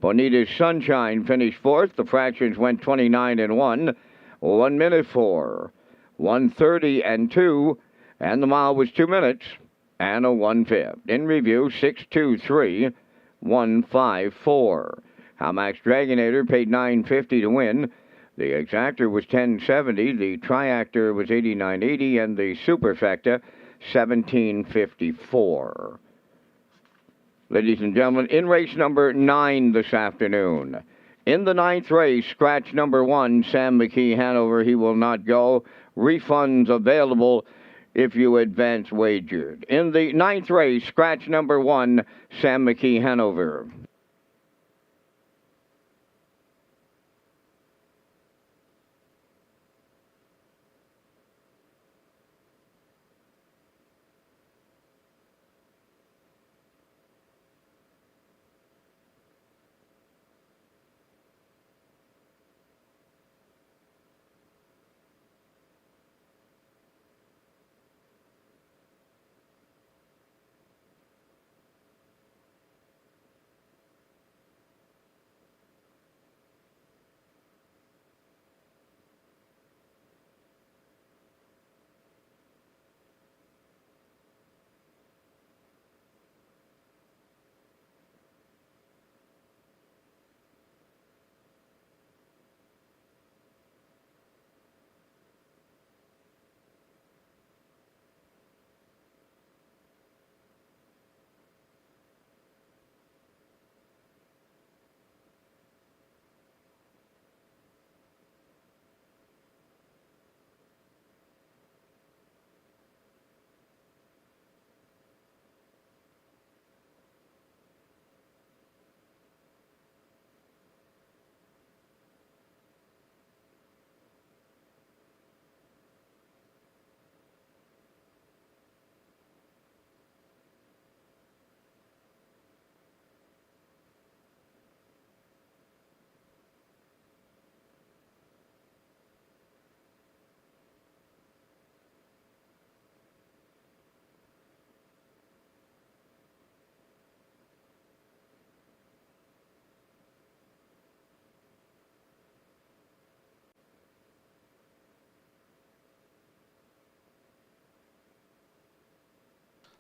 Bonita's Sunshine finished 4th. The fractions went 29 and 1. 1 minute 4. 1:30 and 2. And the mile was 2 minutes and a 1/5. In review, 6:23, 1:54. Hamax Dragonator paid $9.50 to win. The exactor was $10.70. The triactor was $89.80, and the superfecta $17.54. Ladies and gentlemen, in race number 9 this afternoon. In the 9th race, scratch number 1, Sam McKee Hanover. He will not go. Refunds available if you advance wagered. In the 9th race, scratch number 1, Sam McKee Hanover.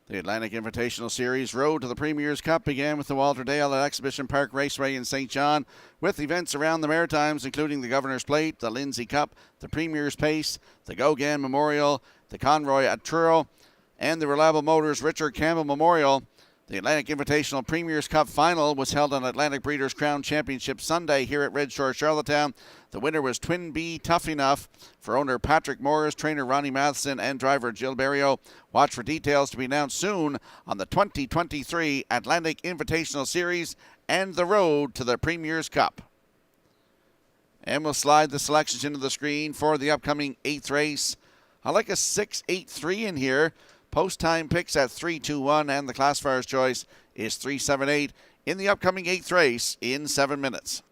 The Atlantic Invitational Series Road to the Premier's Cup began with the Walter Dale at Exhibition Park Raceway in St. John, with events around the Maritimes, including the Governor's Plate, the Lindsay Cup, the Premier's Pace, the Gauguin Memorial, the Conroy at Truro, and the Reliable Motors Richard Campbell Memorial. The Atlantic Invitational Premier's Cup Final was held on Atlantic Breeders' Crown Championship Sunday here at Redshores, Charlottetown. The winner was Twin B Tough Enough for owner Patrick Morris, trainer Ronnie Matheson, and driver Jill Barrio. Watch for details to be announced soon on the 2023 Atlantic Invitational Series and the road to the Premier's Cup. And we'll slide the selections into the screen for the upcoming 8th race. I like a 6-8-3 in here. Post time picks at 3-2-1, and the classifier's choice is 3-7-8 in the upcoming 8th race in 7 minutes.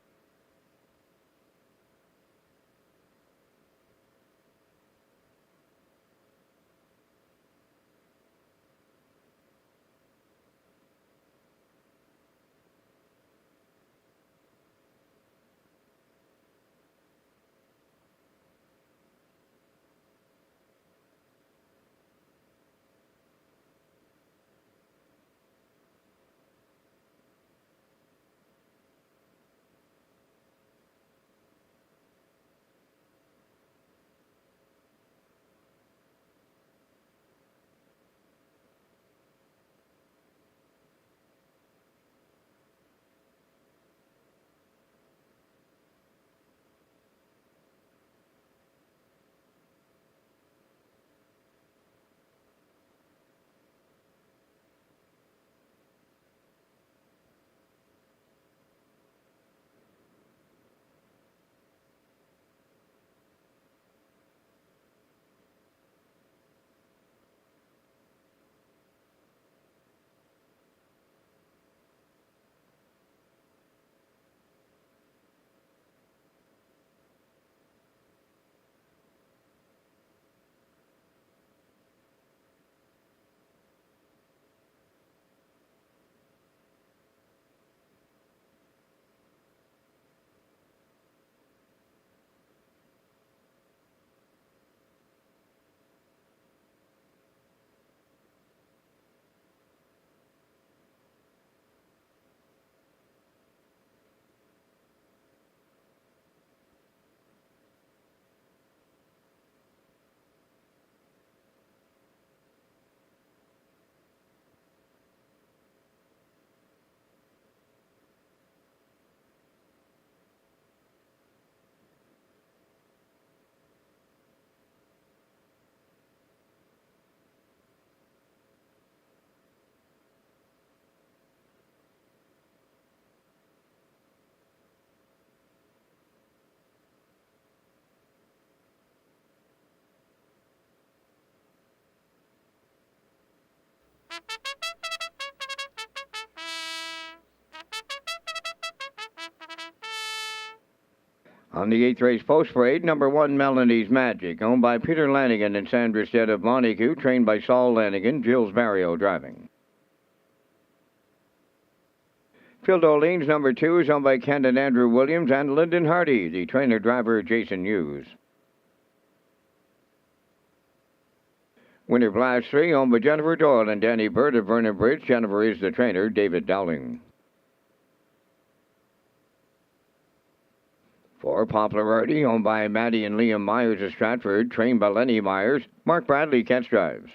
On the 8th race post parade, number 1, Melanie's Magic, owned by Peter Lanigan and Sandra Stead of Montague, trained by Saul Lanigan, Gilles Barrio driving. Phil Dolene's number 2 is owned by Ken and Andrew Williams and Lyndon Hardy, the trainer-driver Jason Hughes. Winter Blast 3, owned by Jennifer Doyle and Danny Bird of Vernon Bridge. Jennifer is the trainer, David Dowling. For Popularity, owned by Maddie and Liam Myers of Stratford, trained by Lenny Myers, Mark Bradley catch drives.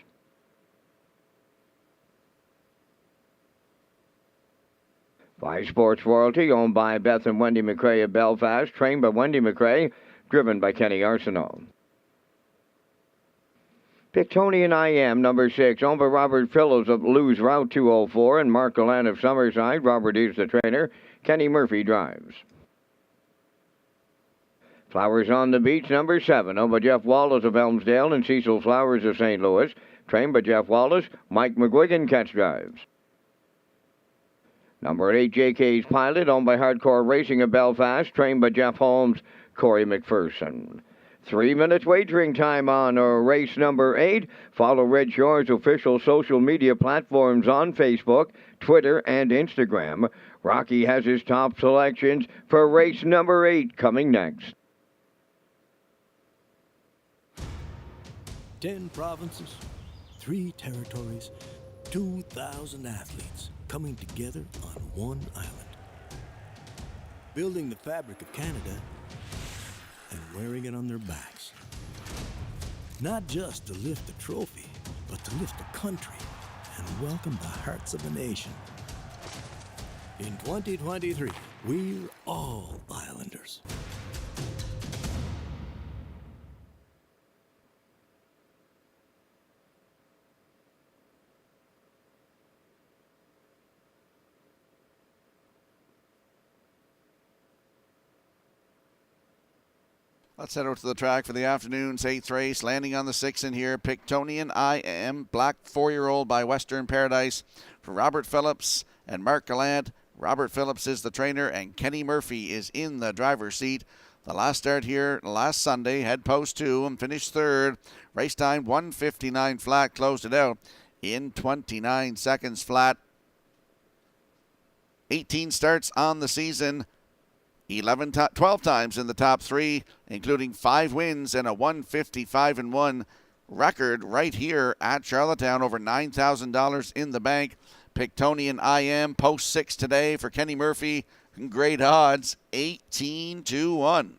Five Sports Royalty, owned by Beth and Wendy McRae of Belfast, trained by Wendy McRae, driven by Kenny Arsenault. Pictonian IM, number 6, owned by Robert Phillips of Lewes Route 204 and Mark Galan of Summerside. Robert is the trainer. Kenny Murphy drives. Flowers on the Beach, number 7, owned by Jeff Wallace of Elmsdale and Cecil Flowers of St. Louis. Trained by Jeff Wallace, Mike McGuigan catch drives. Number 8, JK's Pilot, owned by Hardcore Racing of Belfast. Trained by Jeff Holmes, Corey McPherson. 3 minutes wagering time on race number 8. Follow Red Shores' official social media platforms on Facebook, Twitter, and Instagram. Rocky has his top selections for race number 8 coming next. 10 provinces, 3 territories, 2,000 athletes coming together on one island. Building the fabric of Canada and wearing it on their backs. Not just to lift a trophy, but to lift a country and welcome the hearts of a nation. In 2023, we're all Islanders. Let's head over to the track for the afternoon's 8th race. Landing on the 6 in here, Pictonian IM, black 4-year-old by Western Paradise for Robert Phillips and Mark Gallant. Robert Phillips is the trainer and Kenny Murphy is in the driver's seat. The last start here last Sunday, head post 2 and finished 3rd. Race time 1:59 flat, closed it out in 29 seconds flat. 18 starts on the season. 12 times in the top 3, including 5 wins and a 155-1 record right here at Charlottetown. Over $9,000 in the bank. Pictonian IM, post 6 today for Kenny Murphy. Great odds, 18-1.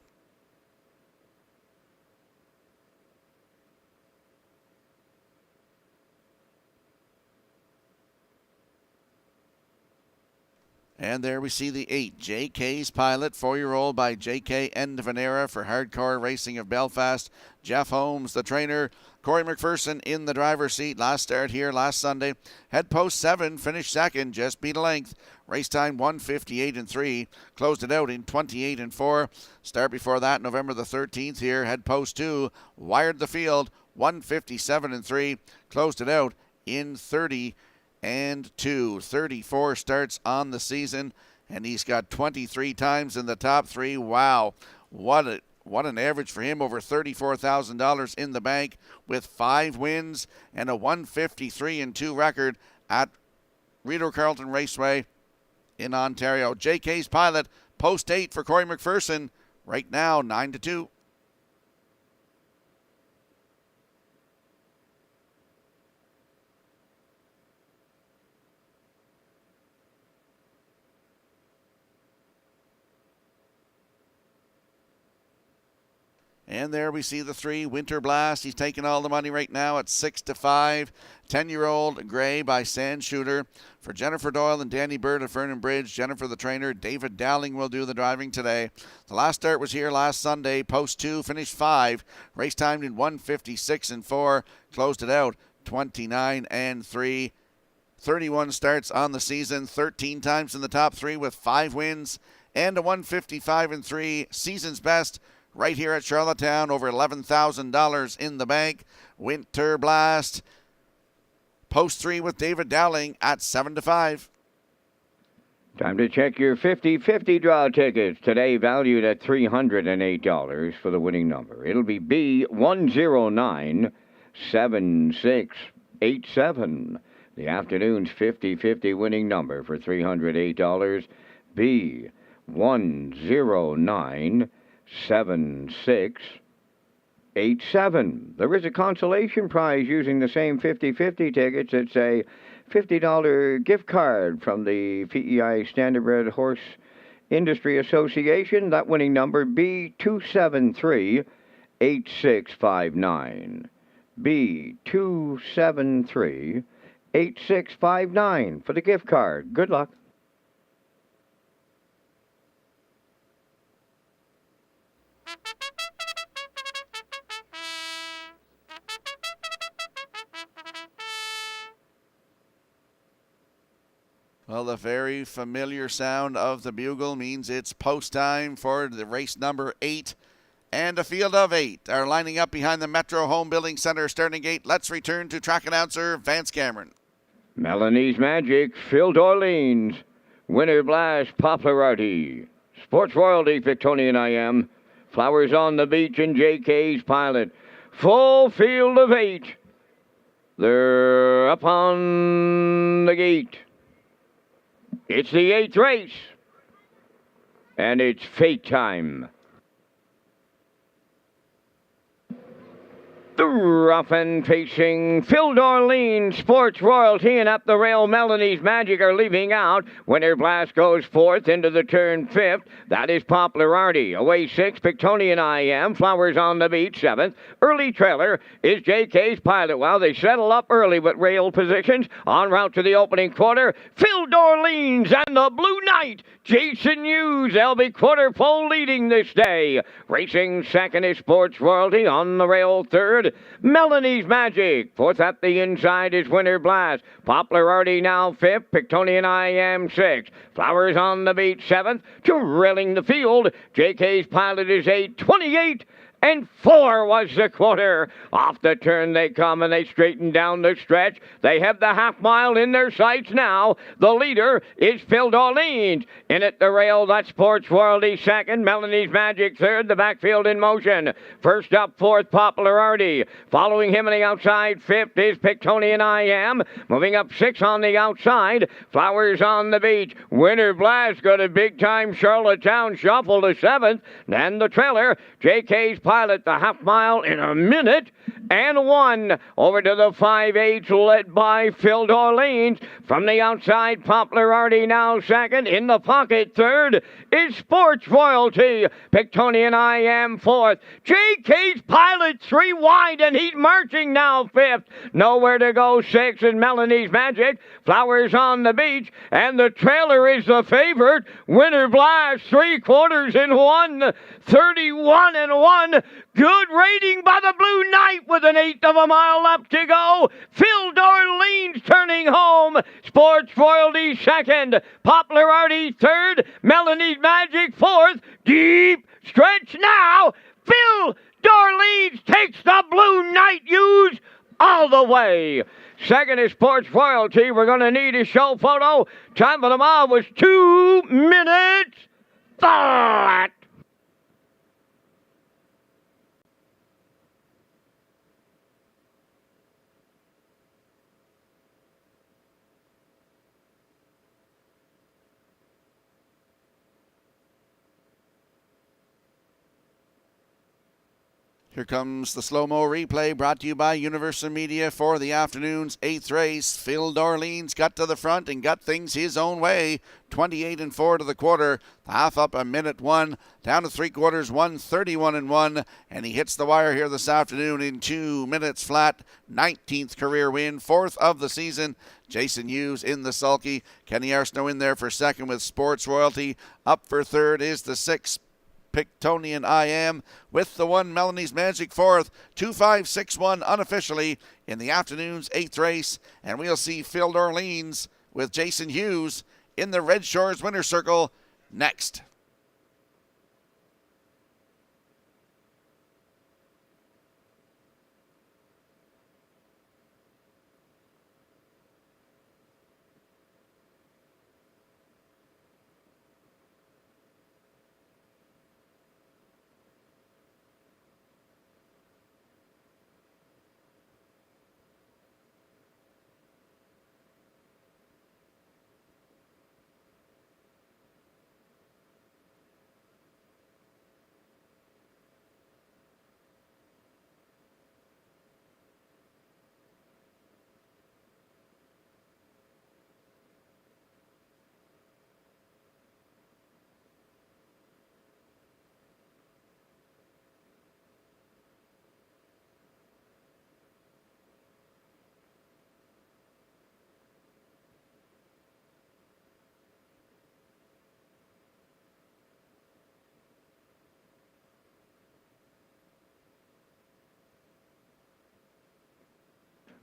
And there we see the 8, JK's Pilot, 4-year-old by JK Endevanera for Hardcore Racing of Belfast. Jeff Holmes, the trainer. Corey McPherson in the driver's seat. Last start here last Sunday. Head post 7, finished 2nd, just beat a length. Race time 1:58.3. Closed it out in 28.4. Start before that, November the 13th here. Head post 2, wired the field 1:57.3. Closed it out in 30. And 34 starts on the season, and he's got 23 times in the top 3. Wow, what an average for him, over $34,000 in the bank with 5 wins and a 153-2 record at Rideau Carleton Raceway in Ontario. JK's Pilot, post 8 for Corey McPherson, right now 9-2. And there we see the 3, Winter Blast. He's taking all the money right now at 6-5. 10-year-old Gray by Sand Shooter. For Jennifer Doyle and Danny Bird of Vernon Bridge, Jennifer the trainer, David Dowling will do the driving today. The last start was here last Sunday. Post 2, finished 5. Race timed in 1:56.4. Closed it out 29.3. 31 starts on the season. 13 times in the top 3 with 5 wins and a 155-3 season's best. Right here at Charlottetown, over $11,000 in the bank. Winter Blast Post 3 with David Dowling at 7-5. Time to check your 50-50 draw tickets, today valued at $308 for the winning number. It'll be B1097687. The afternoon's 50-50 winning number for $308, B1097687. There is a consolation prize using the same 50-50 tickets. It's a $50 gift card from the PEI Standardbred Horse Industry Association. That winning number, B2738659. B2738659 for the gift card. Good luck. Well, the very familiar sound of the bugle means it's post time for the race number 8. And a field of 8 are lining up behind the Metro Home Building Center starting gate. Let's return to track announcer Vance Cameron. Melanie's Magic, Phil Dorleans, Winter Blast, Popularity, Sports Royalty, Victonian I Am, Flowers on the Beach, and JK's Pilot. Full field of 8. They're up on the gate. It's the 8th race, and it's fate time. The rough and pacing Phil Dorlean, Sports Royalty, and up the rail Melanie's Magic are leaving out. Winter Blast goes 4th into the turn 5th. That is Popularity. Away 6th, Victonian I Am. Flowers on the Beach 7th. Early trailer is JK's Pilot. Well, they settle up early with rail positions. En route to the opening quarter, Phil Dorleans and the Blue Knight, Jason Hughes. They'll be quarter pole leading this day. Racing second is Sports Royalty. On the rail third, Melanie's Magic. Fourth at the inside is Winter Blast. Popularity now 5th. Victonian I Am 6th. Flowers on the Beach 7th. Drilling the field, JK's Pilot is 8:28. And 4 was the quarter. Off the turn they come, and they straighten down the stretch. They have the half mile in their sights now. The leader is Phil Dorleans. In at the rail, that's Sports Royalty second. Melanie's Magic third. The backfield in motion. First up, 4th, Popularity. Following him on the outside, 5th is Victonian I Am. Moving up 6 on the outside. Flowers on the Beach. Winter Blast got a big-time Charlottetown shuffle to 7th. And the trailer, JK's Pilot, the half mile in a minute and 1. Over to the 5/8, led by Phil Dorleans. From the outside, Popularity now second. In the pocket, third is Sports Royalty. Victonian I Am 4th. JK's Pilot 3 wide, and he's marching now 5th. Nowhere to go 6th, and Melanie's Magic. Flowers on the Beach, and the trailer is the favorite. Winter Blast 3/4 in 1. 31-1. Good rating by the Blue Knight with an 1/8 of a mile left to go. Phil Dorleans turning home. Sports Royalty second. Popularity third. Melanie's Magic 4th. Deep stretch now. Phil Dorleans takes the Blue Knight Hughes all the way. Second is Sports Royalty. We're going to need a show photo. Time for the mile was 2 minutes flat. Here comes the slow-mo replay brought to you by Universal Media for the afternoon's 8th race. Phil Dorleans got to the front and got things his own way. 28-4 to the quarter. The half up a minute 1. Down to 3/4, 1:31-1. And he hits the wire here this afternoon in 2 minutes flat. 19th career win. 4th of the season. Jason Hughes in the sulky. Kenny Arsenault in there for second with Sports Royalty. Up for third is the 6th. Victonian I Am with the 1 Melanie's Magic 4th. 2-5-6-1 unofficially in the afternoon's 8th race. And we'll see Phil Dorleans with Jason Hughes in the Redshores winner circle next.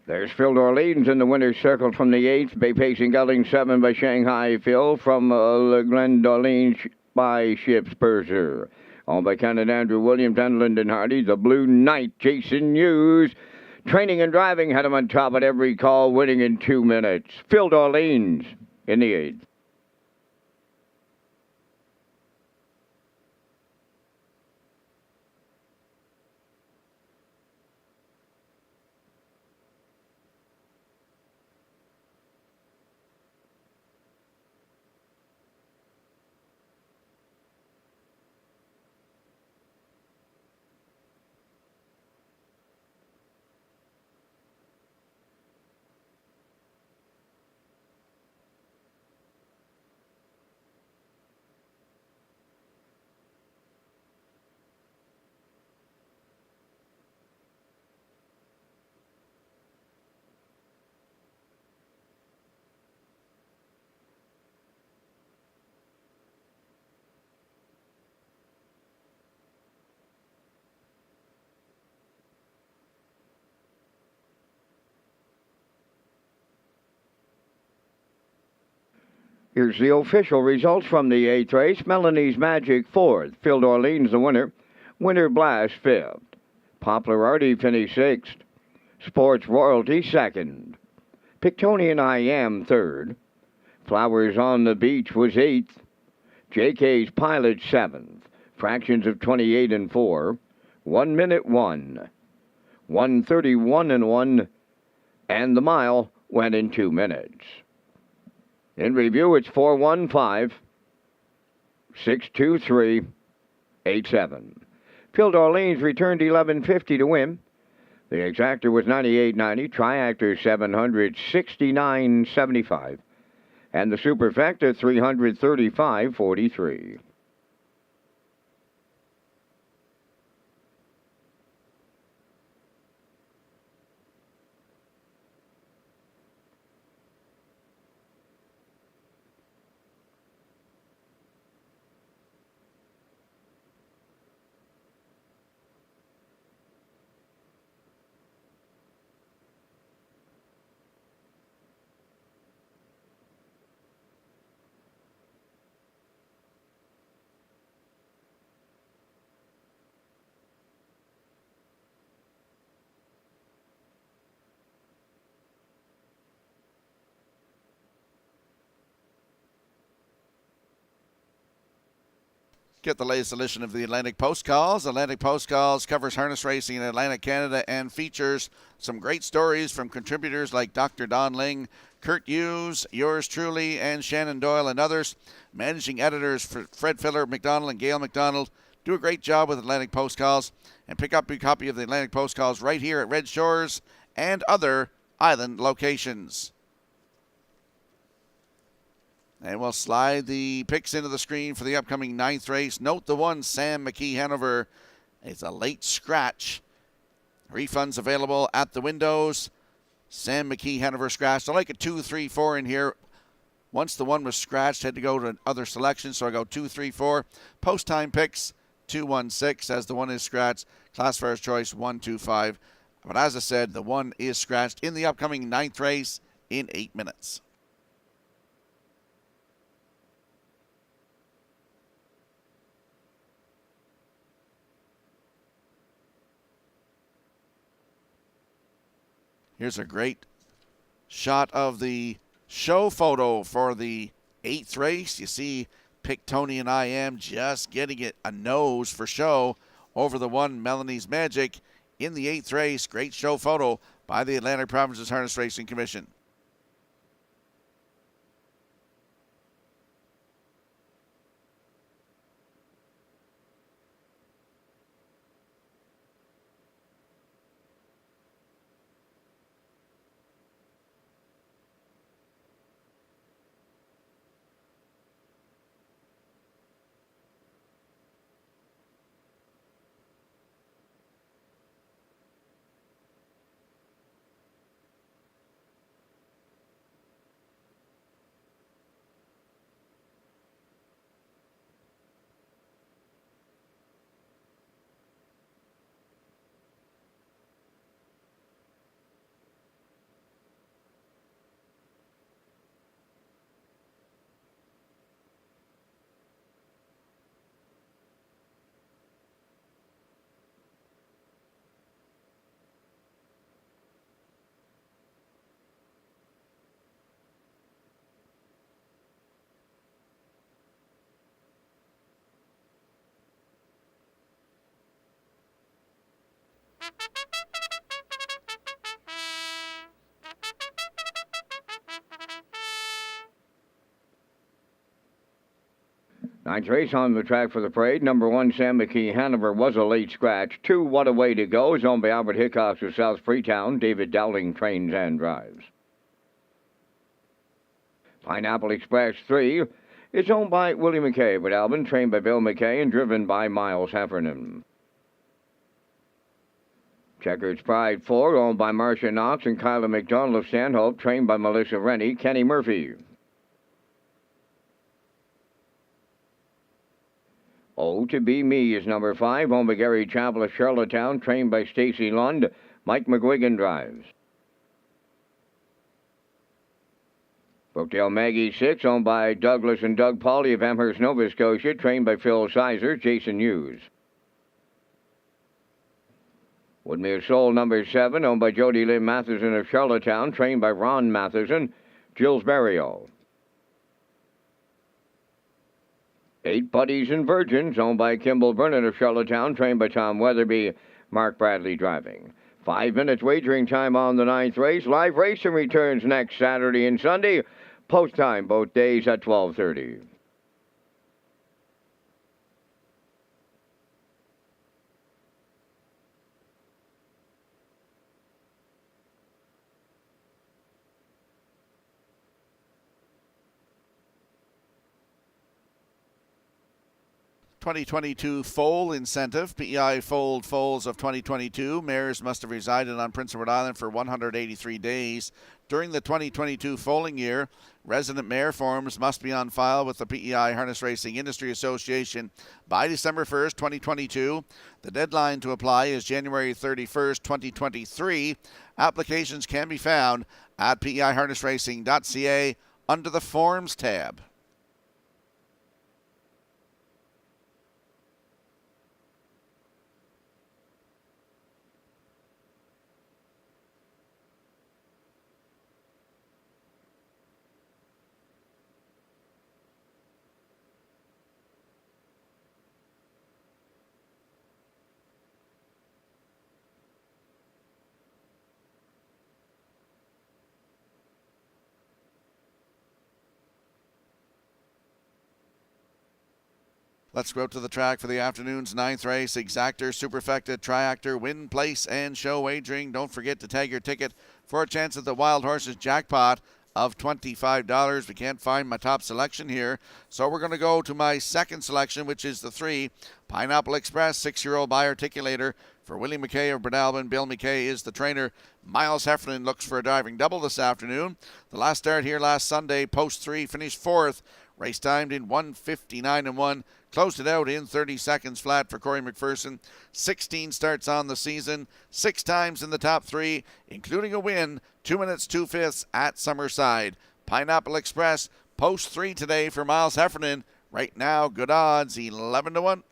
There's Phil Orleans in the winner's circle from the 8th. Bay Pacing Gelding 7 by Shanghai Phil from Glendolene by Ships Purser. Owned by Canada Andrew Williams and Lyndon Hardy. The Blue Knight, Jason Hughes. Training and driving had him on top at every call, winning in 2 minutes. Phil Orleans in the 8th. Here's the official results from the 8th race. Melanie's Magic 4th. Phil Orleans the winner. Winter Blast 5th. Poplar Artie finished 6th. Sports Royalty 2nd. Pictonian I Am 3rd. Flowers on the Beach was 8th. JK's Pilot 7th. Fractions of 28 and 4. 1 minute 1. 1:31 and 1. And the mile went in 2 minutes. In review, it's 415 623 87. Phil Orleans returned 1150 to win. The exactor was 98.90, triactor 769.75, and the superfecta 335.43. Get the latest edition of the Atlantic Post Calls. Atlantic Post Calls covers harness racing in Atlantic Canada and features some great stories from contributors like Dr. Don Ling, Kurt Hughes, yours truly, and Shannon Doyle and others. Managing editors for Fred Filler McDonald and Gail McDonald do a great job with Atlantic Post Calls. And pick up your copy of the Atlantic Post Calls right here at Red Shores and other island locations. And we'll slide the picks into the screen for the upcoming 9th race. Note the one, Sam McKee Hanover. It's a late scratch. Refunds available at the windows. Sam McKee Hanover scratched. I like a 2, 3, 4 in here. Once the one was scratched, had to go to other selections, so I go 2, 3, 4. Post time picks 2, 1, 6 as the one is scratched. Classifiers choice 1, 2, 5. But as I said, the one is scratched in the upcoming 9th race in 8 minutes. Here's a great shot of the show photo for the 8th race. You see Pictonian I Am just getting it a nose for show over the one, Melanie's Magic, in the 8th race. Great show photo by the Atlantic Provinces Harness Racing Commission. Ninth race on the track for the parade. Number 1, Sam McKee Hanover was a late scratch. 2, What a Way to Go is owned by Albert Hickox of South Freetown. David Dowling trains and drives. Pineapple Express 3 is owned by Willie McKay with Albin, trained by Bill McKay and driven by Miles Heffernan. Checkers Pride 4, owned by Marcia Knox and Kyla McDonald of Stanhope, trained by Melissa Rennie, Kenny Murphy. Oh to Be Me is number 5, owned by Gary Chappell of Charlottetown, trained by Stacy Lund. Mike McGuigan drives. Brookdale Maggie 6, owned by Douglas and Doug Pauley of Amherst, Nova Scotia, trained by Phil Sizer, Jason Hughes. Woodmere Soul number 7, owned by Jody Lynn Matheson of Charlottetown, trained by Ron Matheson, Jills Barrio. 8 Buddies and Virgins, owned by Kimball Vernon of Charlottetown, trained by Tom Weatherby, Mark Bradley driving. 5 minutes wagering time on the 9th race. Live racing returns next Saturday and Sunday. Post time both days at 12:30. $2022 foal incentive. PEI foaled foals of 2022. Mares must have resided on Prince Edward Island for 183 days. During the 2022 foaling year, resident mare forms must be on file with the PEI Harness Racing Industry Association by December 1st, 2022. The deadline to apply is January 31st, 2023. Applications can be found at peiharnessracing.ca under the Forms tab. Let's go out to the track for the afternoon's 9th race. Exactor, Superfecta, Triactor, Win, Place, and Show wagering. Don't forget to tag your ticket for a chance at the Wild Horses jackpot of $25. We can't find my top selection here, so we're going to go to my second selection, which is the 3, Pineapple Express, 6-year-old bi-articulator for Willie McKay of Brunalbin. Bill McKay is the trainer. Miles Heffernan looks for a driving double this afternoon. The last start here last Sunday, post 3, finished 4th. Race timed in 1:59.1. Closed it out in 30 seconds flat for Corey McPherson. 16 starts on the season, 6 times in the top 3, including a win, 2 minutes 2/5 at Summerside. Pineapple Express, post 3 today for Miles Heffernan. Right now, good odds, 11-1.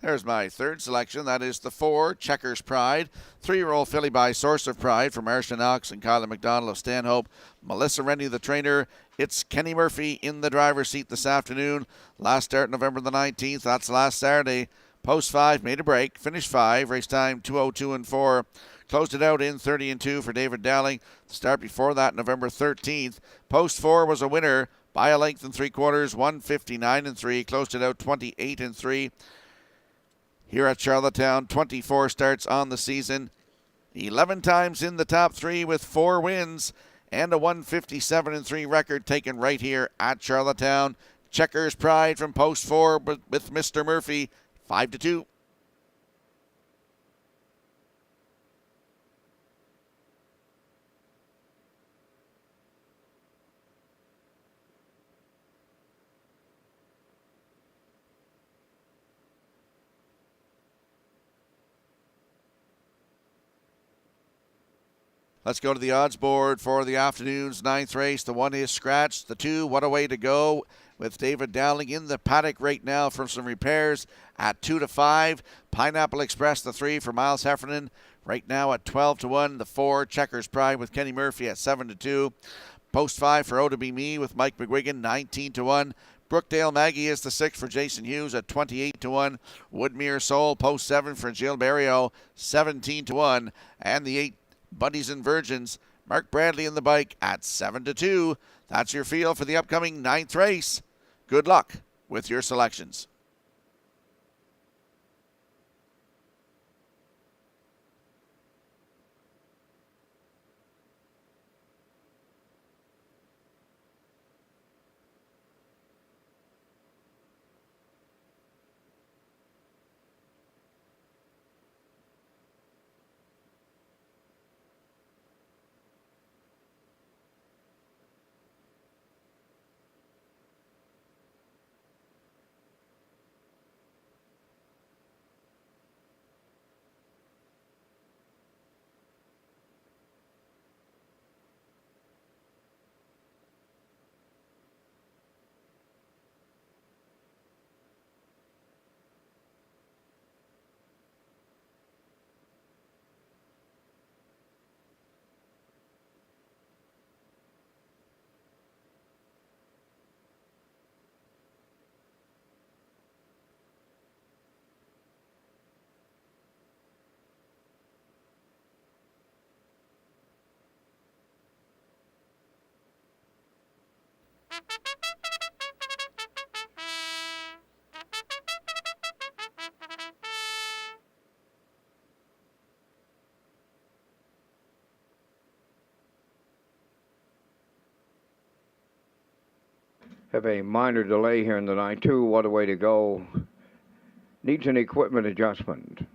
There's my third selection. That is the 4, Checkers Pride. 3-year-old filly by Source of Pride from Marcia Knox and Kyla McDonald of Stanhope. Melissa Rennie, the trainer. It's Kenny Murphy in the driver's seat this afternoon. Last start November the 19th. That's last Saturday. Post 5, made a break. Finished 5. Race time 2:02.4. Closed it out in 30-2 for David Dowling. The start before that, November 13th. Post 4 was a winner by a length and 3/4, 1:59.3. Closed it out 28-3. Here at Charlottetown, 24 starts on the season, 11 times in the top 3 with 4 wins, and a 1:57.3 record taken right here at Charlottetown. Checkers Pride from post 4 with Mr. Murphy, 5-2. Let's go to the odds board for the afternoon's 9th race. The 1 is scratched. The 2, What a Way to Go, with David Dowling in the paddock right now from some repairs at 2-5. Pineapple Express, the 3 for Miles Heffernan, right now at 12-1. The 4, Checkers Pride with Kenny Murphy at 7-2. Post 5 for O to Be Me with Mike McGuigan, 19-1. Brookdale Maggie is the 6 for Jason Hughes at 28-1. Woodmere Soul, post 7 for Jill Barrio, 17-1. And the 8, Buddies and Virgins, Mark Bradley in the bike at 7-2. That's your feel for the upcoming 9th race. Good luck with your selections. Have a minor delay here in the night, too. What a Way to Go. Needs an equipment adjustment.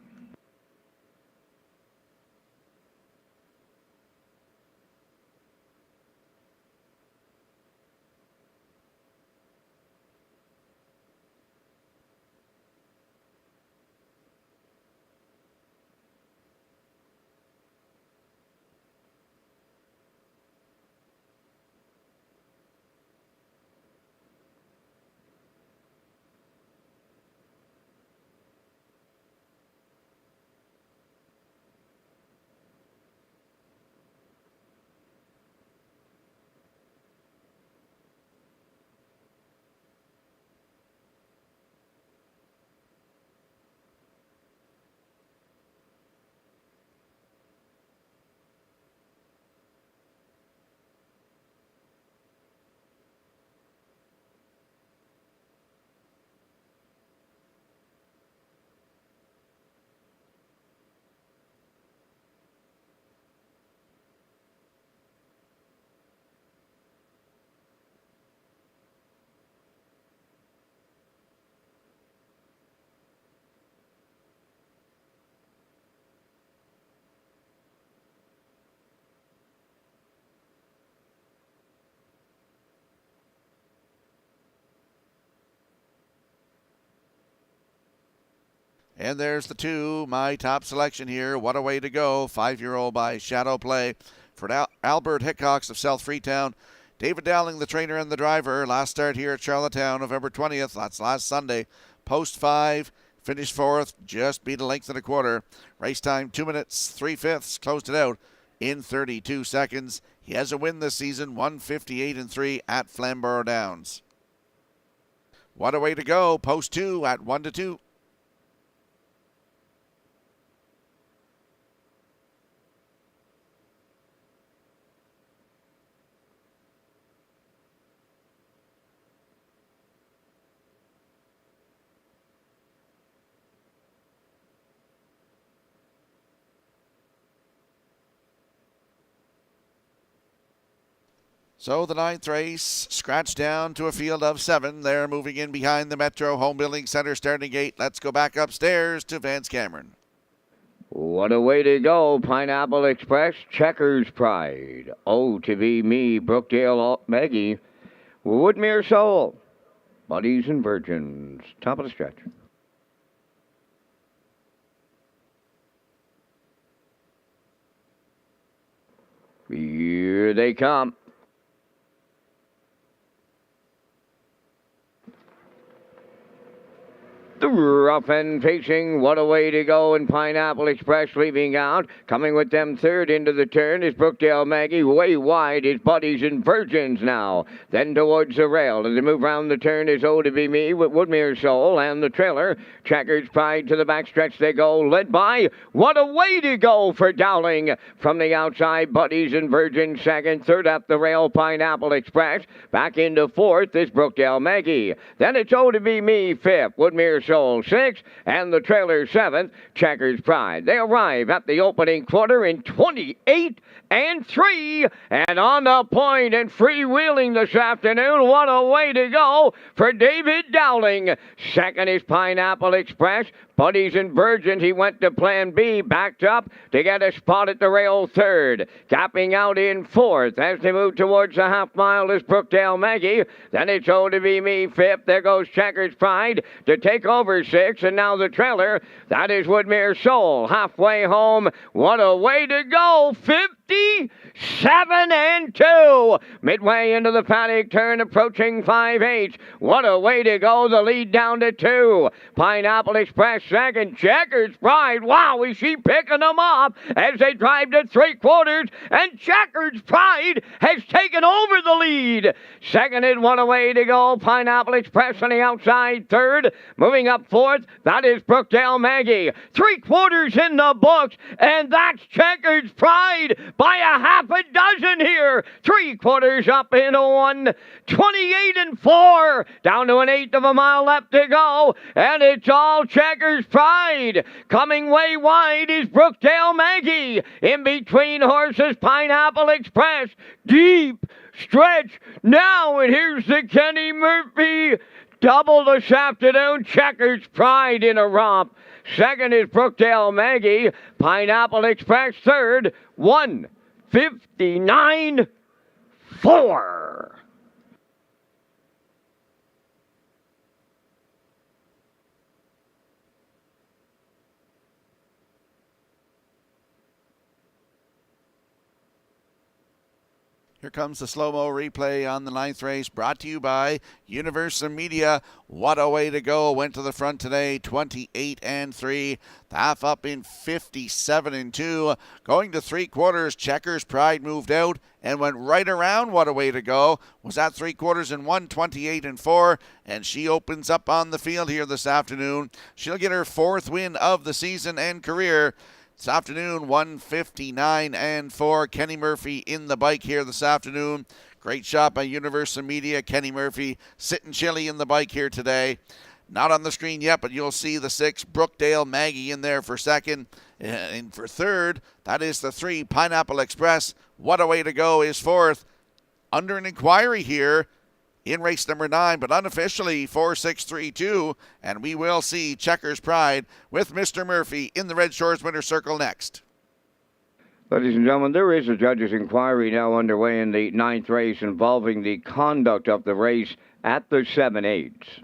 And there's the 2, my top selection here. What a Way to Go, 5-year-old by Shadow Play for Albert Hickox of South Freetown. David Dowling, the trainer and the driver. Last start here at Charlottetown, November 20th. That's last Sunday. Post 5, finished 4th, just beat a length and a quarter. Race time 2 minutes, 3/5. Closed it out in 32 seconds. He has a win this season, 158-3 at Flamborough Downs. What a Way to Go, post 2 at 1-2. So the 9th race, scratched down to a field of 7. They're moving in behind the Metro Home Building Center starting gate. Let's go back upstairs to Vance Cameron. What a Way to Go, Pineapple Express, Checkers Pride, O to Be Me, Brookdale Maggie, Woodmere Soul, Buddies and Virgins. Top of the stretch. Here they come. The rough and pacing, what a way to go, and Pineapple Express leaving out. Coming with them third into the turn is Brookdale Maggie. Way wide is Buddies and Virgins now. Then towards the rail. As they move round the turn is Oh to Be Me with Woodmere Soul and the trailer. Checkers Pride to the backstretch they go, led by What a Way to Go for Dowling. From the outside, Buddies and Virgins second. Third up the rail, Pineapple Express. Back into fourth is Brookdale Maggie. Then it's Oh to Be Me fifth. Woodmere Soul 6, and the trailer 7th, Checkers Pride. They arrive at the opening quarter in 28 and 3, and on the point and freewheeling this afternoon. What a way to go for David Dowling. Second is Pineapple Express. Buddies and Virgins, he went to Plan B, backed up to get a spot at the rail third. Gapping out in fourth as they move towards the half mile is Brookdale Maggie. Then it's Oh to Be Me fifth. There goes Checkers Pride to take over sixth. And now the trailer, that is Woodmere Soul. Halfway home, what a way to go. 57 and 2. Midway into the paddock turn, approaching 5/8. What a way to go. The lead down to 2. Pineapple Express second. Checkers Pride. Wow, is she picking them up as they drive to 3/4. And Checkers Pride has taken over the lead. Second and What a Way to Go. Pineapple Express on the outside third. Moving up fourth, that is Brookdale Maggie. 3/4 in the books, and that's Checkers Pride by a half a dozen here. 3/4 up in 1. 28 and 4. Down to 1/8 of a mile left to go, and it's all Checkers Pride. Coming way wide is Brookdale Maggie. In between horses, Pineapple Express. Deep stretch now, and here's the Kenny Murphy double this afternoon. Checkers Pride in a romp. Second is Brookdale Maggie. Pineapple Express third. 1:59.4. Here comes the slow-mo replay on the 9th race, brought to you by Universal Media. What a way to go. Went to the front today, 28 and 3. The half up in 57 and 2. Going to 3/4, Checkers Pride moved out and went right around. What a way to go. Was at 3/4 and 1, 28 and 4. And she opens up on the field here this afternoon. She'll get her 4th win of the season and career. This afternoon, 1:59 and 4. Kenny Murphy in the bike here this afternoon. Great shot by Universal Media. Kenny Murphy sitting chilly in the bike here today. Not on the screen yet, but you'll see the 6, Brookdale Maggie, in there for second. And for third, that is the 3, Pineapple Express. What a Way to Go is fourth. Under an inquiry here in race number 9, but unofficially 4-6-3-2, and we will see Checkers Pride with Mr. Murphy in the Red Shores Winter Circle next. Ladies and gentlemen, there is a judge's inquiry now underway in the 9th race involving the conduct of the race at the 7/8.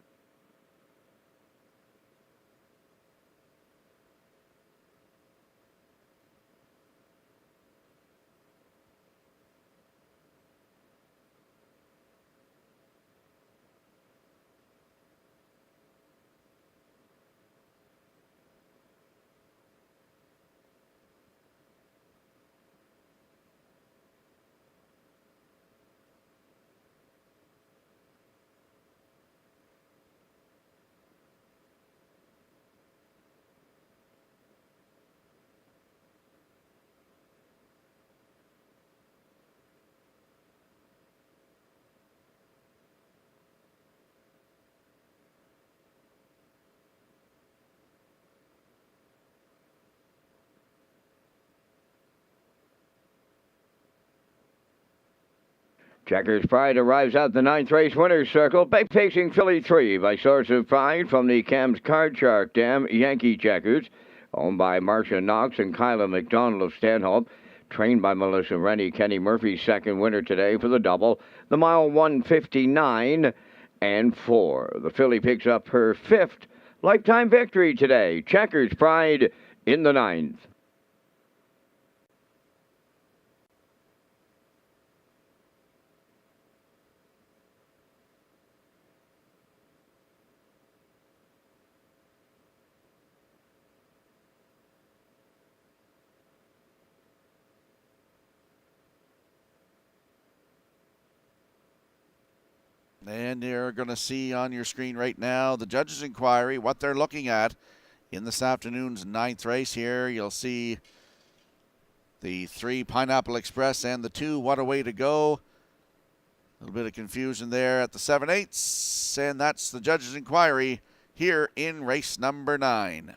Checkers Pride arrives at the 9th race winner's circle, facing filly 3 by Source of Pride from the Cam's Card Shark Dam, Yankee Checkers, owned by Marcia Knox and Kyla McDonald of Stanhope, trained by Melissa Rennie. Kenny Murphy's second winner today for the double, the mile 1:59 and 4. The filly picks up her 5th lifetime victory today. Checkers Pride in the 9th. And you're going to see on your screen right now the judges' inquiry, what they're looking at in this afternoon's 9th race here. You'll see the 3 Pineapple Express and the 2 What a Way to Go. A little bit of confusion there at the 7/8, and that's the judges' inquiry here in race number 9.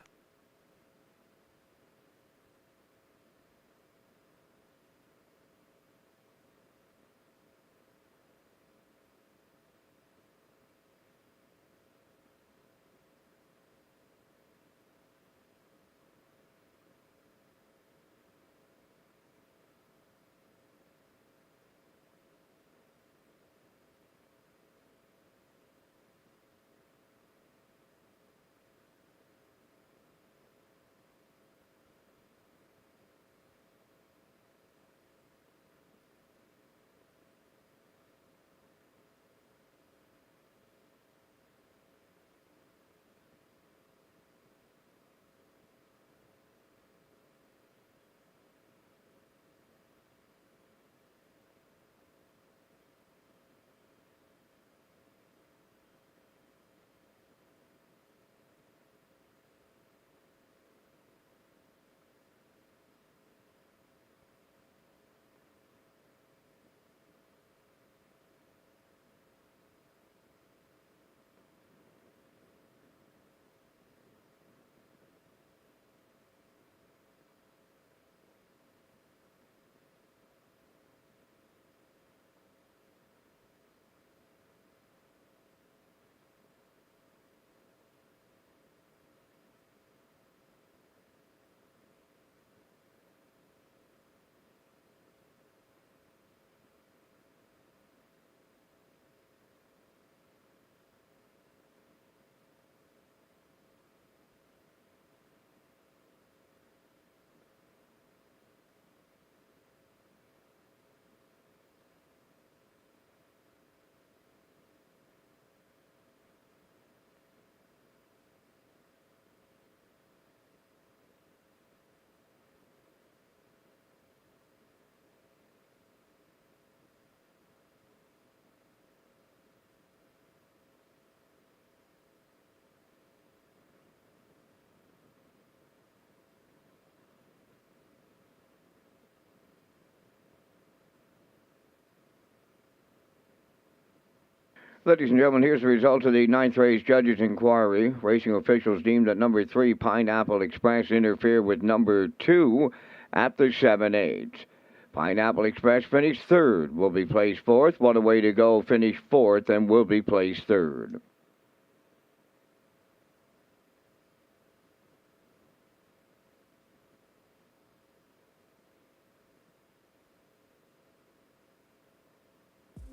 Ladies and gentlemen, here's the result of the 9th race judges' inquiry. Racing officials deemed that number 3, Pineapple Express, interfered with number 2 at the 7/8. Pineapple Express finished 3rd, will be placed 4th. What a Way to Go finished 4th and will be placed 3rd.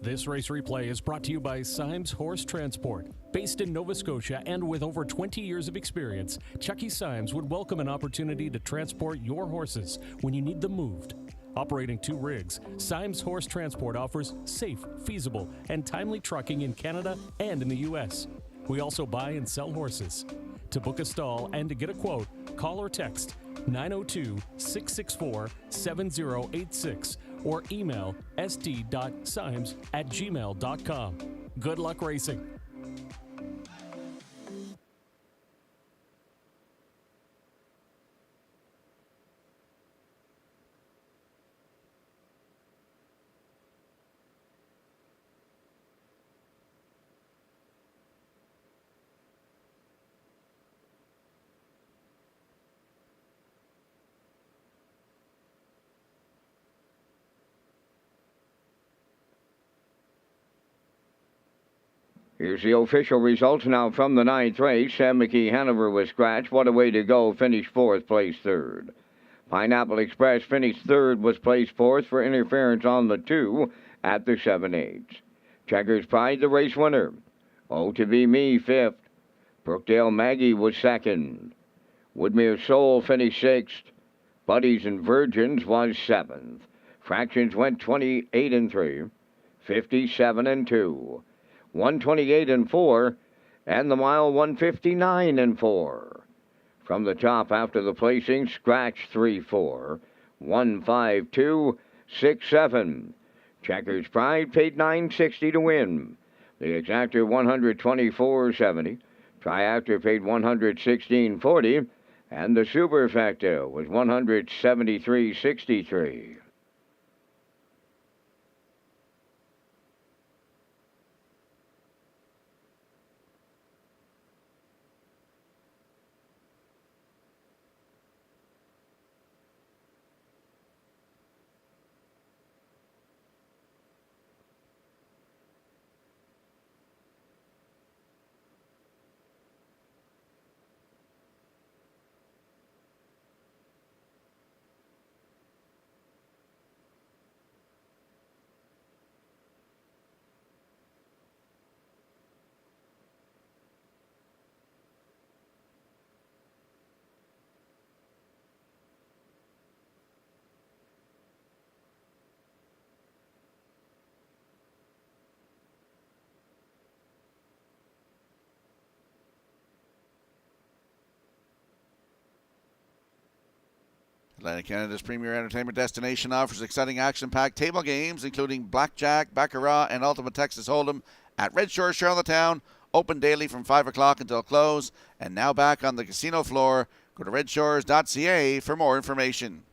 This race replay is brought to you by Symes Horse Transport. Based in Nova Scotia and with over 20 years of experience, Chucky Symes would welcome an opportunity to transport your horses when you need them moved. Operating 2 rigs, Symes Horse Transport offers safe, feasible, and timely trucking in Canada and in the U.S. We also buy and sell horses. To book a stall and to get a quote, call or text 902-664-7086 or email sd.symes@gmail.com. Good luck racing. Here's the official results now from the 9th race. Sam McKee Hanover was scratched. What a Way to Go finished 4th, placed 3rd. Pineapple Express finished 3rd, was placed 4th for interference on the 2 at the 7/8. Checkers Pride, the race winner. Oh to Be Me, 5th. Brookdale Maggie was 2nd. Woodmere Soul finished 6th. Buddies and Virgins was 7th. Fractions went 28-3, 57-2. 128-4, and the mile 159-4. From the top after the placing, scratch 3-4, 152-6-7. Checkers Pride paid $9.60 to win. The exactor $124.70. Triactor paid $116.40. And the superfecta was $173.63. Atlantic Canada's premier entertainment destination offers exciting action-packed table games, including blackjack, baccarat, and Ultimate Texas Hold'em at Red Shores, Charlottetown. Open daily from 5 o'clock until close. And now back on the casino floor. Go to Redshores.ca for more information.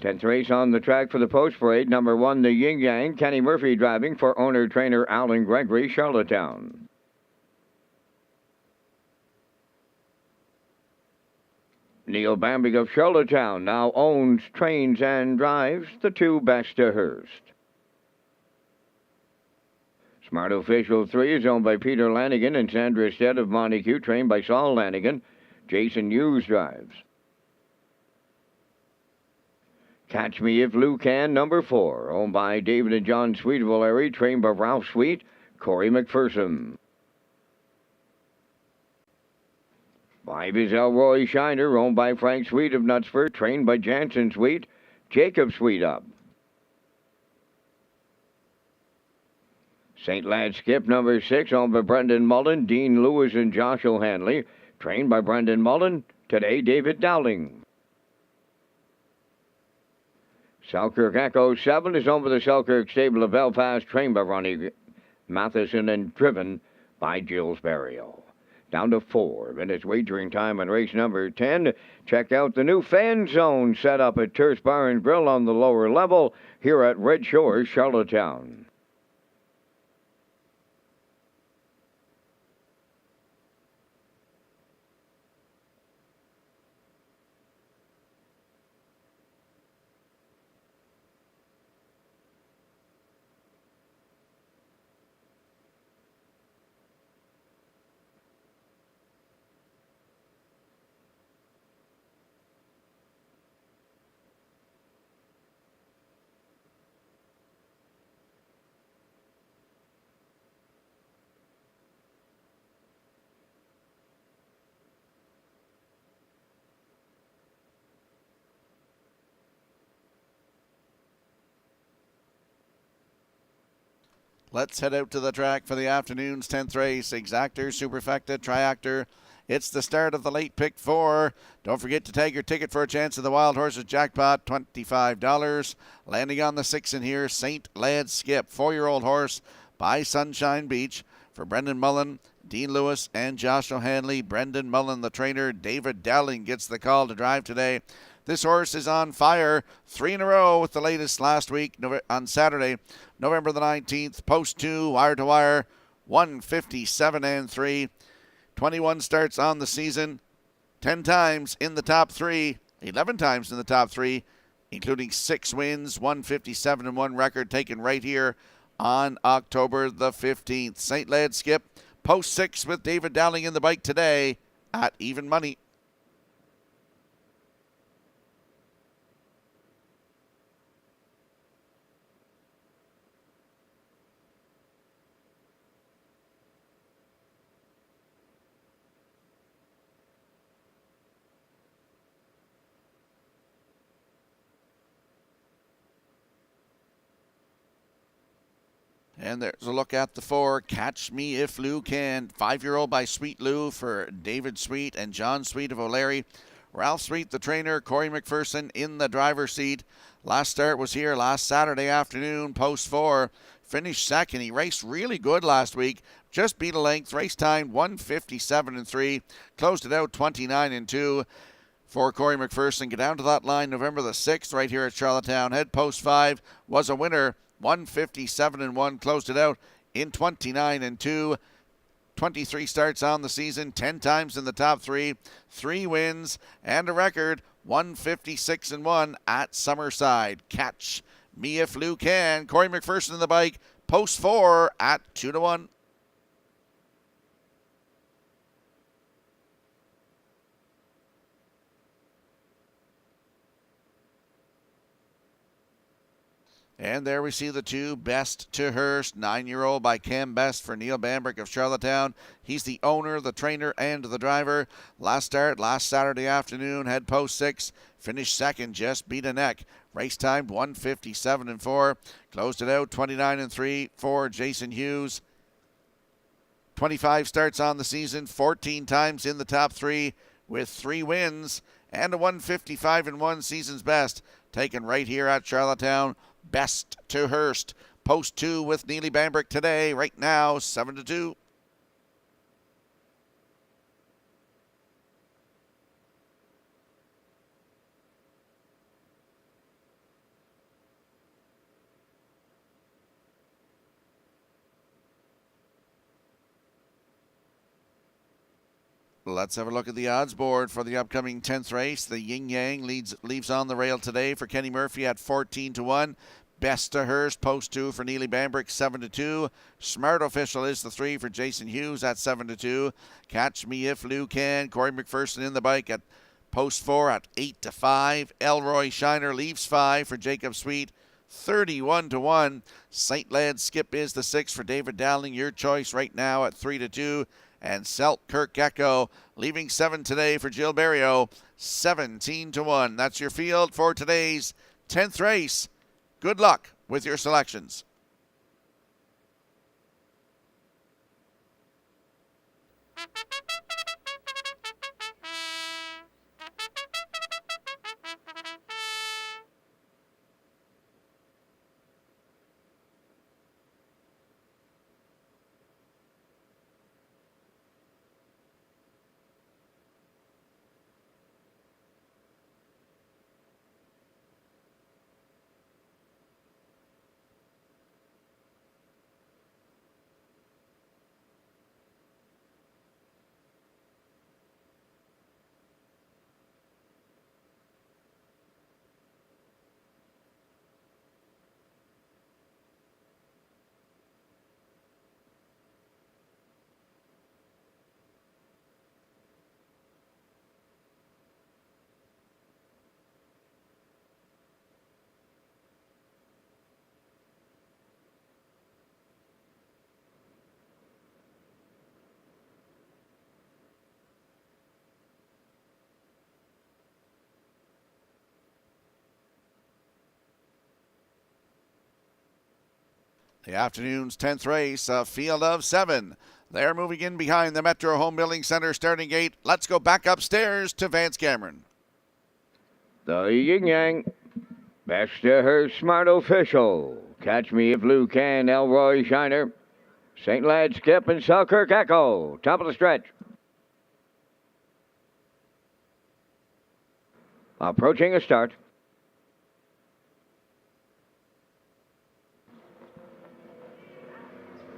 Tenth race on the track for the post parade. Number 1, the Yin Yang. Kenny Murphy driving for owner-trainer Alan Gregory, Charlottetown. Neil Bambick of Charlottetown now owns, trains, and drives the 2 Best to Hearst. Smart Official 3 is owned by Peter Lanigan and Sandra Stead of Montague, trained by Saul Lanigan. Jason Hughes drives. Catch Me If Lou Can, number 4, owned by David and John Sweet of O'Leary, trained by Ralph Sweet, Corey McPherson. 5 is Elroy Shiner, owned by Frank Sweet of Knutsford, trained by Jansen Sweet, Jacob Sweet up. St. Lad Skip, number 6, owned by Brendan Mullen, Dean Lewis, and Josh O'Hanley, trained by Brendan Mullen, today David Dowling. Selkirk Echo 7 is owned by the Selkirk Stable of Belfast, trained by Ronnie Matheson and driven by Gilles Burial. Down to 4 minutes wagering time on race number 10. Check out the new fan zone set up at Terce Bar and Grill on the lower level here at Red Shores, Charlottetown. Let's head out to the track for the afternoon's 10th race. Exactor, Superfecta, Triactor. It's the start of the late pick 4. Don't forget to tag your ticket for a chance of the Wild Horses Jackpot, $25. Landing on the 6 in here, St. Lad Skip, 4-year-old horse by Sunshine Beach. For Brendan Mullen, Dean Lewis, and Josh O'Hanley. Brendan Mullen, the trainer. David Dowling gets the call to drive today. This horse is on fire. 3 in a row with the latest last week on Saturday, November the 19th. Post 2, wire to wire, 157 and 3. 21 starts on the season. 10 times in the top 3. 11 times in the top 3, including 6 wins, 157 and 1 record taken right here on October the 15th. St. Lad Skip, post 6 with David Dowling in the bike today at even money. And there's a look at the 4, Catch Me If Lou Can. 5-year-old by Sweet Lou for David Sweet and John Sweet of O'Leary. Ralph Sweet, the trainer. Corey McPherson in the driver's seat. Last start was here last Saturday afternoon, post 4. Finished second. He raced really good last week. Just beat a length. Race time 1:57.3. Closed it out 29.2. For Corey McPherson, get down to that line November the 6th right here at Charlottetown. Head post 5 was a winner. 1:57.1. Closed it out in 29.2. 23 starts on the season, 10 times in the top 3, 3 wins, and a record 1:56.1 at Summerside. Catch Me If Lou Can. Corey McPherson in the bike, post 4 at 2-1. And there we see the 2, Best to Hearst, 9-year-old by Cam Best for Neil Bambrick of Charlottetown. He's the owner, the trainer, and the driver. Last start, last Saturday afternoon, head post 6, finished second, just beat a neck. Race time 1:57.4. Closed it out 29.3 for Jason Hughes. 25 starts on the season, 14 times in the top 3 with 3 wins and a 1:55.1 season's best. Taken right here at Charlottetown. Best to Hearst. Post 2 with Neely Bambrick today, right now, 7-2. Let's have a look at the odds board for the upcoming 10th race. The Yin Yang leaves on the rail today for Kenny Murphy at 14-1. Best to Hearst, post 2 for Neely Bambrick, 7-2. Smart Official is the 3 for Jason Hughes at 7-2. Catch Me If Lou Can. Corey McPherson in the bike at post 4 at 8-5. Elroy Shiner leaves 5 for Jacob Sweet, 31-1. St. Led Skip is the 6 for David Dowling. Your choice right now at 3-2. And Selkirk Echo leaving 7 today for Jill Berrio, 17-1. That's your field for today's 10th race. Good luck with your selections. The afternoon's 10th race, a field of 7. They're moving in behind the Metro Home Building Center starting gate. Let's go back upstairs to Vance Cameron. The Yin Yang. Best to Hearst, Smart Official. Catch Me If Lou Can, Elroy Shiner. St. Lad Skip and Selkirk Echo. Top of the stretch. Approaching a start.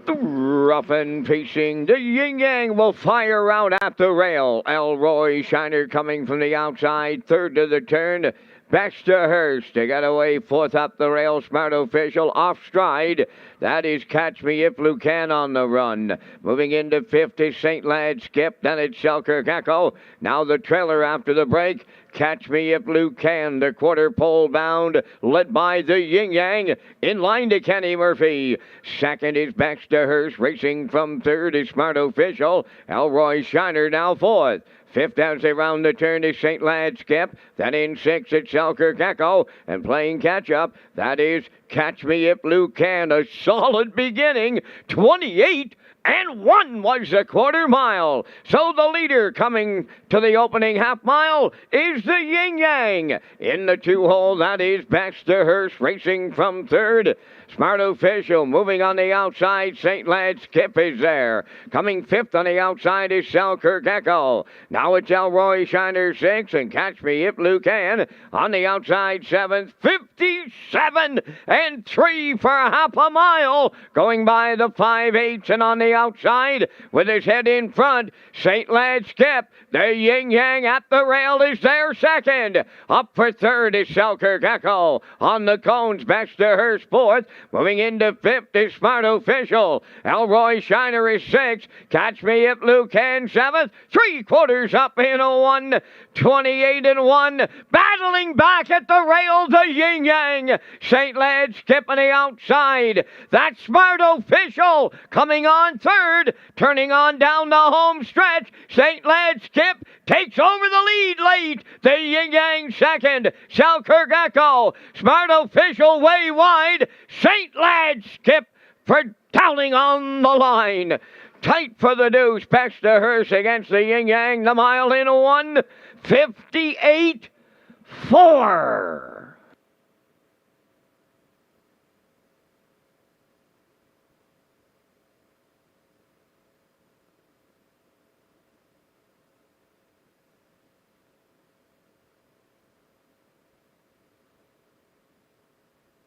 Rough and pacing, the Yin Yang will fire out at the rail. Elroy Shiner coming from the outside, third to the turn. Best to Hearst. They got away fourth up the rail. Smart Official off stride. That is Catch Me If Lou Can on the run. Moving into fifth is St. Lad Skip. Then it's Selkirk Echo. Now the trailer after the break. Catch Me If Lou Can, the quarter pole bound, led by the Yin Yang, in line to Kenny Murphy. Second is Best to Hearst, racing from third is Smart Official. Elroy Shiner now fourth. Fifth as they round the turn is St. Lad's Skip. Then in sixth it's Selkirk Echo. And playing catch-up, that is Catch Me If Luke Can. A solid beginning. 28 and 1 was the quarter mile. So the leader coming to the opening half mile is the Yin Yang. In the 2-hole, that is Baxterhurst racing from third. Smart Official moving on the outside. St. Lad's Skip is there. Coming fifth on the outside is Selkirk Echo. Now it's Elroy Shiner 6 and Catch Me If Luke Can. On the outside, 7th. 57 and 3 for half a mile. Going by the 5/8 and on the outside with his head in front, St. Lad's Skip. The Yin Yang at the rail is there second. Up for third is Selkirk Echo. On the cones, Baxterhurst fourth. Moving into fifth is Smart Official. Elroy Shiner is sixth. Catch Me If Luke Can seventh. 3/4 up in a 1. 28 and 1. Battling back at the rail, the Yin Yang. St. Lad's Skip on the outside. That's Smart Official coming on third. Turning on down the home stretch. St. Lad's Skip takes over the lead late. The Yin Yang second. Selkirk Echo. Smart Official way wide. St. Lad's Skip for Dowling on the line. Tight for the deuce. Baxterhurst against the Yin Yang. The mile in 1:58.4.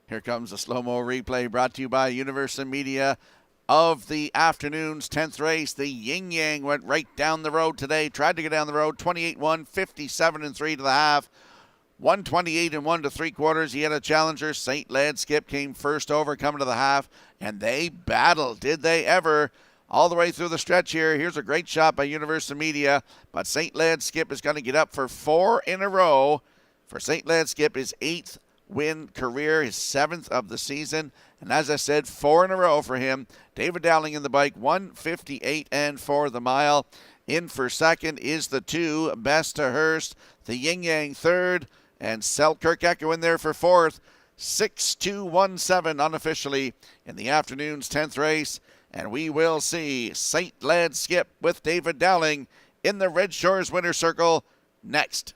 Here comes a slow-mo replay brought to you by Universal Media of the afternoon's 10th race. The Yin Yang went right down the road today. Tried to get down the road. 28-1, 57-3 to the half. 128 and 1 to 3/4. He had a challenger. St. Lad's Skip came first over, coming to the half, and they battled. Did they ever? All the way through the stretch here. Here's a great shot by Universal Media, but St. Lad's Skip is going to get up for 4 in a row. For St. Lad's Skip, his 8th win career, his 7th of the season, and as I said, 4 in a row for him. David Dowling in the bike, 1:58 and 4 the mile. In for second is the 2, Baxterhurst. The Yin Yang third, and Selkirk Echo in there for fourth. 6-2-1-7 unofficially in the afternoon's 10th race, and we will see St. Lad's Skip with David Dowling in the Red Shores winner circle next.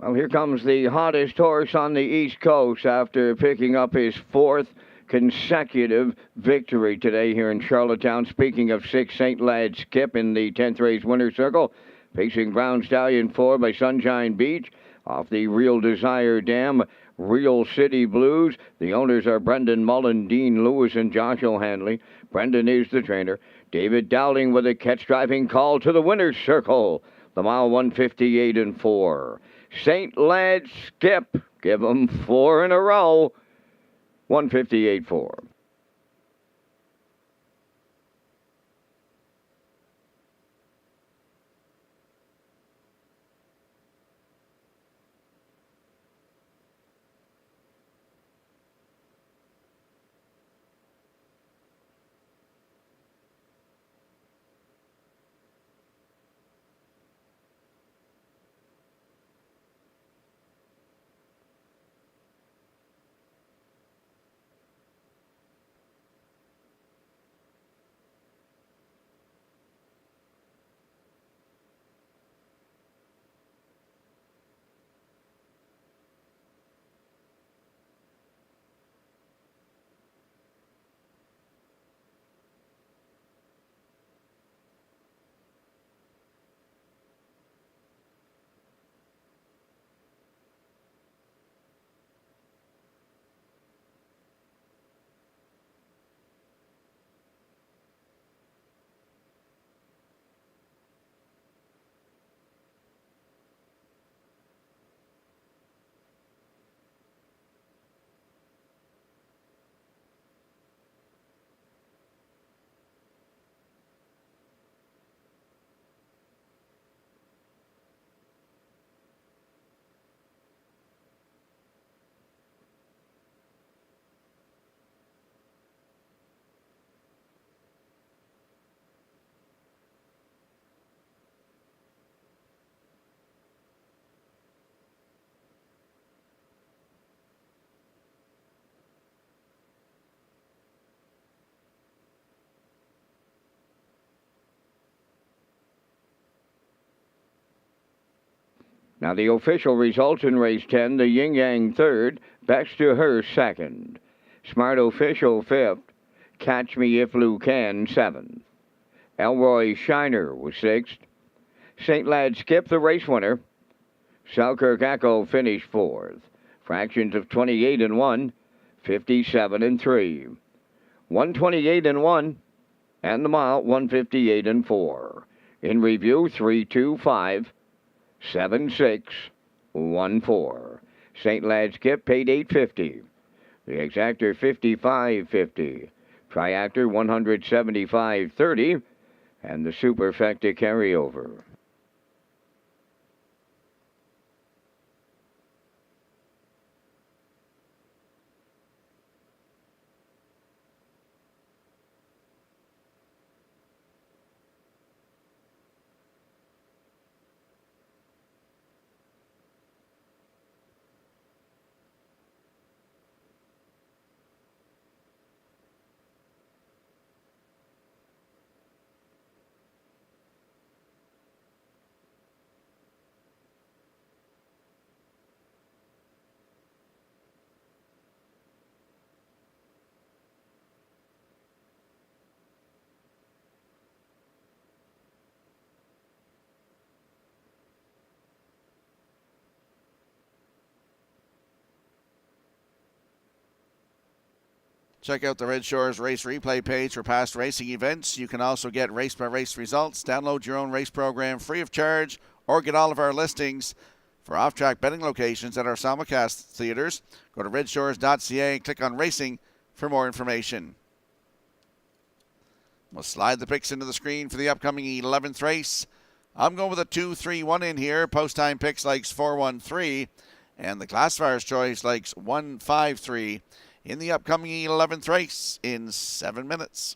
Well, here comes the hottest horse on the East Coast after picking up his 4th consecutive victory today here in Charlottetown. Speaking of 6, St. Lad's Skip in the 10th race winner's circle. Facing Brown Stallion 4 by Sunshine Beach off the Real Desire Dam. Real City Blues. The owners are Brendan Mullen, Dean Lewis, and Josh O'Hanley. Brendan is the trainer. David Dowling with a catch driving call to the winner's circle. The mile 1:58 and 4. St. Lad's Skip, give them 4 in a row. 1:58.4. Now the official results in race 10, the Yin Yang third, Best to Her second, Smart Official fifth, Catch Me If Lou Can seventh, Elroy Shiner was sixth, St. Lad Skip the race winner, Selkirk Echo finished fourth, fractions of 28 and 1, 57 and 3, 128 and 1, and the mile 158 and 4. In review 325. 7614. St. Lad Skip paid $8.50. The exactor $55.50. Triactor $175.30, and the superfecta carryover. Check out the Red Shores Race Replay page for past racing events. You can also get race-by-race results, download your own race program free of charge, or get all of our listings for off-track betting locations at our simulcast theaters. Go to Redshores.ca and click on Racing for more information. We'll slide the picks into the screen for the upcoming 11th race. I'm going with a 2-3-1 in here. Post-time picks likes 4-1-3, and the classifier's choice likes 1-5-3. In the upcoming 11th race in 7 minutes.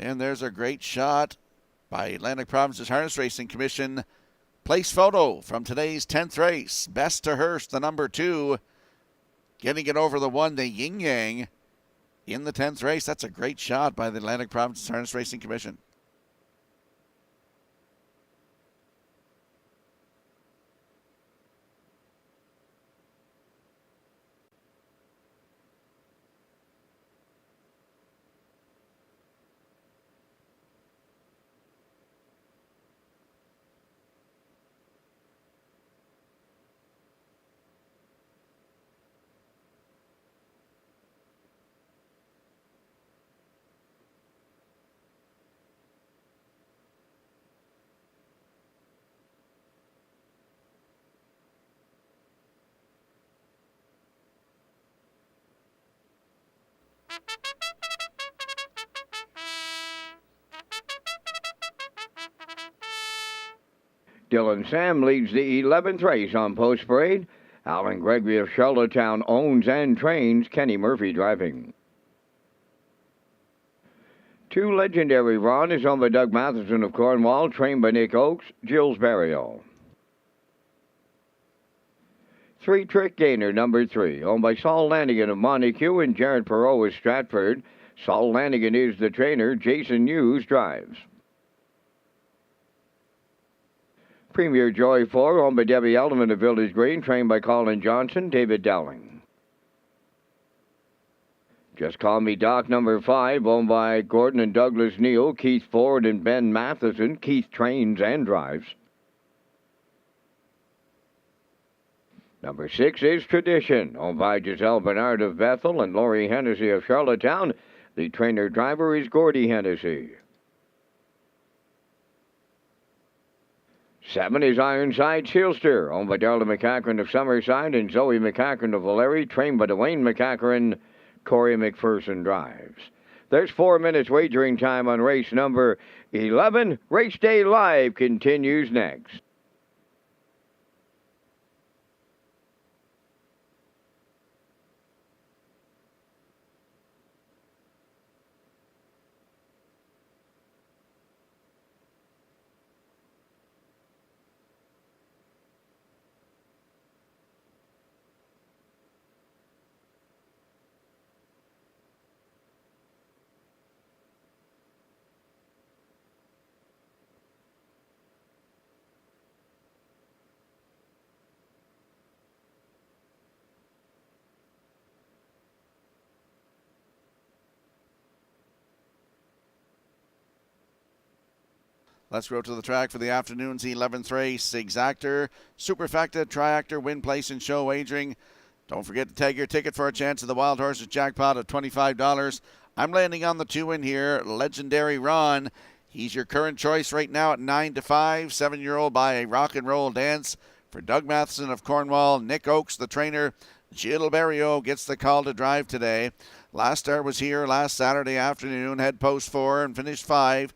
And there's a great shot by Atlantic Province's Harness Racing Commission. Place photo from today's 10th race. Best to Her, the number 2. Getting it over the 1, the Yin Yang, in the 10th race. That's a great shot by the Atlantic Province's Harness Racing Commission. Dylan Sam leads the 11th race on Post Parade. Alan Gregory of Charlottetown owns and trains Kenny Murphy driving. 2 Legendary Ron is owned by Doug Matheson of Cornwall, trained by Nick Oakes, Gilles Barrio. 3 Trick Gainer, number 3, owned by Saul Lanigan of Montague and Jared Perot of Stratford. Saul Lanigan is the trainer. Jason Hughes drives. Premier Joy 4, owned by Debbie Elderman of Village Green, trained by Colin Johnson, David Dowling. Just Call Me Doc, number 5, owned by Gordon and Douglas Neal, Keith Ford and Ben Matheson. Keith trains and drives. Number 6 is Tradition, owned by Giselle Bernard of Bethel and Laurie Hennessy of Charlottetown. The trainer-driver is Gordy Hennessy. 7 is Ironside Shilster, owned by Darla McCachran of Summerside and Zoe McCachran of Valeri, trained by Dwayne McCachran. Corey McPherson drives. There's 4 minutes wagering time on race number 11. Race Day Live continues next. Let's go to the track for the afternoon's 11th race. Exactor, Superfecta, Triactor, Win Place, and Show Wagering. Don't forget to tag your ticket for a chance at the Wild Horses jackpot of $25. I'm landing on the 2 in here, Legendary Ron. He's your current choice right now at 9 to 5. 7-year-old by a Rock and Roll Dance. For Doug Matheson of Cornwall, Nick Oakes, the trainer. Gilles Barrio gets the call to drive today. Last start was here last Saturday afternoon. Head post 4 and finished 5.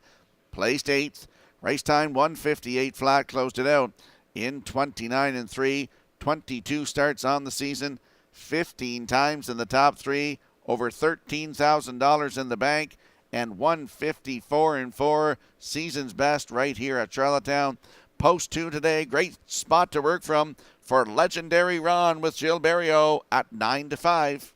Placed 8th. Race time 1:58 flat. Closed it out in 29 and 3. 22 starts on the season. 15 times in the top 3. Over $13,000 in the bank. And 154 and 4. Season's best right here at Charlottetown. Post 2 today. Great spot to work from for Legendary Ron with Gilles Barrio at 9 to 5.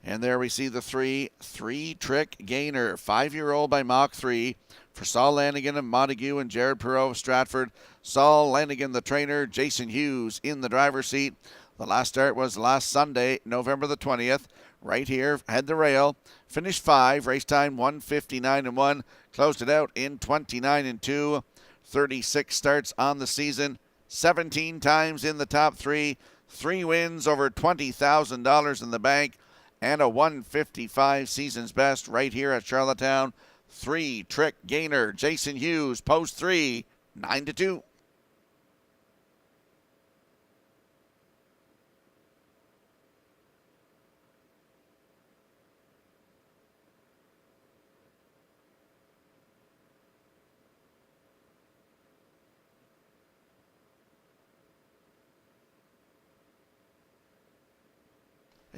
And there we see the 3-trick gainer. 5-year-old by Mach 3 for Saul Lanigan of Montague and Jared Perot of Stratford. Saul Lanigan, the trainer. Jason Hughes in the driver's seat. The last start was last Sunday, November the 20th. Right here, head the rail. Finished 5. Race time 1:59 and 1. Closed it out in 29 and 2. 36 starts on the season. 17 times in the top 3. 3 wins, over $20,000 in the bank. And a 155 season's best right here at Charlottetown. 3-trick gainer, Jason Hughes, post 3, 9 to 2.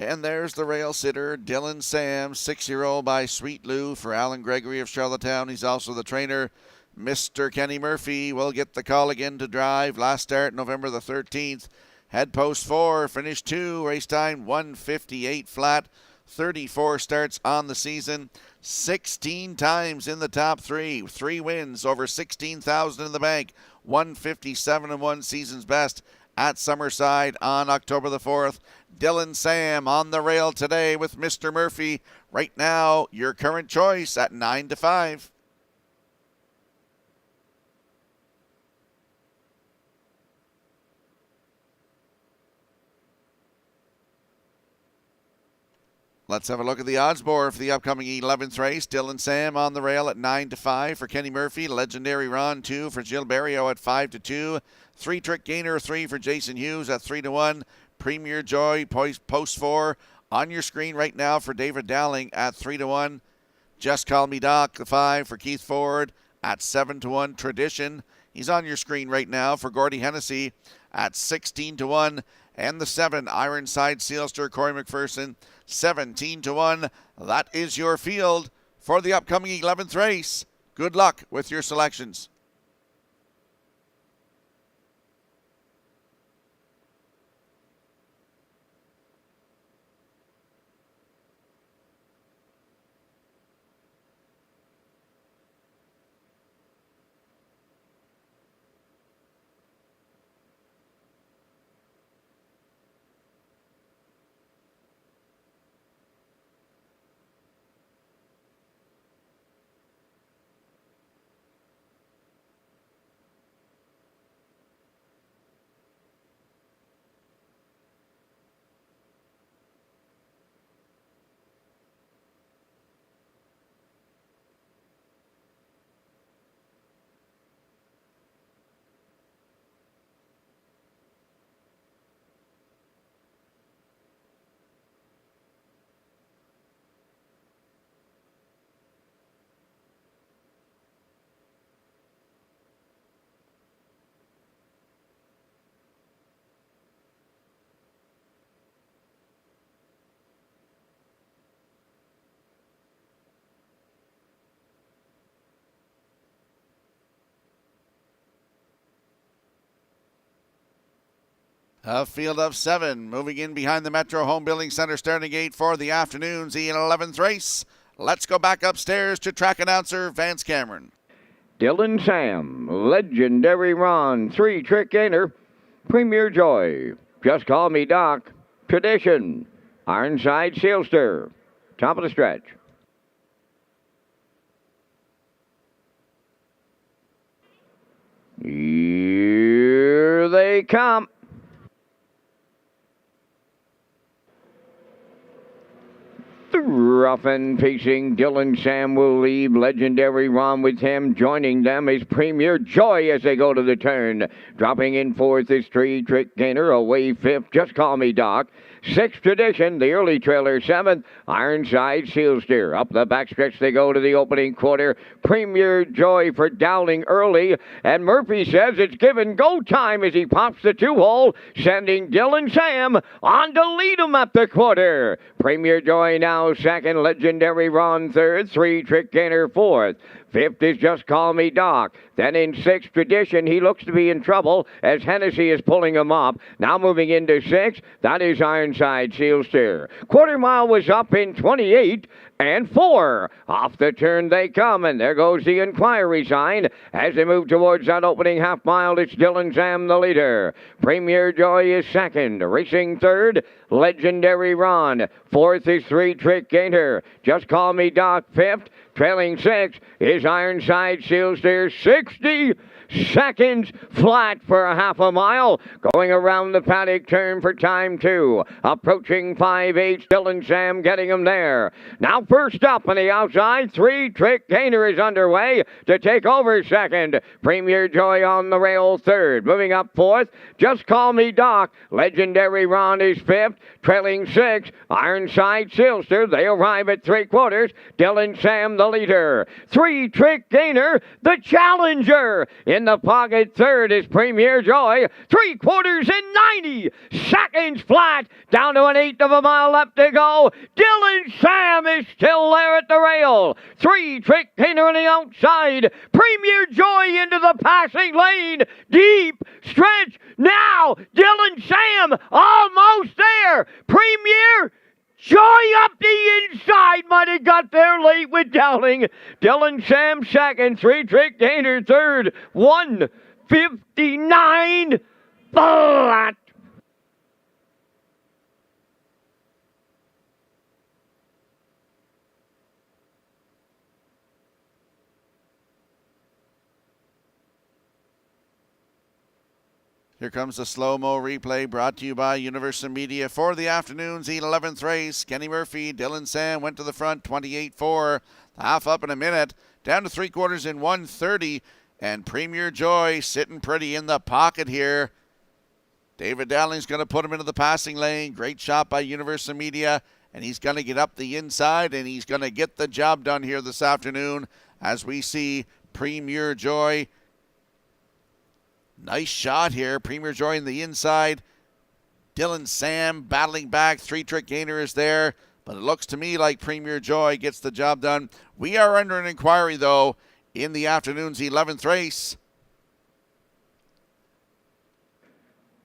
And there's the rail sitter, Dylan Sam, 6-year-old by Sweet Lou for Alan Gregory of Charlottetown. He's also the trainer. Mr. Kenny Murphy will get the call again to drive. Last start November the 13th. Head post 4, finish 2. Race time 1:58 flat. 34 starts on the season. 16 times in the top 3. 3 wins, over $16,000 in the bank. 157 and 1 season's best at Summerside on October the 4th. Dylan Sam on the rail today with Mr. Murphy. Right now, your current choice at 9 to 5. Let's have a look at the odds board for the upcoming 11th race. Dylan Sam on the rail at 9 to 5 for Kenny Murphy. Legendary Ron 2 for Gilles Barrio at 5 to 2. 3-trick gainer 3 for Jason Hughes at 3 to 1. Premier Joy post 4 on your screen right now for David Dowling at 3 to 1. Just Call Me Doc, the 5 for Keith Ford at 7 to 1. Tradition, he's on your screen right now for Gordy Hennessy at 16 to 1. And the 7, Ironside Sealster, Corey McPherson, 17 to 1. That is your field for the upcoming 11th race. Good luck with your selections. A field of 7 moving in behind the Metro Home Building Center starting gate for the afternoon's 11th race. Let's go back upstairs to track announcer Vance Cameron. Dylan Sam, Legendary Ron, 3-trick gainer, Premier Joy, Just Call Me Doc, Tradition, Ironside Sealster. Top of the stretch. Here they come. Rough and pacing, Dylan Sam will lead. Legendary Ron with him. Joining them is Premier Joy as they go to the turn. Dropping in fourth is Three Trick Gainer. Away fifth, Just Call Me Doc. Sixth Tradition, the early trailer. Seventh, Ironside Sealster. Up the backstretch they go to the opening quarter. Premier Joy for Dowling early. And Murphy says it's given go time as he pops the two-hole, sending Dylan Sam on to lead him at the quarter. Premier Joy now second. Legendary Ron third. Three Trick Gainer fourth. Fifth is Just Call Me Doc. Then in sixth Tradition, he looks to be in trouble as Hennessy is pulling him up. Now moving into sixth, that is Ironside Sealster. Quarter mile was up in 28 and 4. Off the turn they come, and there goes the inquiry sign. As they move towards that opening half mile, it's Dylan Sam the leader. Premier Joy is second. Racing third, Legendary Ron. Fourth is Three Trick Gainer. Just Call Me Doc fifth. Trailing six is Ironside Sealster. 60 seconds flat for a half a mile. Going around the paddock turn for time two. Approaching 5/8. Dylan Sam getting him there. Now first up on the outside, Three Trick Gainer is underway to take over second. Premier Joy on the rail third. Moving up fourth, Just Call Me Doc. Legendary Ron is fifth. Trailing six, Ironside Sealster. They arrive at three quarters. Dylan Sam the leader. Three Trick Gainer, the challenger. In the pocket third is Premier Joy. 3/4 and 90 seconds flat. Down to an eighth of a mile left to go. Dylan Sam is still there at the rail. Three Trick Gainer on the outside. Premier Joy into the passing lane. Deep stretch now. Dylan Sam almost there. Premier Joy up the inside, might have got there late with Dowling. Dylan Sam second, Three Trick Gainer third, 1:59 flat. Here comes the slow-mo replay brought to you by Universal Media for the afternoon's 11th race. Kenny Murphy, Dylan Sam went to the front, 28-4. Half up in a minute, down to 3/4 in 1:30. And Premier Joy sitting pretty in the pocket here. David Dowling's going to put him into the passing lane. Great shot by Universal Media. And he's going to get up the inside, and he's going to get the job done here this afternoon as we see Premier Joy. Nice shot here. Premier Joy in the inside. Dylan Sam battling back. Three Trick Gainer is there. But it looks to me like Premier Joy gets the job done. We are under an inquiry, though, in the afternoon's 11th race.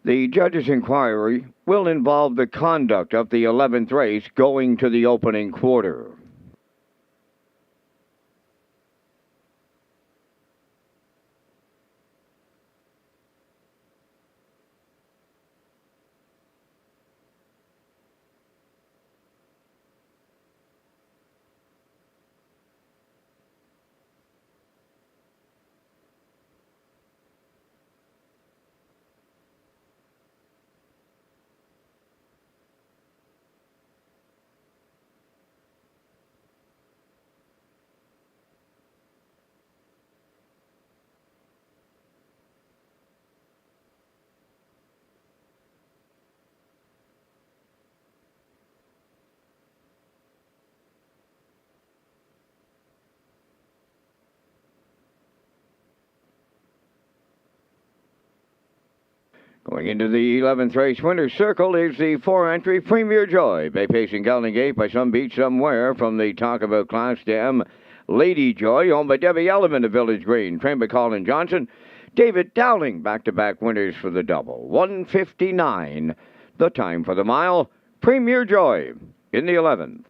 The judge's inquiry will involve the conduct of the 11th race going to the opening quarter. Going into the 11th race, winner's circle is the 4-entry Premier Joy. Bay pacing Golden Gate by Some Beach Somewhere from the Talk About Class Dam. Lady Joy, owned by Debbie Element of Village Green. Trained by Colin Johnson. David Dowling, back-to-back winners for the double. 1:59, the time for the mile. Premier Joy in the 11th.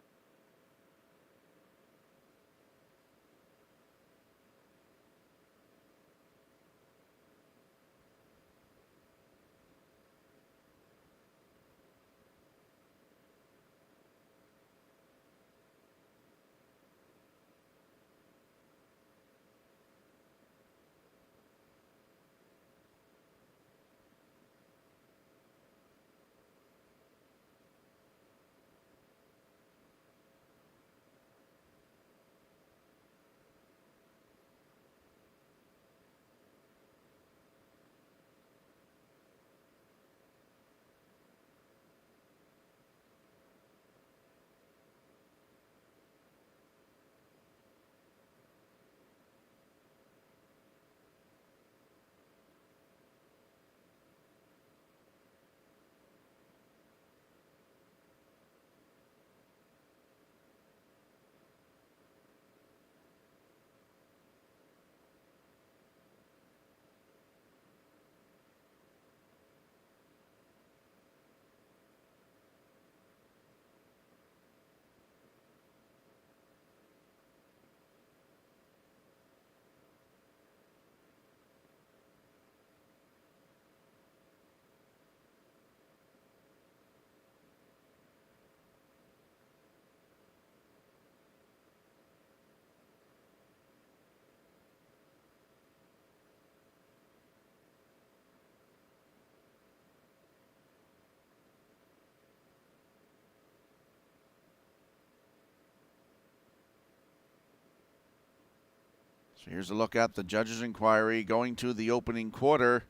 So here's a look at the judges' inquiry going to the opening quarter.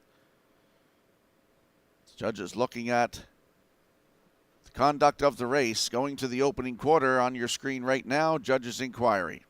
Judges looking at the conduct of the race going to the opening quarter on your screen right now. Judges' inquiry.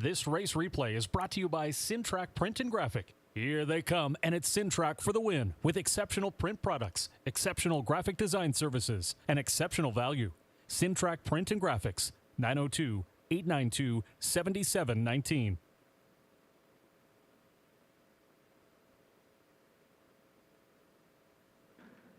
This race replay is brought to you by Sintrack Print and Graphic. Here they come, and it's Sintrack for the win with exceptional print products, exceptional graphic design services, and exceptional value. Sintrack Print and Graphics, 902-892-7719.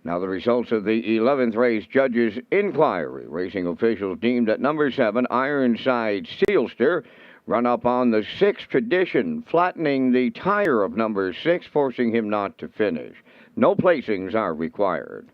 Now the results of the 11th race judges' inquiry. Racing officials deemed that number 7, Ironside Sealster, run up on the 6th Tradition, flattening the tire of number 6, forcing him not to finish. No placings are required.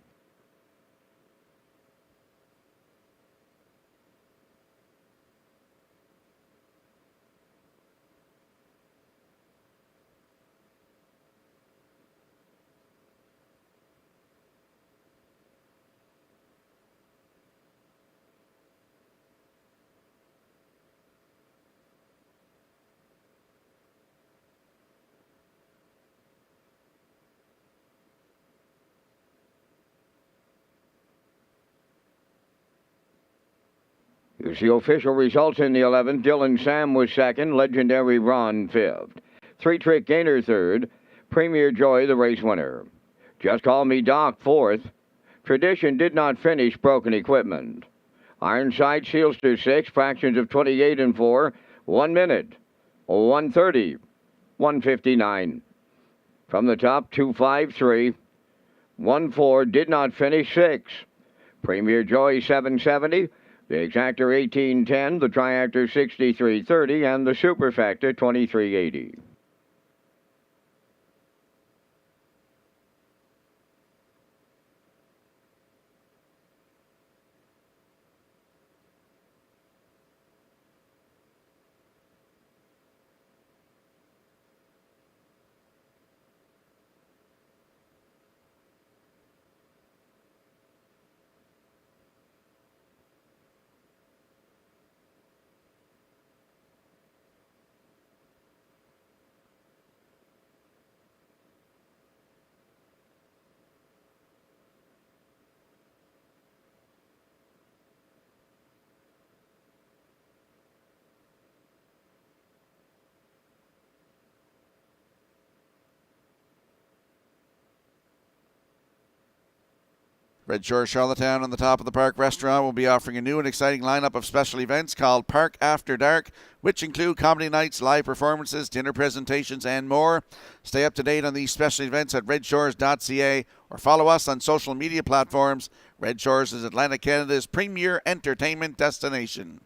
Here's the official results in the 11th. Dylan Sam was 2nd. Legendary Ron 5th. 3-Trick Gainer 3rd. Premier Joy the race winner. Just Call Me Doc 4th. Tradition did not finish. Broken equipment. Ironside Sealster 6th. Fractions of 28 and 4. 1 minute. 1:30. 1:59. From the top, 2:53. 1:4 did not finish. 6. Premier Joy 770. The Exactor 1810, the Triactor 6330, and the Superfactor 2380. Red Shore Charlottetown on the Top of the Park restaurant will be offering a new and exciting lineup of special events called Park After Dark, which include comedy nights, live performances, dinner presentations, and more. Stay up to date on these special events at Redshores.ca or follow us on social media platforms. Red Shores is Atlantic Canada's premier entertainment destination.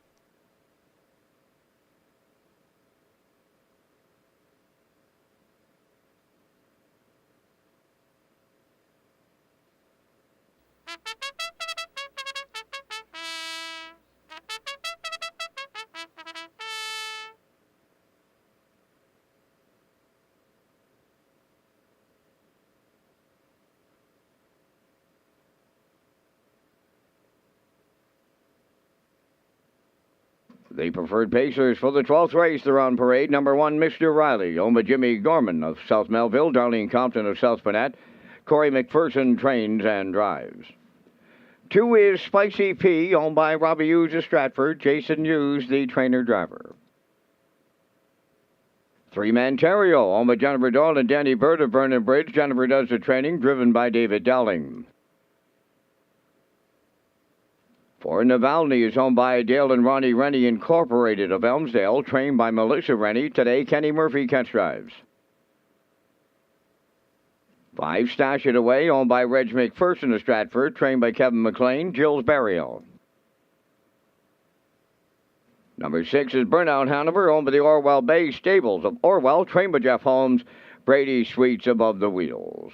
The preferred pacers for the 12th race, they're on parade. Number 1, Mr. Riley, owned by Jimmy Gorman of South Melville, Darlene Compton of South Panett. Corey McPherson trains and drives. 2 is Spicy P, owned by Robbie Hughes of Stratford, Jason Hughes, the trainer-driver. 3, Manterio, owned by Jennifer Doyle and Danny Bird of Vernon Bridge. Jennifer does the training, driven by David Dowling. 4, Navalny is owned by Dale and Ronnie Rennie Incorporated of Elmsdale, trained by Melissa Rennie. Today, Kenny Murphy catch drives. 5, Stash It Away, owned by Reg McPherson of Stratford, trained by Kevin McLean, Jill's Burial. Number 6 is Burnout Hanover, owned by the Orwell Bay Stables of Orwell, trained by Jeff Holmes, Brady Sweets above the wheels.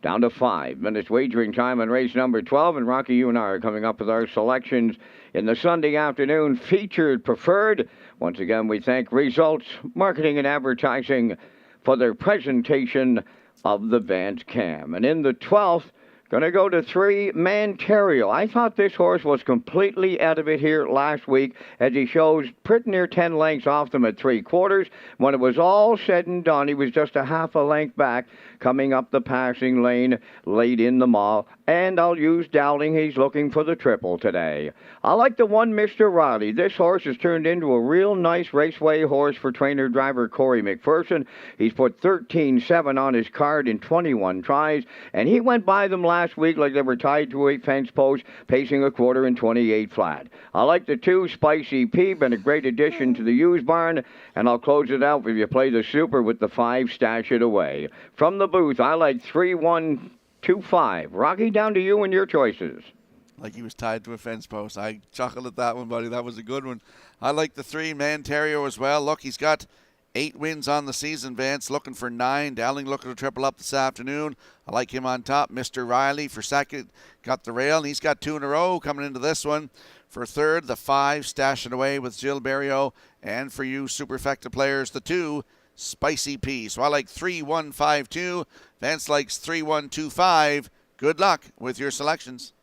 Down to 5 minutes wagering time on race number 12, and Rocky, you and I are coming up with our selections in the Sunday afternoon featured preferred. Once again, we thank Results Marketing and Advertising for their presentation of the Vance Cam. And in the 12th, going to go to 3, Manterio. I thought this horse was completely out of it here last week, as he shows pretty near 10 lengths off them at 3/4. When it was all said and done, he was just a half a length back, coming up the passing lane late in the mall. And I'll use Dowling. He's looking for the triple today. I like the 1, Mr. Riley. This horse has turned into a real nice raceway horse for trainer-driver Corey McPherson. He's put 13-7 on his card in 21 tries, and he went by them last week like they were tied to a fence post, pacing a quarter in 28 flat. I like the 2, Spicy P, been a great addition to the used barn, and I'll close it out if you play the super with the 5, Stash It Away. From the booth, I like 3, 1, 2, 5. Rocky, down to you and your choices. Like he was tied to a fence post. I chuckled at that one, buddy. That was a good one. I like the 3, Manterio, as well. Look, he's got 8 wins on the season, Vance. Looking for 9. Dowling looking to triple up this afternoon. I like him on top. Mr. Riley for second. Got the rail, and he's got 2 in a row coming into this one. For third, the 5, Stash It Away with Jill Berrio. And for you superfecta players, the 2, Spicy P. So I like 3, 1, 5, 2. Vance likes 3, 1, 2, 5. Good luck with your selections.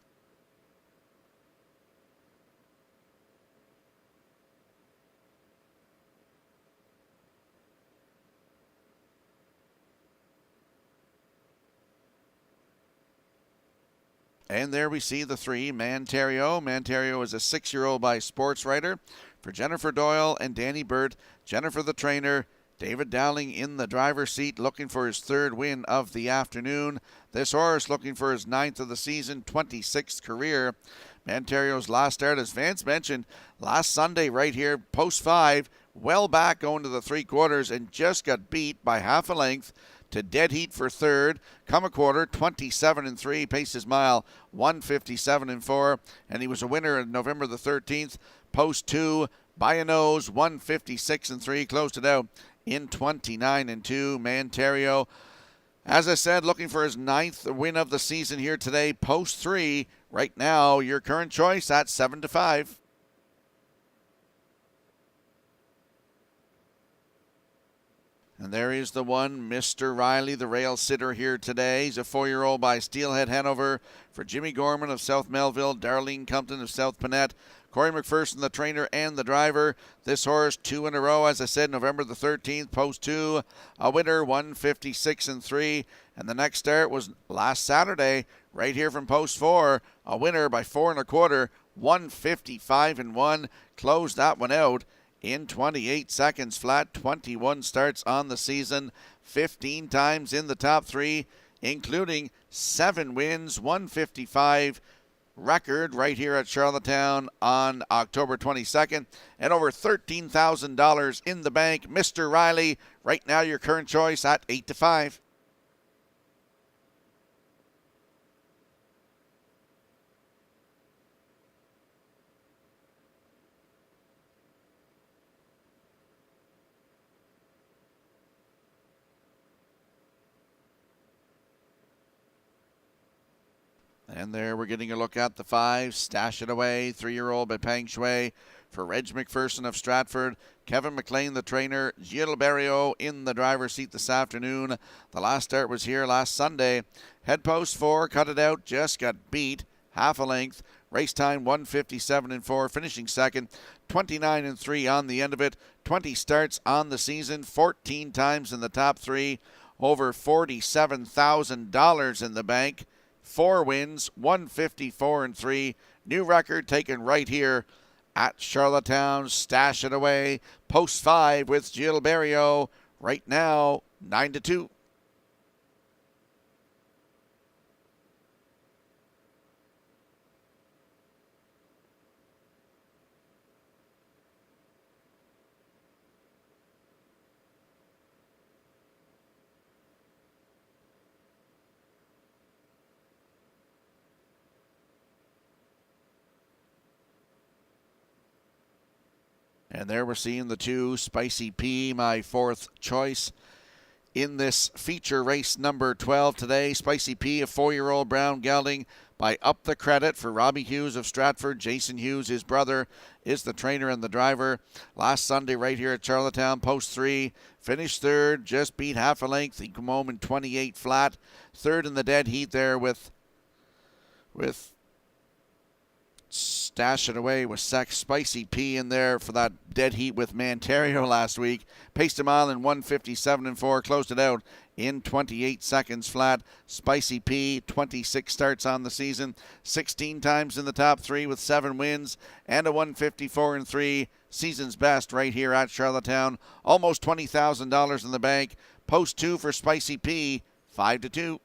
And there we see the 3, Manterio. Manterio is a 6-year-old by Sports Writer. For Jennifer Doyle and Danny Bird, Jennifer the trainer, David Dowling in the driver's seat, looking for his 3rd win of the afternoon. This horse looking for his 9th of the season, 26th career. Manterio's last start, as Vance mentioned, last Sunday right here, post 5, well back going to the 3/4, and just got beat by half a length to dead heat for 3rd. Come a quarter, 27-3, paces mile 157-4, and he was a winner on November the 13th. Post 2, by a nose, 156-3, closed it out in 29-2. Manterio, as I said, looking for his 9th win of the season here today. Post 3, right now, your current choice at 7-5. And there is the 1, Mr. Riley, the rail sitter here today. He's a 4-year-old by Steelhead Hanover. For Jimmy Gorman of South Melville, Darlene Compton of South Panett, Corey McPherson, the trainer and the driver. This horse, 2 in a row, as I said, November the 13th, post 2. A winner, 156-3. And the next start was last Saturday, right here from post 4. A winner by 4 1/4, 155-1. Closed that one out in 28 seconds flat. 21 starts on the season, 15 times in the top 3. including 7 wins, 155 record right here at Charlottetown on October 22nd, and over $13,000 in the bank. Mr. Riley, right now your current choice at 8-5. And there we're getting a look at the 5. Stash It Away, 3-year-old by Peng Shui for Reg McPherson of Stratford. Kevin McLean, the trainer. Gilles Barrio in the driver's seat this afternoon. The last start was here last Sunday. Head post 4, cut it out, just got beat. Half a length. Race time 1:57.4, finishing second. 29-3 on the end of it. 20 starts on the season, 14 times in the top 3. Over $47,000 in the bank. 4 wins, 154-3. New record taken right here at Charlottetown. Stash It Away. Post 5 with Gilles Barrio. Right now, 9-2. And there we're seeing the 2, Spicy P, my 4th choice in this feature race number 12 today. Spicy P, a 4-year-old brown gelding by Up the Credit for Robbie Hughes of Stratford. Jason Hughes, his brother, is the trainer and the driver. Last Sunday right here at Charlottetown, post 3, finished 3rd, just beat half a length. He came home in 28 flat. 3rd in the dead heat there with Stash It Away with Spicy P in there for that dead heat with Manterio last week. Paced a mile in 1:57.4, closed it out in 28 seconds flat. Spicy P, 26 starts on the season, 16 times in the top 3 with 7 wins and a 154-3 season's best right here at Charlottetown. Almost $20,000 in the bank. Post 2 for Spicy P, 5-2.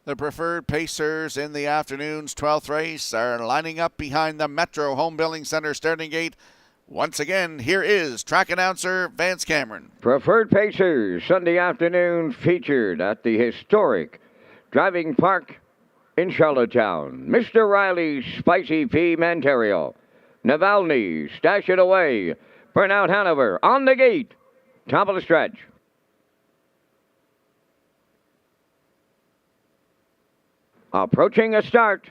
The preferred pacers in the afternoon's 12th race are lining up behind the Metro Home Building Center starting gate. Once again, here is track announcer Vance Cameron. Preferred Pacers, Sunday afternoon featured at the historic Driving Park in Charlottetown. Mr. Riley, Spicy P. Manterio. Navalny, Stash It Away. Burnout Hanover on the gate. Top of the stretch. Approaching a start.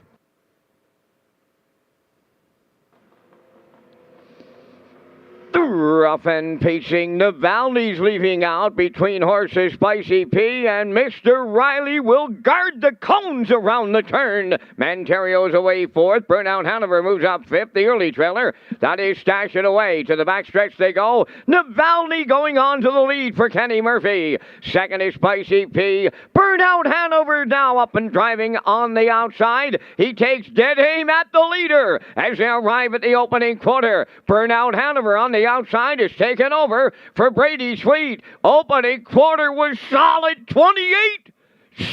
off and pacing. Navalny's leaving out between horses Spicy P and Mr. Riley will guard the cones around the turn. Manterio's away fourth. Burnout Hanover moves up fifth. The early trailer, that is Stash It Away. To the backstretch they go. Navalny going on to the lead for Kenny Murphy. Second is Spicy P. Burnout Hanover now up and driving on the outside. He takes dead aim at the leader as they arrive at the opening quarter. Burnout Hanover on the outside is taken over for Brady Sweet. Opening quarter was solid 28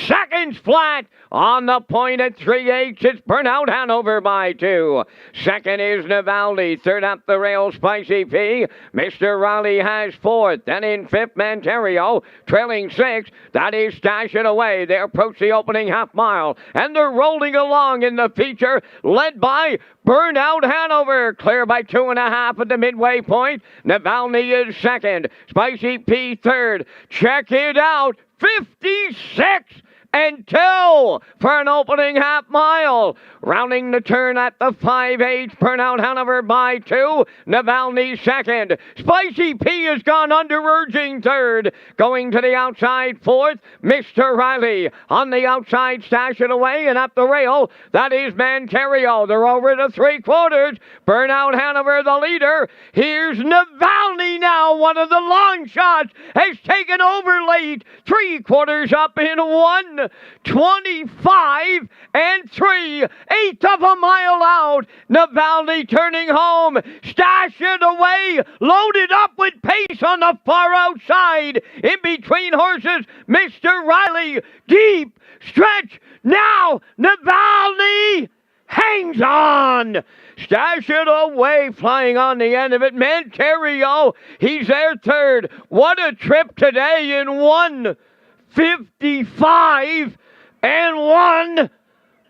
seconds flat. On the point at 3/8, it's Burnout Hanover by 2. Second is Navalny. Third up the rail, Spicy P. Mr. Riley has fourth. Then in fifth, Manterio. Trailing sixth, that is Stash It Away. They approach the opening half mile, and they're rolling along in the feature, led by Burnout Hanover. Clear by 2.5 at the midway point. Navalny is second. Spicy P third. Check it out. 56 and 2 for an opening half mile. Rounding the turn at the 5/8, Burnout Hanover by 2. Navalny second. Spicy P has gone under urging third. Going to the outside fourth, Mr. Riley. On the outside, Stash It Away, and at the rail, that is Manterio. They're over to 3/4. Burnout Hanover the leader. Here's Navalny now. One of the long shots has taken over late. 3/4 up in 1:25 and 3/8 of a mile out. Navalny turning home. Stash It Away, loaded up with pace on the far outside. In between horses, Mr. Riley. Deep stretch. Now Navalny hangs on. Stash It Away flying on the end of it. Manterio, he's there third. What a trip today in 1:55 and 1.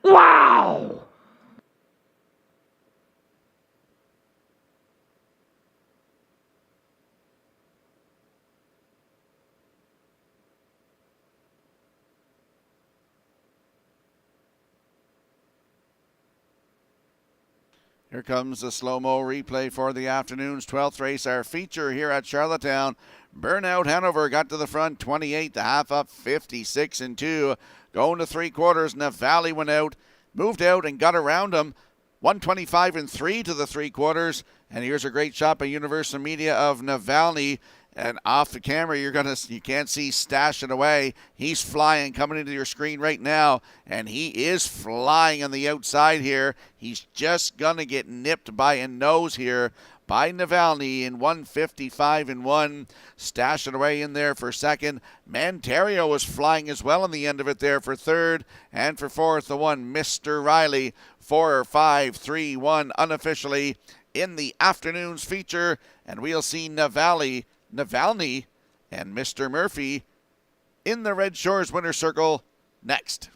Wow! Here comes the slow-mo replay for the afternoon's 12th race, our feature here at Charlottetown. Burnout Hanover got to the front, 28, the half up, 56 and 2. Going to 3/4, Navalny went out, moved out and got around him. 125 and 3 to the 3/4. And here's a great shot by Universal Media of Navalny. And off the camera, you can't see Stash It Away. He's flying, coming into your screen right now, and he is flying on the outside here. He's just gonna get nipped by a nose here by Navalny in 1:55 and 1. Stash It Away in there for second. Manterio was flying as well on the end of it there for third, and for fourth, the one Mr. Riley. 4, 5, 3, 1 unofficially in the afternoon's feature, and we'll see Navalny and Mr. Murphy in the Red Shores Winner's Circle next.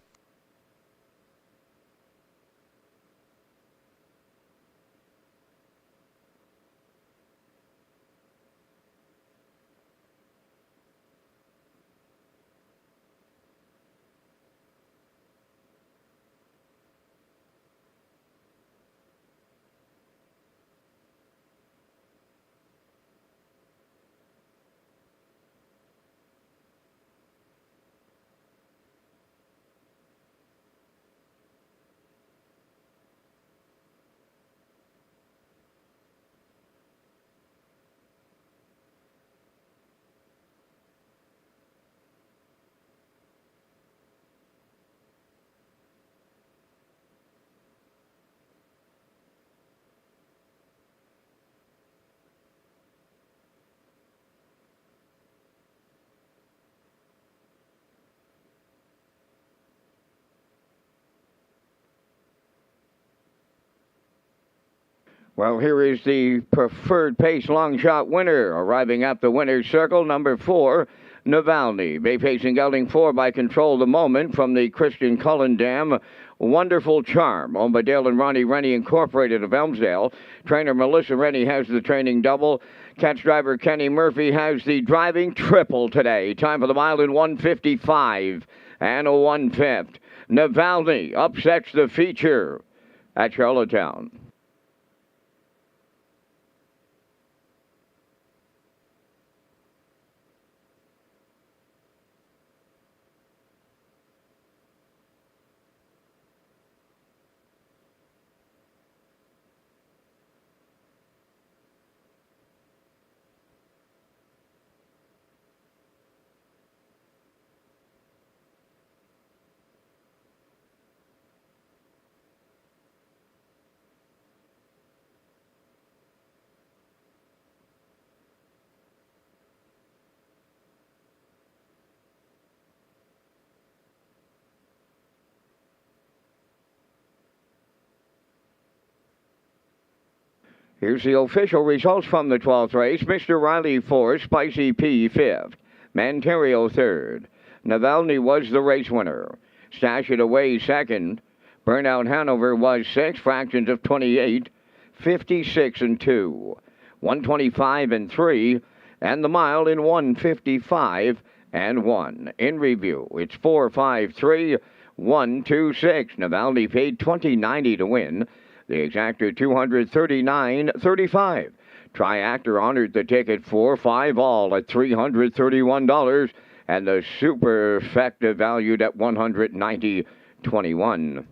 Well, here is the preferred pace long shot winner, arriving at the winner's circle, number 4, Navalny. Bay pacing gelding 4 by Control the Moment from the Christian Cullen Dam. Wonderful Charm, owned by Dale and Ronnie Rennie Incorporated of Elmsdale. Trainer Melissa Rennie has the training double. Catch driver Kenny Murphy has the driving triple today. Time for the mile in 1:55 and a 1/5. Navalny upsets the feature at Charlottetown. Here's the official results from the 12th race. Mr. Riley 4th, Spicy P 5th, Manterio 3rd. Navalny was the race winner. Stash It Away 2nd. Burnout Hanover was 6 fractions of 28, 56 and 2, 125 and 3, and the mile in 155 and 1. In review, it's 4-5-3, 1-2-6. Navalny paid $20.90 to win. The exactor $239.35. Triactor honored the ticket 4-5 all at $331, and the superfecta valued at $190.21.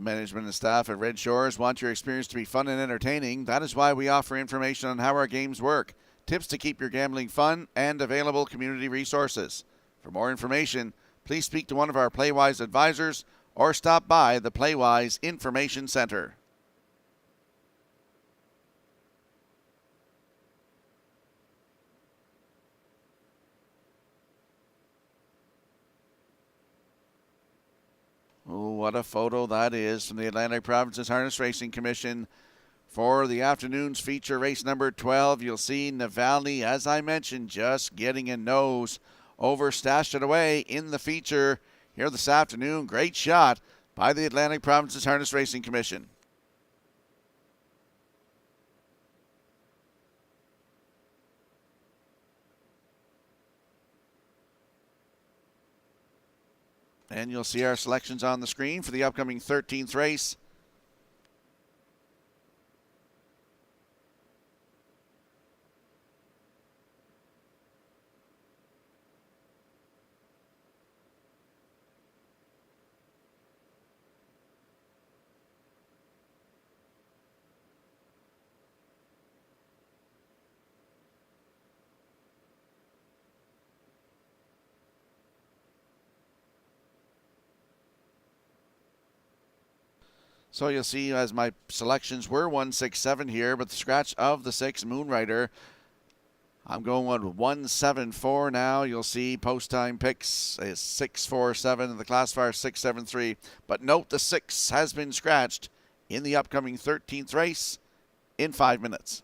The management and staff at Red Shores want your experience to be fun and entertaining. That is why we offer information on how our games work, tips to keep your gambling fun, and available community resources. For more information, please speak to one of our PlayWise advisors or stop by the PlayWise Information Center. Oh, what a photo that is from the Atlantic Provinces Harness Racing Commission. For the afternoon's feature, race number 12, you'll see Navalny, as I mentioned, just getting a nose over Stashed It Away in the feature here this afternoon. Great shot by the Atlantic Provinces Harness Racing Commission. And you'll see our selections on the screen for the upcoming 13th race. So you'll see as my selections were 167 here, but the scratch of the 6 Moonrider, I'm going with 174 now. You'll see post time picks is 647 and the classifier 673. But note the 6 has been scratched in the upcoming 13th race in 5 minutes.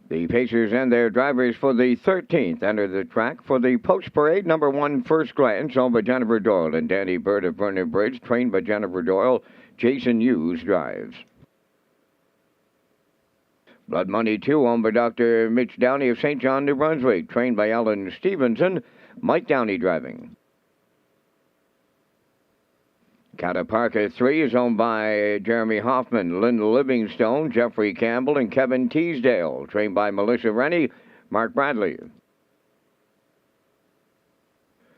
The Pacers and their drivers for the 13th enter the track for the post parade. Number 1, First Glance, owned by Jennifer Doyle and Danny Bird of Vernon Bridge, trained by Jennifer Doyle. Jason Hughes drives. Blood Money 2, owned by Dr. Mitch Downey of St. John, New Brunswick, trained by Alan Stevenson. Mike Downey driving. Cataparca 3 is owned by Jeremy Hoffman, Linda Livingstone, Jeffrey Campbell, and Kevin Teasdale, trained by Melissa Rennie, Mark Bradley.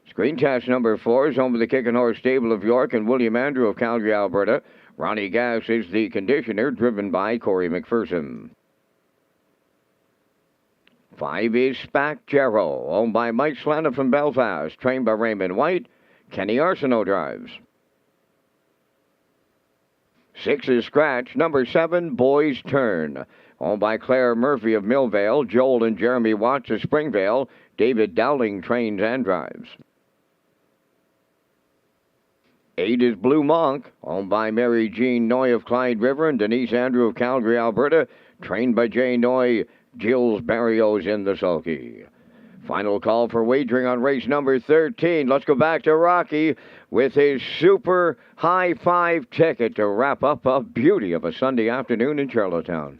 Screen Test number 4 is owned by the Kicking Horse Stable of York and William Andrew of Calgary, Alberta. Ronnie Gass is the conditioner, driven by Corey McPherson. 5 is Spack Jarrow, owned by Mike Slana from Belfast, trained by Raymond White. Kenny Arsenault drives. 6 is Scratch. Number 7, Boys Turn, owned by Claire Murphy of Millvale, Joel and Jeremy Watts of Springvale. David Dowling trains and drives. 8 is Blue Monk, owned by Mary Jean Noy of Clyde River and Denise Andrew of Calgary, Alberta, trained by Jay Noy. Gilles Barrios in the sulky. Final call for wagering on race number 13. Let's go back to Rocky with his super high five ticket to wrap up a beauty of a Sunday afternoon in Charlottetown.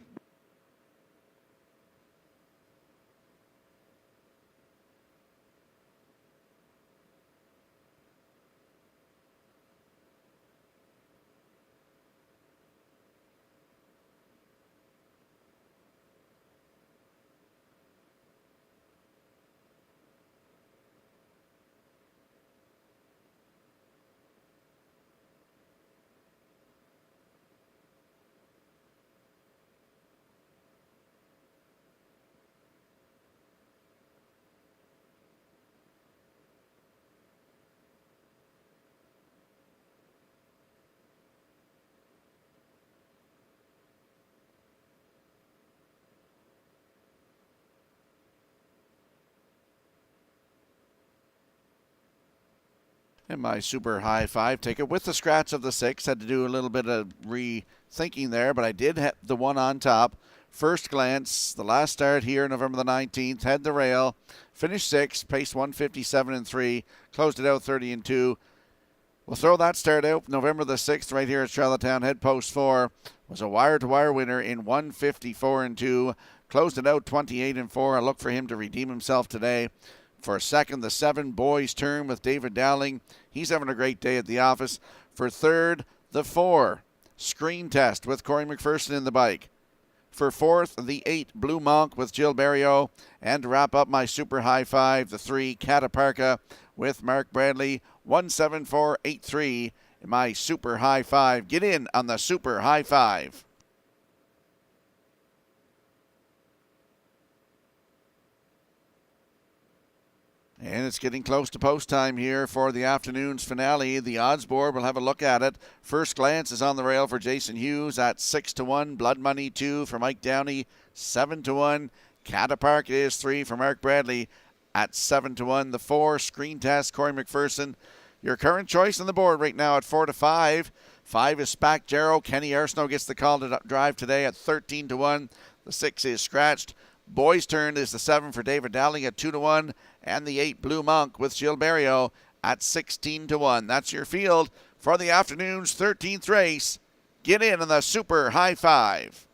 And my super high five ticket with the scratch of the 6. Had to do a little bit of rethinking there, but I did have the one on top. First Glance, the last start here, November the 19th, had the rail, finished 6th, paced 157.3, closed it out 30-2. We'll throw that start out. November the 6th, right here at Charlottetown, head post 4, was a wire-to-wire winner in 154.2, closed it out 28-4. I look for him to redeem himself today. For second, the 7, Boys Turn with David Dowling. He's having a great day at the office. For third, the 4, Screen Test with Corey McPherson in the bike. For fourth, the 8, Blue Monk with Jill Barrio. And to wrap up my super high five, the 3, Cataparca with Mark Bradley. 174.83 in my super high five. Get in on the super high five. And it's getting close to post time here for the afternoon's finale. The odds board, we'll have a look at it. First Glance is on the rail for Jason Hughes at 6-1. Blood Money 2 for Mike Downey, 7-1. Cataparca is 3 for Mark Bradley at 7-1. The 4, Screen Test, Corey McPherson. Your current choice on the board right now at 4-5. 5 is Spack Jarrow. Kenny Arsenault gets the call to drive today at 13-1. The 6 is Scratched. Boys Turn is the 7 for David Dowling at 2-1. And the 8, Blue Monk with Jill Barrio at 16-1. That's your field for the afternoon's 13th race. Get in on the super high five.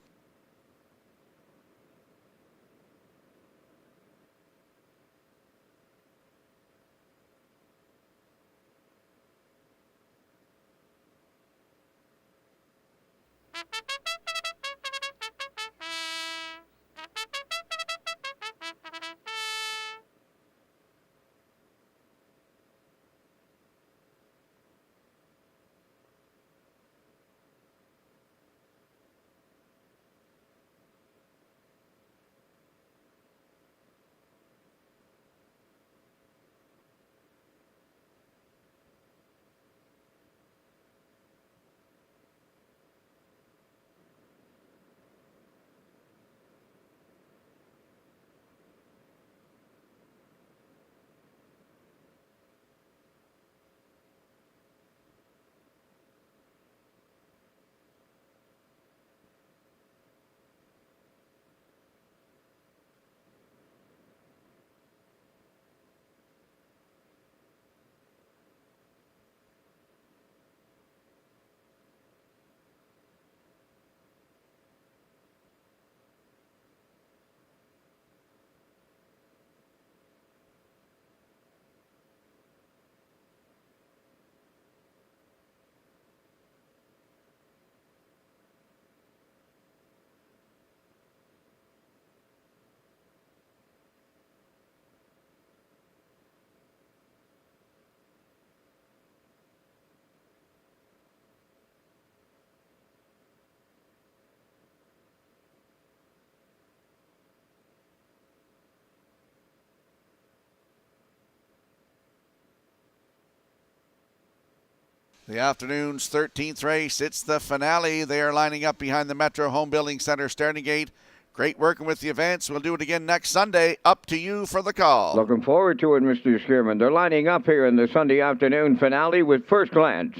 The afternoon's 13th race. It's the finale. They are lining up behind the Metro Home Building Center starting gate. Great working with the events. We'll do it again next Sunday. Up to you for the call. Looking forward to it, Mr. Schierman. They're lining up here in the Sunday afternoon finale with First Glance,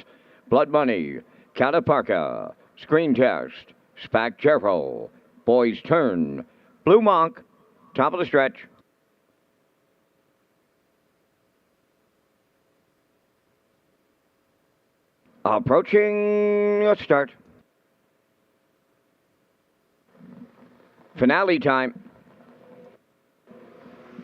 Blood Money, Cataparca, Screen Test, Spac Gerald, Boys Turn, Blue Monk, top of the stretch. Approaching, let's start. Finale time.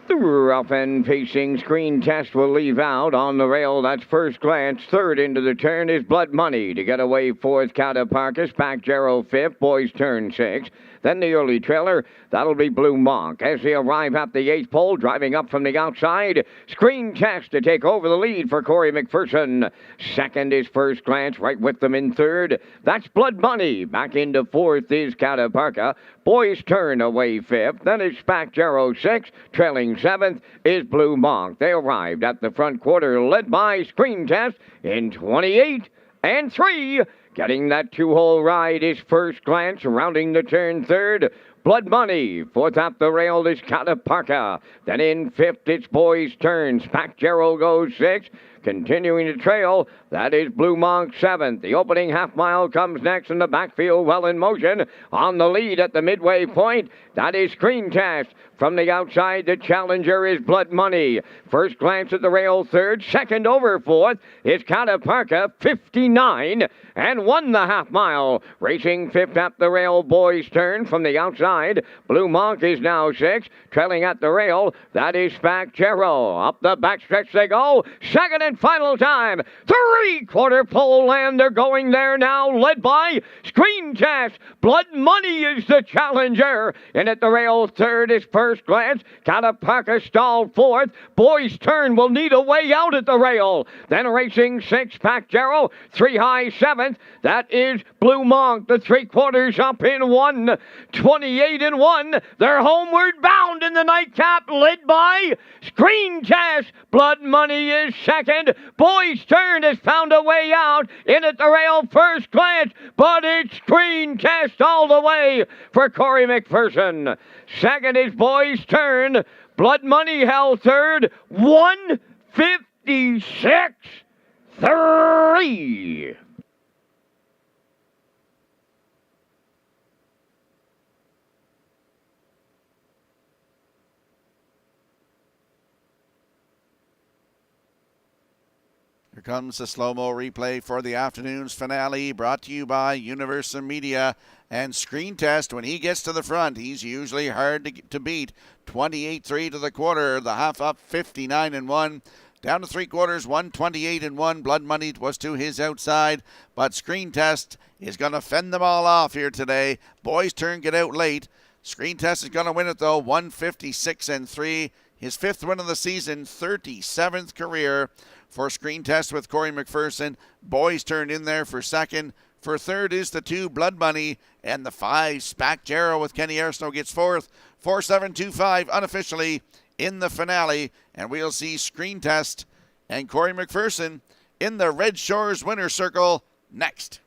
The rough and pacing Screen Test will leave out on the rail. That's First Glance. Third into the turn is Blood Money. To get away fourth, Cataparca. Spac Gerald fifth. Boys Turn sixth. Then the early trailer, that'll be Blue Monk. As they arrive at the 8th pole, driving up from the outside, Screen Test to take over the lead for Corey McPherson. Second is First Glance, right with them in third. That's Blood Money. Back into fourth is Cataparca. Boys Turn away fifth. Then it's Spac Gerald sixth. Trailing seventh is Blue Monk. They arrived at the front quarter, led by Screen Test in 28 and 3. Getting that two-hole ride is First Glance, rounding the turn third. Blood Money. Fourth up the rail is Cataparca. Then in fifth, it's Boys Turn. Spac Gerald goes sixth. Continuing to trail, that is Blue Monk seventh. The opening half mile comes next in the backfield, well in motion. On the lead at the midway point, that is Screen Test. From the outside, the challenger is Blood Money. First Glance at the rail third. Second over fourth is Cataparca, 59 and won the half mile. Racing fifth up the rail, Boys Turn from the outside. Blue Monk is now sixth. Trailing at the rail, that is Spac Gerald. Up the backstretch they go. Second and final time. Three-quarter pole land. They're going there now, led by Screen Test. Blood Money is the challenger. And at the rail third is First Glance. Cataparca stalled fourth. Boys Turn will need a way out at the rail. Then racing sixth, Spac Gerald. Three high seventh. That is Blue Monk. The three-quarters up in 1. 28 and 1. They're homeward bound in the nightcap, led by Screen Test. Blood Money is second. Boys Turn has found a way out. In at the rail, First Glance, but it's Screen Test all the way for Corey McPherson. Second is Boys Turn. Blood Money held third. 1:56.3. Here comes the slow-mo replay for the afternoon's finale, brought to you by Universal Media and Screen Test. When he gets to the front, he's usually hard to beat. 28-3 to the quarter, the half up 59 and 1. Down to three quarters, 128 and 1. Blood Money was to his outside, but Screen Test is going to fend them all off here today. Boys Turn get out late. Screen Test is going to win it though, 156 and 3. His fifth win of the season, 37th career for Screen Test with Corey McPherson. Boys Turn in there for second. For third is the 2, Blood Money, and the 5, Spac Gerald with Kenny Arsenault gets fourth. 4-7-2-5 unofficially in the finale, and we'll see Screen Test and Corey McPherson in the Red Shores winner circle next.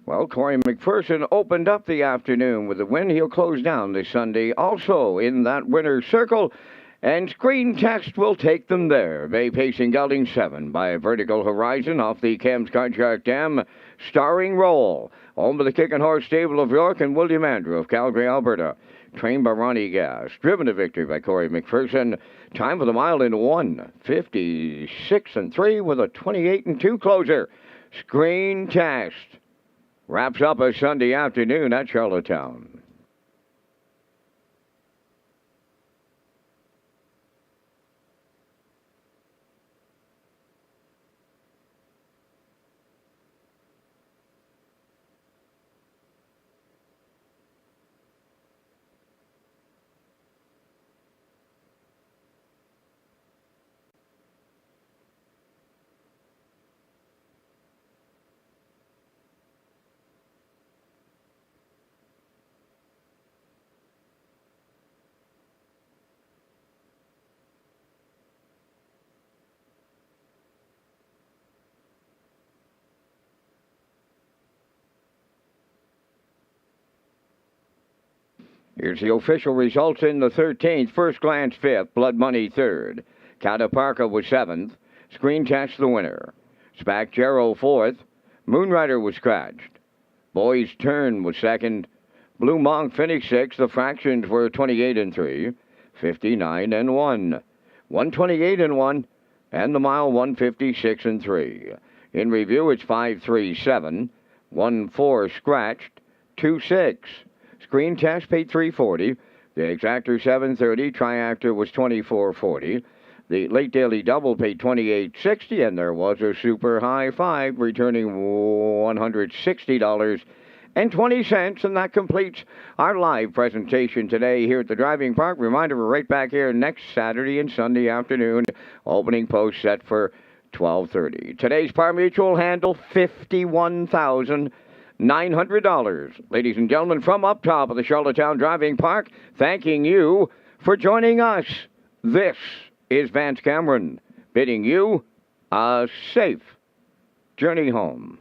Well, Corey McPherson opened up the afternoon with a win. He'll close down this Sunday also in that winner's circle. And Screen Test will take them there. Bay pacing Gelding 7 by Vertical Horizon off the Kamskarchak Dam. Starring Roll. Home of the Kickin' Horse Stable of York and William Andrew of Calgary, Alberta. Trained by Ronnie Gas. Driven to victory by Corey McPherson. Time for the mile in 1:56.3 with a 28-2 closer. Screen Test wraps up a Sunday afternoon at Charlottetown. Here's the official results in the 13th. First Glance 5th. Blood Money 3rd. Cataparca was 7th. Screen Test the winner. Spac Jarrow 4th. Moonrider was scratched. Boy's Turn was 2nd. Blue Monk finished 6th. The fractions were 28-3. 59-1. 128-1. And the mile 156-3. In review, it's 5-3-7. 1-4 scratched. 2-6. Screen Test paid $340. The Exactor $730. Triactor was $24.40. The Late Daily Double paid $28.60, and there was a super high 5 returning $160.20, and that completes our live presentation today here at the Driving Park. Reminder, we're right back here next Saturday and Sunday afternoon. Opening post set for 12:30. Today's Par Mutual handle $51,900. Ladies and gentlemen, from up top of the Charlottetown Driving Park, thanking you for joining us. This is Vance Cameron bidding you a safe journey home.